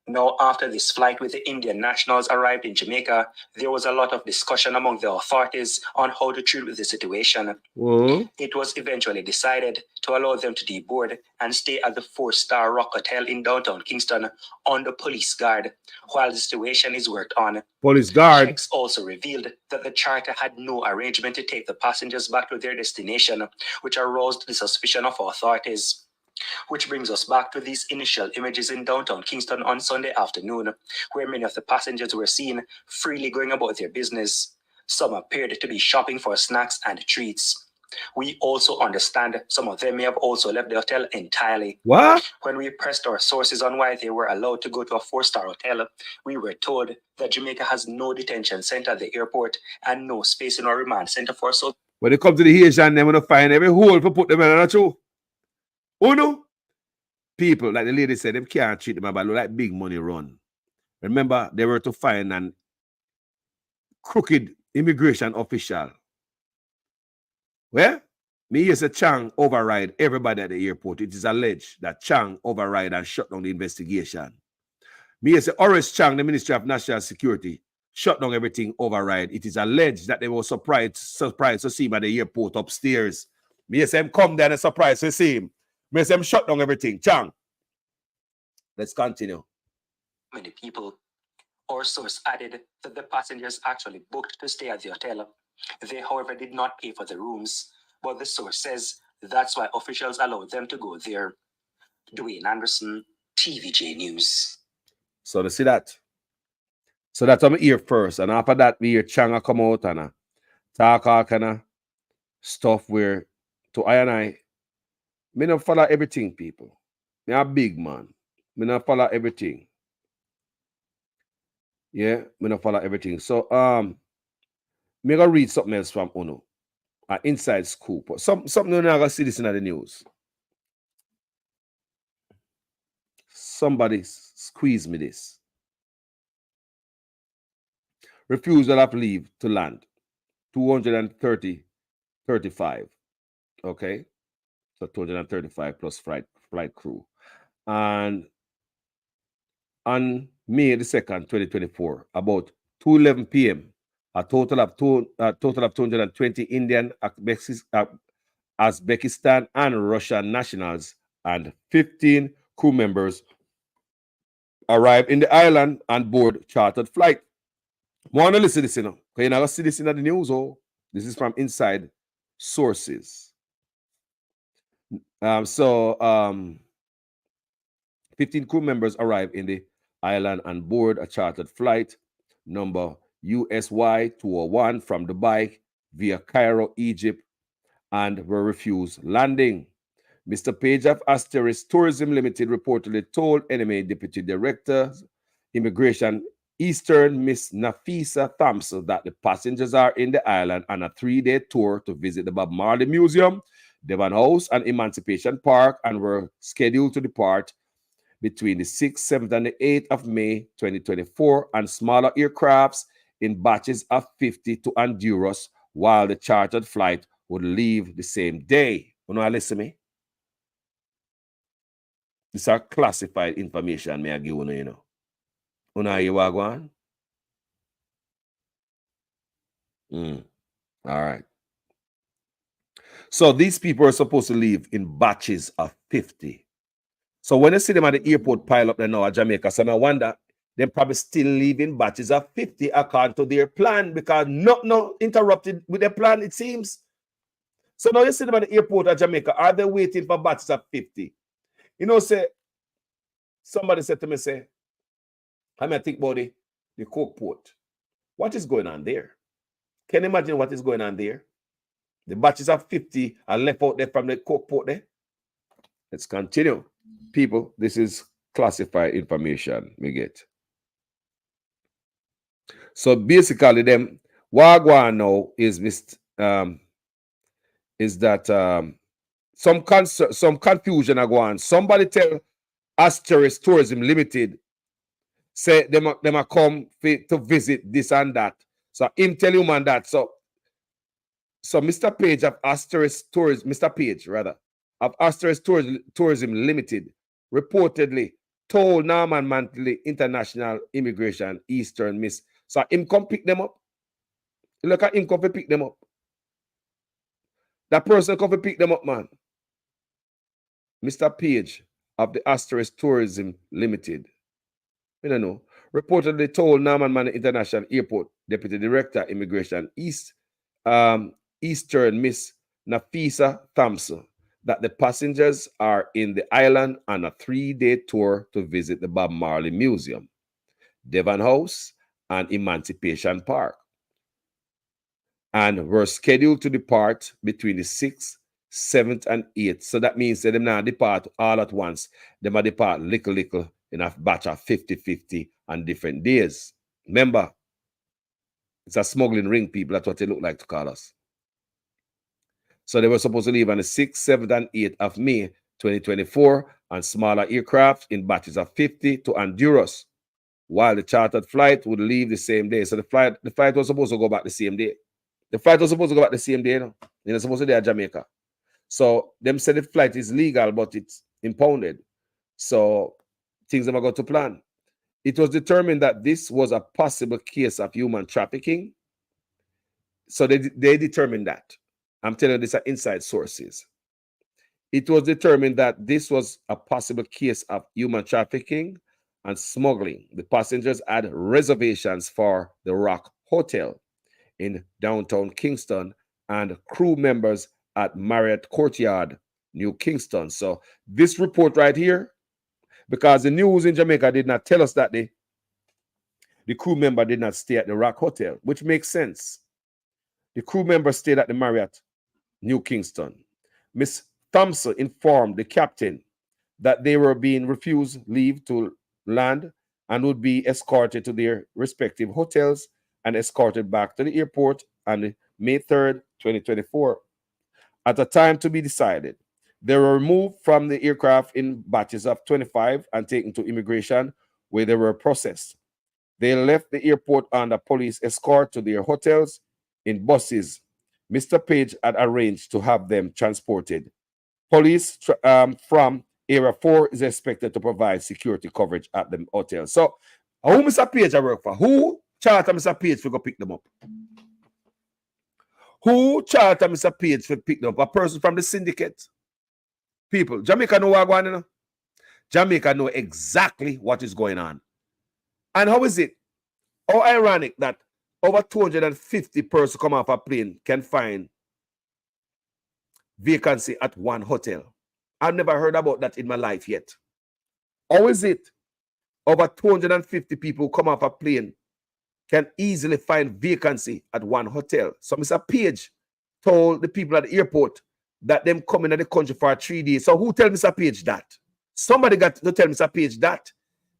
Now, after this flight with the Indian nationals arrived in Jamaica, there was a lot of discussion among the authorities on how to treat with the situation. Whoa. It was eventually decided to allow them to deboard and stay at the 4-star Rock Hotel in downtown Kingston under police guard while the situation is worked on. Police guard. Checks also revealed that the charter had no arrangement to take the passengers back to their destination, which aroused the suspicion of authorities. Which brings us back to these initial images in downtown Kingston on Sunday afternoon, where many of the passengers were seen freely going about their business. Some appeared to be shopping for snacks and treats. We also understand some of them may have also left the hotel entirely. What? When we pressed our sources on why they were allowed to go to a 4-star hotel, we were told that Jamaica has no detention center at the airport and no space in our remand center for so. When they come to the Haitian, they're going to find every hole to put them in, not true? Uno, people, like the lady said, they can't treat them about like big money run. Remember, they were to find an crooked immigration official. Well, me hear say Chang override everybody at the airport. It is alleged that Chang override and shut down the investigation. Me hear say Horace Chang, the Ministry of National Security, shut down everything, override. It is alleged that they were surprised to see him at the airport upstairs. Me hear say him come there and surprised to see him. Me say him shut down everything. Chang. Let's continue. Many people. Our source added that the passengers actually booked to stay at the hotel. They, however, did not pay for the rooms, but the source says that's why officials allowed them to go there. Dwayne Anderson, TVJ News. So to see that. So that's what I'm here first. And after that, we hear Changa come out and talk all kind of stuff where to I don't follow everything, people. Me a big man. Me not follow everything. Yeah, me not follow everything. So me gonna read something else from Uno. An inside scoop. Something you're not gonna see this in the news. Somebody squeeze me this. Refusal of leave to land. 235. Okay. So 235 plus flight crew. And on May the 2nd, 2024, about 2:11 p.m., a total of 220 Indian, Uzbekistan, and Russian nationals and 15 crew members arrived in the island and board chartered flight. Want to listen to this, you know? Because you're not going to see this in the news, oh. This is from inside sources. 15 crew members arrived in the island and board a chartered flight number USY 201 from Dubai via Cairo, Egypt, and were refused landing. Mr. Page of Asteris Tourism Limited reportedly told NMA Deputy Director, Immigration Eastern, Miss Nafisa Thompson, that the passengers are in the island on a 3-day tour to visit the Bob Marley Museum, Devon House, and Emancipation Park, and were scheduled to depart between the 6th, 7th, and the 8th of May 2024 on smaller aircrafts in batches of 50 to Honduras, while the chartered flight would leave the same day. You know, listen to me. These are classified information, may I give you know. You know, you are going? All right. So these people are supposed to leave in batches of 50. So when you see them at the airport pile up there now at Jamaica, so I wonder, they probably still leave in batches of 50 according to their plan, because no interrupted with their plan, it seems. So now you see them at the airport at Jamaica, are they waiting for batches of 50? You know, say, somebody said to me, say, I mean, I think about the Coke port. What is going on there? Can you imagine what is going on there? The batches of 50 are left out there from the Coke port there. Let's continue. People, this is classified information we get. So basically, them Wagwan now is some confusion are going on. Somebody tell Asteris Tourism Limited, say them are come to visit this and that. So him tell you man that. So Mr. Page of Asteris Tourism, Mr. Page rather, of Asteris Tourism Limited reportedly told Norman Mantley International Immigration Eastern Miss. So him come pick them up. Look at him come pick them up. That person come pick them up, man. Mr. Page of the Asteris Tourism Limited. I don't know. Reportedly told Norman Mantley International Airport Deputy Director Immigration Eastern Miss Nafisa Thompson that the passengers are in the island on a 3-day tour to visit the Bob Marley Museum, Devon House, and Emancipation Park, and were scheduled to depart between the 6th, 7th, and 8th. So that means that they not depart all at once. They might depart little in a batch of 50 on different days. Remember, it's a smuggling ring, people. That's what they look like to call us. So they were supposed to leave on the 6th, 7th, and 8th of May 2024 on smaller aircraft in batches of 50 to Honduras, while the chartered flight would leave the same day. So the flight was supposed to go back the same day. The flight was supposed to go back the same day, you know. They're supposed to be at Jamaica. So them said the flight is legal, but it's impounded. So things never got to plan. It was determined that this was a possible case of human trafficking. So they determined that. I'm telling you, these are inside sources. It was determined that this was a possible case of human trafficking and smuggling. The passengers had reservations for the Rock Hotel in downtown Kingston and crew members at Marriott Courtyard, New Kingston. So this report right here, because the news in Jamaica did not tell us that the crew member did not stay at the Rock Hotel, which makes sense. The crew member stayed at the Marriott, New Kingston. Miss Thompson informed the captain that they were being refused leave to land and would be escorted to their respective hotels and escorted back to the airport on May 3rd, 2024. At a time to be decided, they were removed from the aircraft in batches of 25 and taken to immigration, where they were processed. They left the airport under police escort to their hotels in buses. Mr. Page had arranged to have them transported. Police from Area 4 is expected to provide security coverage at the hotel. So, who Mr. Page I work for? Who charter Mr. Page to go pick them up? Who charter Mr. Page to pick them up? A person from the syndicate? People. Jamaica know what going on. Jamaica know exactly what is going on. And how is it? How ironic that over 250 persons come off a plane can find vacancy at one hotel. I've never heard about that in my life yet. How is it? Over 250 people come off a plane can easily find vacancy at one hotel. So Mr. Page told the people at the airport that them coming to the country for 3 days. So who tell Mr. Page that? Somebody got to tell Mr. Page that.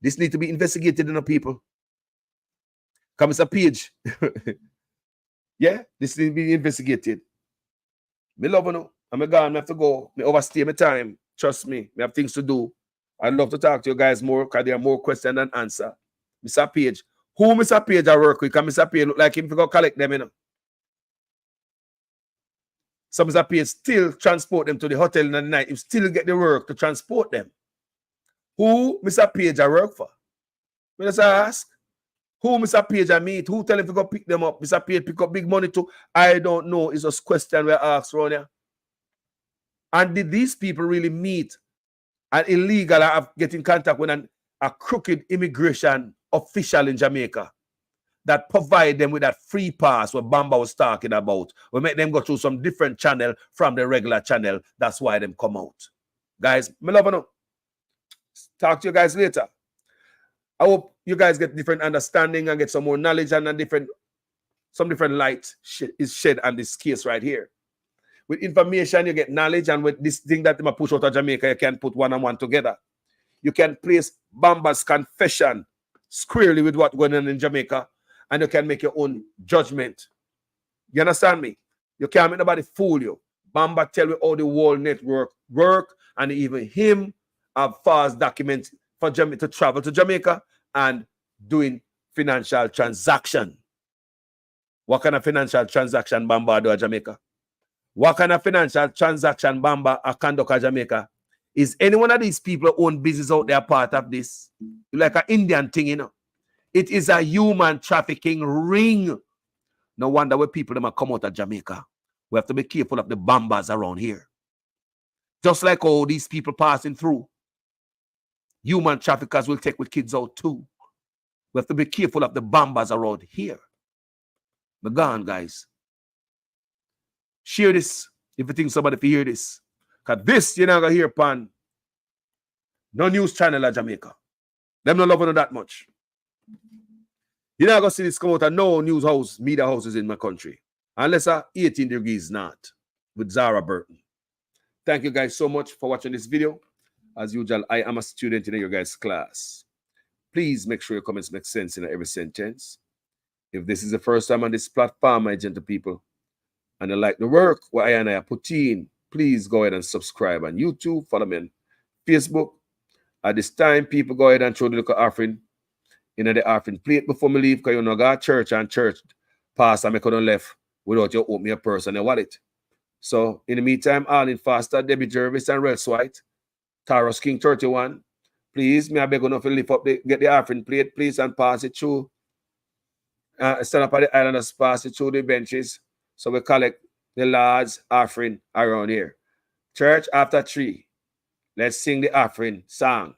This need to be investigated in the people. Come Mr. Page. Yeah, this need to be investigated. Me love you. I'm gone. I have to go. Me overstay my time. Trust me. I have things to do. I'd love to talk to you guys more because there are more questions than answer. Mr. Page. Who Mr. Page I work with? Because Mr. Page look like him to go collect them, you know. So Mr. Page still transport them to the hotel in the night. He still get the work to transport them. Who Mr. Page I work for? Me just ask. Who Mr. Page I meet? Who tell him to go pick them up? Mr. Page pick up big money too. I don't know. It's just a question we ask around here. And did these people really meet an illegal or get in contact with a crooked immigration official in Jamaica that provide them with that free pass what Bomba was talking about? We make them go through some different channel from the regular channel. That's why them come out. Guys, me love you. Talk to you guys later. I hope you guys get different understanding and get some more knowledge and some different light is shed on this case right here. With information, you get knowledge, and with this thing that I push out of Jamaica, you can put one and one together. You can place Bomba's confession squarely with what's going on in Jamaica, and you can make your own judgment. You understand me? You can't make nobody fool you. Bomba tell you how the whole network work, and even him have false documents for Jamaica to travel to Jamaica and doing financial transaction. What kind of financial transaction Bomba do at Jamaica? What kind of financial transaction Bomba or conduct at Jamaica? Is any one of these people who own business out there part of this? Like an Indian thing, you know. It is a human trafficking ring. No wonder when people them come out of Jamaica. We have to be careful of the Bombas around here. Just like all these people passing through. Human traffickers will take with kids out too. We have to be careful of the Bombas around here. But go on, guys. Share this if you think somebody can hear this. Because this, you're not going to hear upon no news channel at Jamaica. Them not loving it that much. You're not going to see this come out of no news house, media houses in my country. Unless 18 degrees not with Zara Burton. Thank you guys so much for watching this video. As usual, I am a student in your guys' class. Please make sure your comments make sense in every sentence. If this is the first time on this platform, my gentle people, and you like the work what I and I put in, please go ahead and subscribe on YouTube, follow me on Facebook. At this time, people go ahead and throw the little offering in the offering plate before me leave, because you know got church and church pass and I couldn't left without you open your purse and your wallet. So in the meantime, Arlene Foster, Debbie Jervis, and Rels White, Taros King 31, please, me I beg enough to lift up get the offering plate, please, and pass it through. Stand up at the island and pass it through the benches. So we collect the Lord's offering around here. Church, after 3, let's sing the offering song.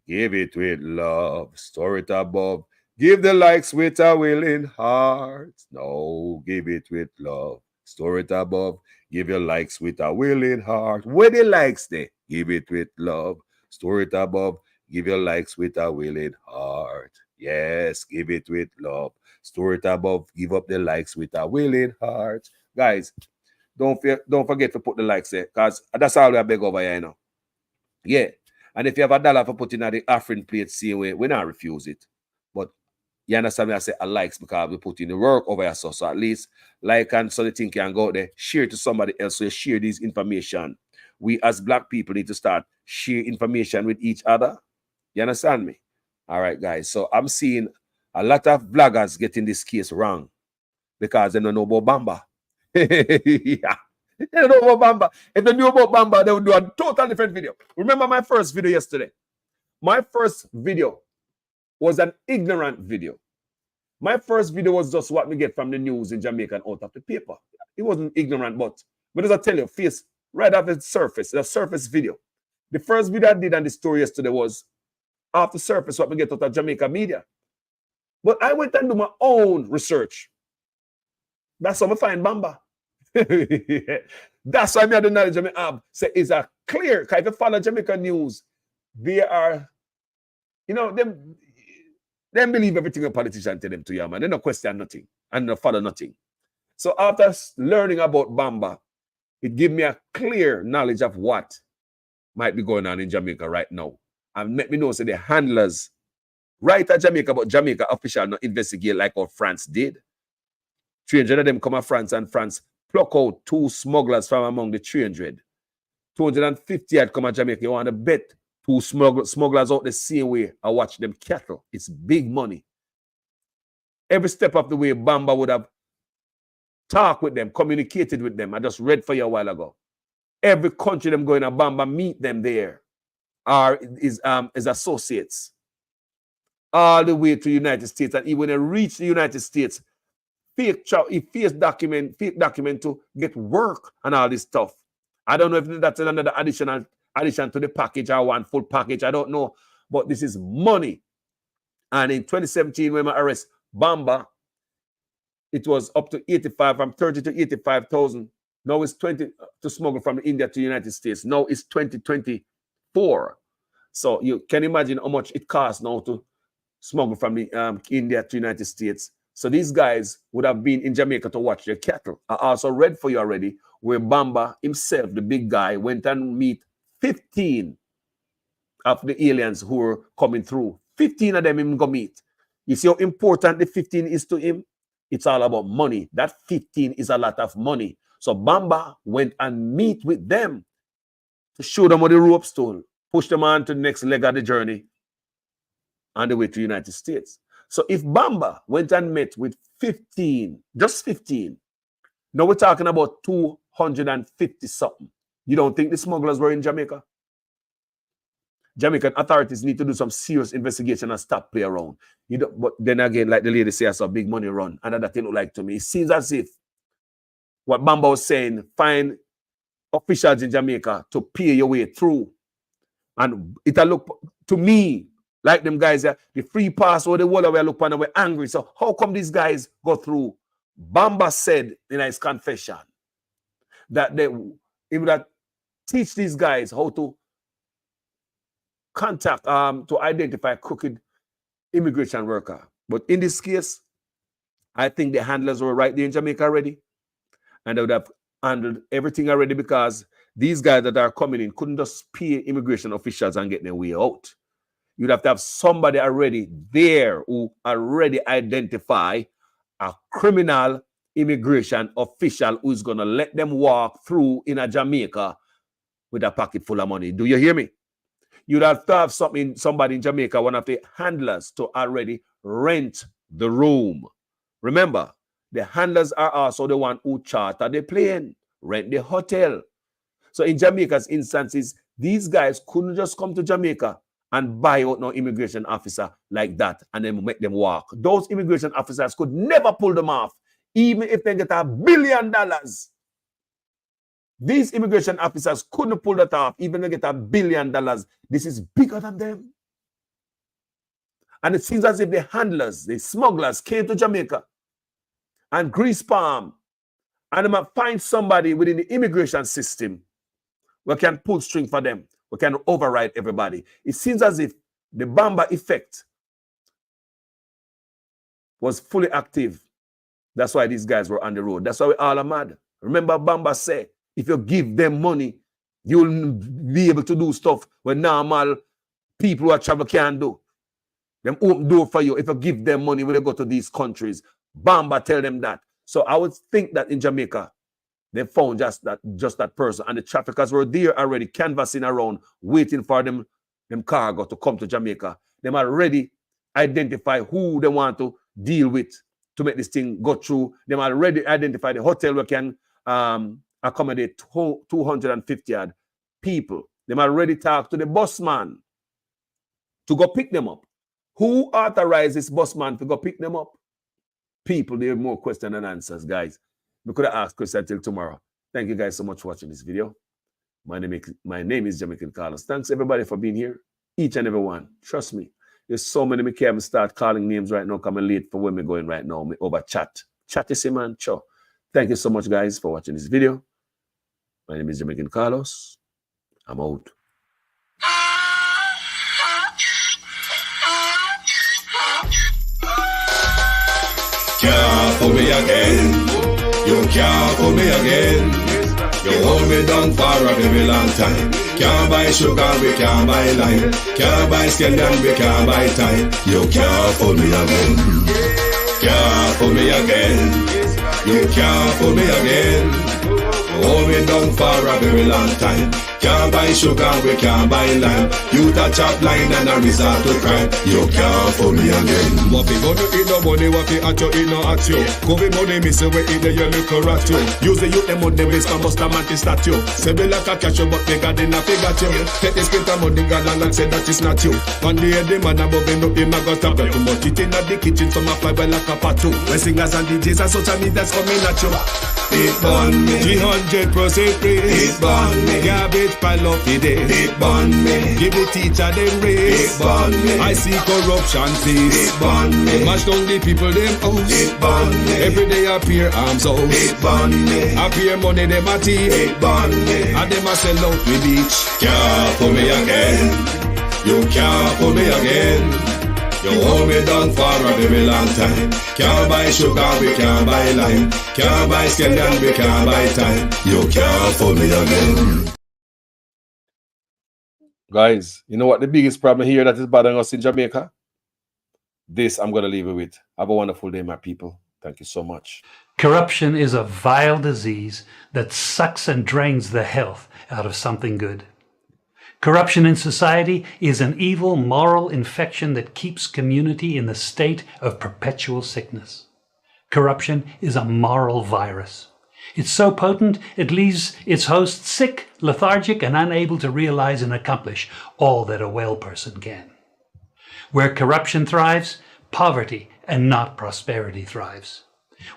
Give it with love, store it above. Give the likes with a willing heart. No, give it with love, store it above. Give your likes with a willing heart. Where the likes there? Give it with love, store it above. Give your likes with a willing heart. Yes, give it with love, store it above. Give up the likes with a willing heart. Guys, don't forget to put the likes there, because that's all I beg over here, you know. Yeah. And if you have $1 for putting at the offering plate, same way, we not refuse it. But you understand me? I say a likes because we put in the work over here. So at least like and so the thing can go there. Share to somebody else. So you share this information. We as Black people need to start share information with each other. You understand me? All right, guys. So I'm seeing a lot of bloggers getting this case wrong because they don't know about Bomba. Yeah. They don't know about Bomba. If they knew about Bomba, they would do a total different video. Remember my first video yesterday? My first video was an ignorant video. My first video was just what we get from the news in Jamaica and out of the paper. It wasn't ignorant, but as I tell you, face right off the surface video. The first video I did on the story yesterday was off the surface what we get out of Jamaica media. But I went and do my own research. That's how I find Bomba. That's why I had the knowledge of me have. Say it's a clear, because if you follow Jamaica news, they are, you know, them believe everything a politician tell them to you, man. They don't question nothing and don't follow nothing. So after learning about Bomba, it gave me a clear knowledge of what might be going on in Jamaica right now. And let me know, so the handlers right at Jamaica, but Jamaica official not investigate like how France did. 300 of them come to France, and France pluck out 2 smugglers from among the 300. 250 had come to Jamaica. You want to bet 2 smugglers out the same way I watch them cattle. It's big money. Every step of the way, Bomba would have talked with them, communicated with them. I just read for you a while ago. Every country them going to Bomba meet them there are is associates. All the way to the United States. And even when they reach the United States, fake document to get work and all this stuff. I don't know if that's another addition to the package or one full package. I don't know. But this is money. And in 2017, when I arrest Bomba, it was up to 85, from 30 to 85,000. Now it's 20 to smuggle from India to the United States. Now it's 2024. So you can imagine how much it costs now to smuggle from the, India to the United States. So these guys would have been in Jamaica to watch their cattle. I also read for you already where Bomba himself, the big guy, went and meet 15 of the aliens who were coming through. 15 of them him go meet. You see how important the 15 is to him? It's all about money. That 15 is a lot of money. So Bomba went and meet with them to show them what the ropes told, push them on to the next leg of the journey on the way to the United States. So if Bomba went and met with 15, just 15, now we're talking about 250 something. You don't think the smugglers were in Jamaica? Jamaican authorities need to do some serious investigation and stop play around. You don't, but then again, like the lady says, a big money run. And that thing look like to me. It seems as if what Bomba was saying, find officials in Jamaica to pay your way through. And it'll look to me like them guys, the free pass or the world we look upon and we're angry. So how come these guys go through? Bomba said in his confession that he would teach these guys how to contact, to identify crooked immigration worker. But in this case, I think the handlers were right there in Jamaica already. And they would have handled everything already, because these guys that are coming in couldn't just pay immigration officials and get their way out. You'd have to have somebody already there who already identify a criminal immigration official who's going to let them walk through in a Jamaica with a pocket full of money. Do you hear me? You'd have to have somebody in Jamaica, one of the handlers, to already rent the room. Remember, the handlers are also the one who charter the plane, rent the hotel. So in Jamaica's instances, these guys couldn't just come to Jamaica and buy out no immigration officer like that and then make them walk. Those immigration officers could never pull them off, even if they get $1 billion. These immigration officers couldn't pull that off, even if they get $1 billion. This is bigger than them. And it seems as if the handlers, the smugglers, came to Jamaica and grease palm, and they might find somebody within the immigration system who can pull string for them. We can override everybody. It seems as if the Bomba effect was fully active. That's why these guys were on the road. That's why we all are mad. Remember, Bomba said, if you give them money, you'll be able to do stuff where normal people who are travel can't do. Them open door for you if you give them money when they go to these countries. Bomba tell them that. So I would think that in Jamaica, they found just that person, and the traffickers were there already canvassing around, waiting for them cargo to come to Jamaica. They already identify who they want to deal with to make this thing go through. They already identify the hotel where can accommodate 250 people. They already talk to the busman to go pick them up. Who authorized this busman to go pick them up? People, they have more questions than answers, guys. We could have asked questions until tomorrow. Thank you guys so much for watching this video. My name is Jamaican Carlos. Thanks everybody for being here. Each and every one. Trust me. There's so many me can't start calling names right now, coming late for where me going right now. Me over chat. Chat is man. Sure. Thank you so much, guys, for watching this video. My name is Jamaican Carlos. I'm out. Can't fool me again. You can't fool me again. You hold me down for a very long time. Can't buy sugar, we can't buy lime. Can't buy scandal, we can't buy time. You can't fool me again. Can't fool me again. You can't fool me again. Hold me down for a very long time. Can't buy sugar, we can't buy lime. You touch up line and a resort to crime. You can't fool me again. What we gonna eat no money, what we at you, eat no at you. Covid money, miss away in the yellow rat you. Use the youth, them money, base for most mantis statue. Say we like a catch you, but they got in a figure you. Take the spit of money, gal and say that is not you. One day the man above him up, him a got up. Too much it in the kitchen, some a fiber like a patu. When singers and DJs and social media's coming at you. It burn me. 300% praise. It burn me. Garbage pile up the day. It burn me. Give the teacher them raise. It burn me. I see corruption please. It burn me. Mash down the people them house. It burn me. Every day appear arms out. It burn me. Appear money them a thief. It burn me. And them a sell out the beach. Can't fool me again. You can't fool me again. You hold me down for a very long time. Can't buy sugar, we can't buy lime. Can't buy scandal, we can't buy time. You can't fool me again. Guys, you know what the biggest problem here that is bothering us in Jamaica? This I'm going to leave it with. Have a wonderful day, my people. Thank you so much. Corruption is a vile disease that sucks and drains the health out of something good. Corruption in society is an evil moral infection that keeps community in the state of perpetual sickness. Corruption is a moral virus. It's so potent it leaves its host sick, lethargic, and unable to realize and accomplish all that a well person can. Where corruption thrives, poverty and not prosperity thrives.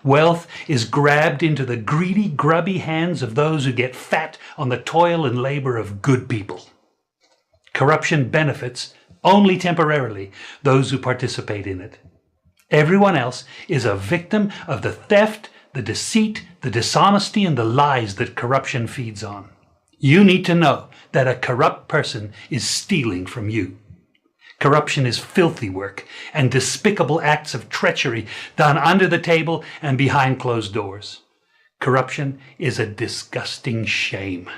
Wealth is grabbed into the greedy, grubby hands of those who get fat on the toil and labor of good people. Corruption benefits, only temporarily, those who participate in it. Everyone else is a victim of the theft, the deceit, the dishonesty, and the lies that corruption feeds on. You need to know that a corrupt person is stealing from you. Corruption is filthy work and despicable acts of treachery done under the table and behind closed doors. Corruption is a disgusting shame.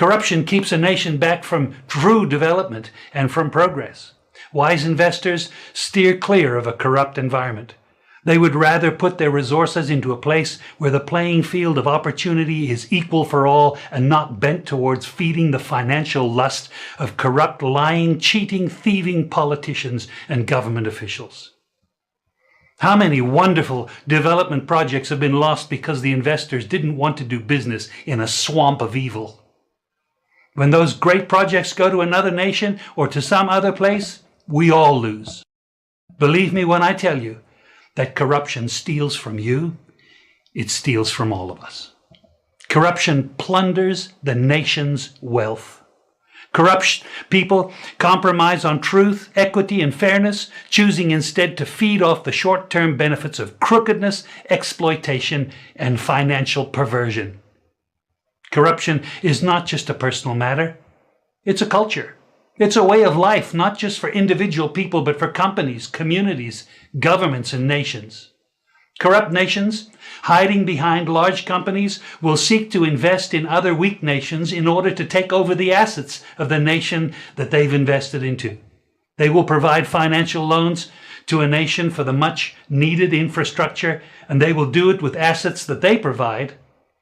Corruption keeps a nation back from true development and from progress. Wise investors steer clear of a corrupt environment. They would rather put their resources into a place where the playing field of opportunity is equal for all and not bent towards feeding the financial lust of corrupt, lying, cheating, thieving politicians and government officials. How many wonderful development projects have been lost because the investors didn't want to do business in a swamp of evil? When those great projects go to another nation or to some other place, we all lose. Believe me when I tell you that corruption steals from you, it steals from all of us. Corruption plunders the nation's wealth. Corrupt people compromise on truth, equity, and fairness, choosing instead to feed off the short-term benefits of crookedness, exploitation, and financial perversion. Corruption is not just a personal matter. It's a culture. It's a way of life, not just for individual people, but for companies, communities, governments, and nations. Corrupt nations, hiding behind large companies, will seek to invest in other weak nations in order to take over the assets of the nation that they've invested into. They will provide financial loans to a nation for the much needed infrastructure, and they will do it with assets that they provide.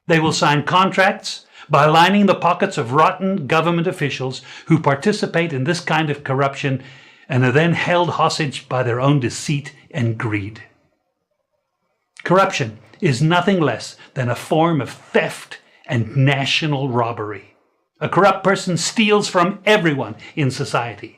They will sign contracts by lining the pockets of rotten government officials who participate in this kind of corruption and are then held hostage by their own deceit and greed. Corruption is nothing less than a form of theft and national robbery. A corrupt person steals from everyone in society.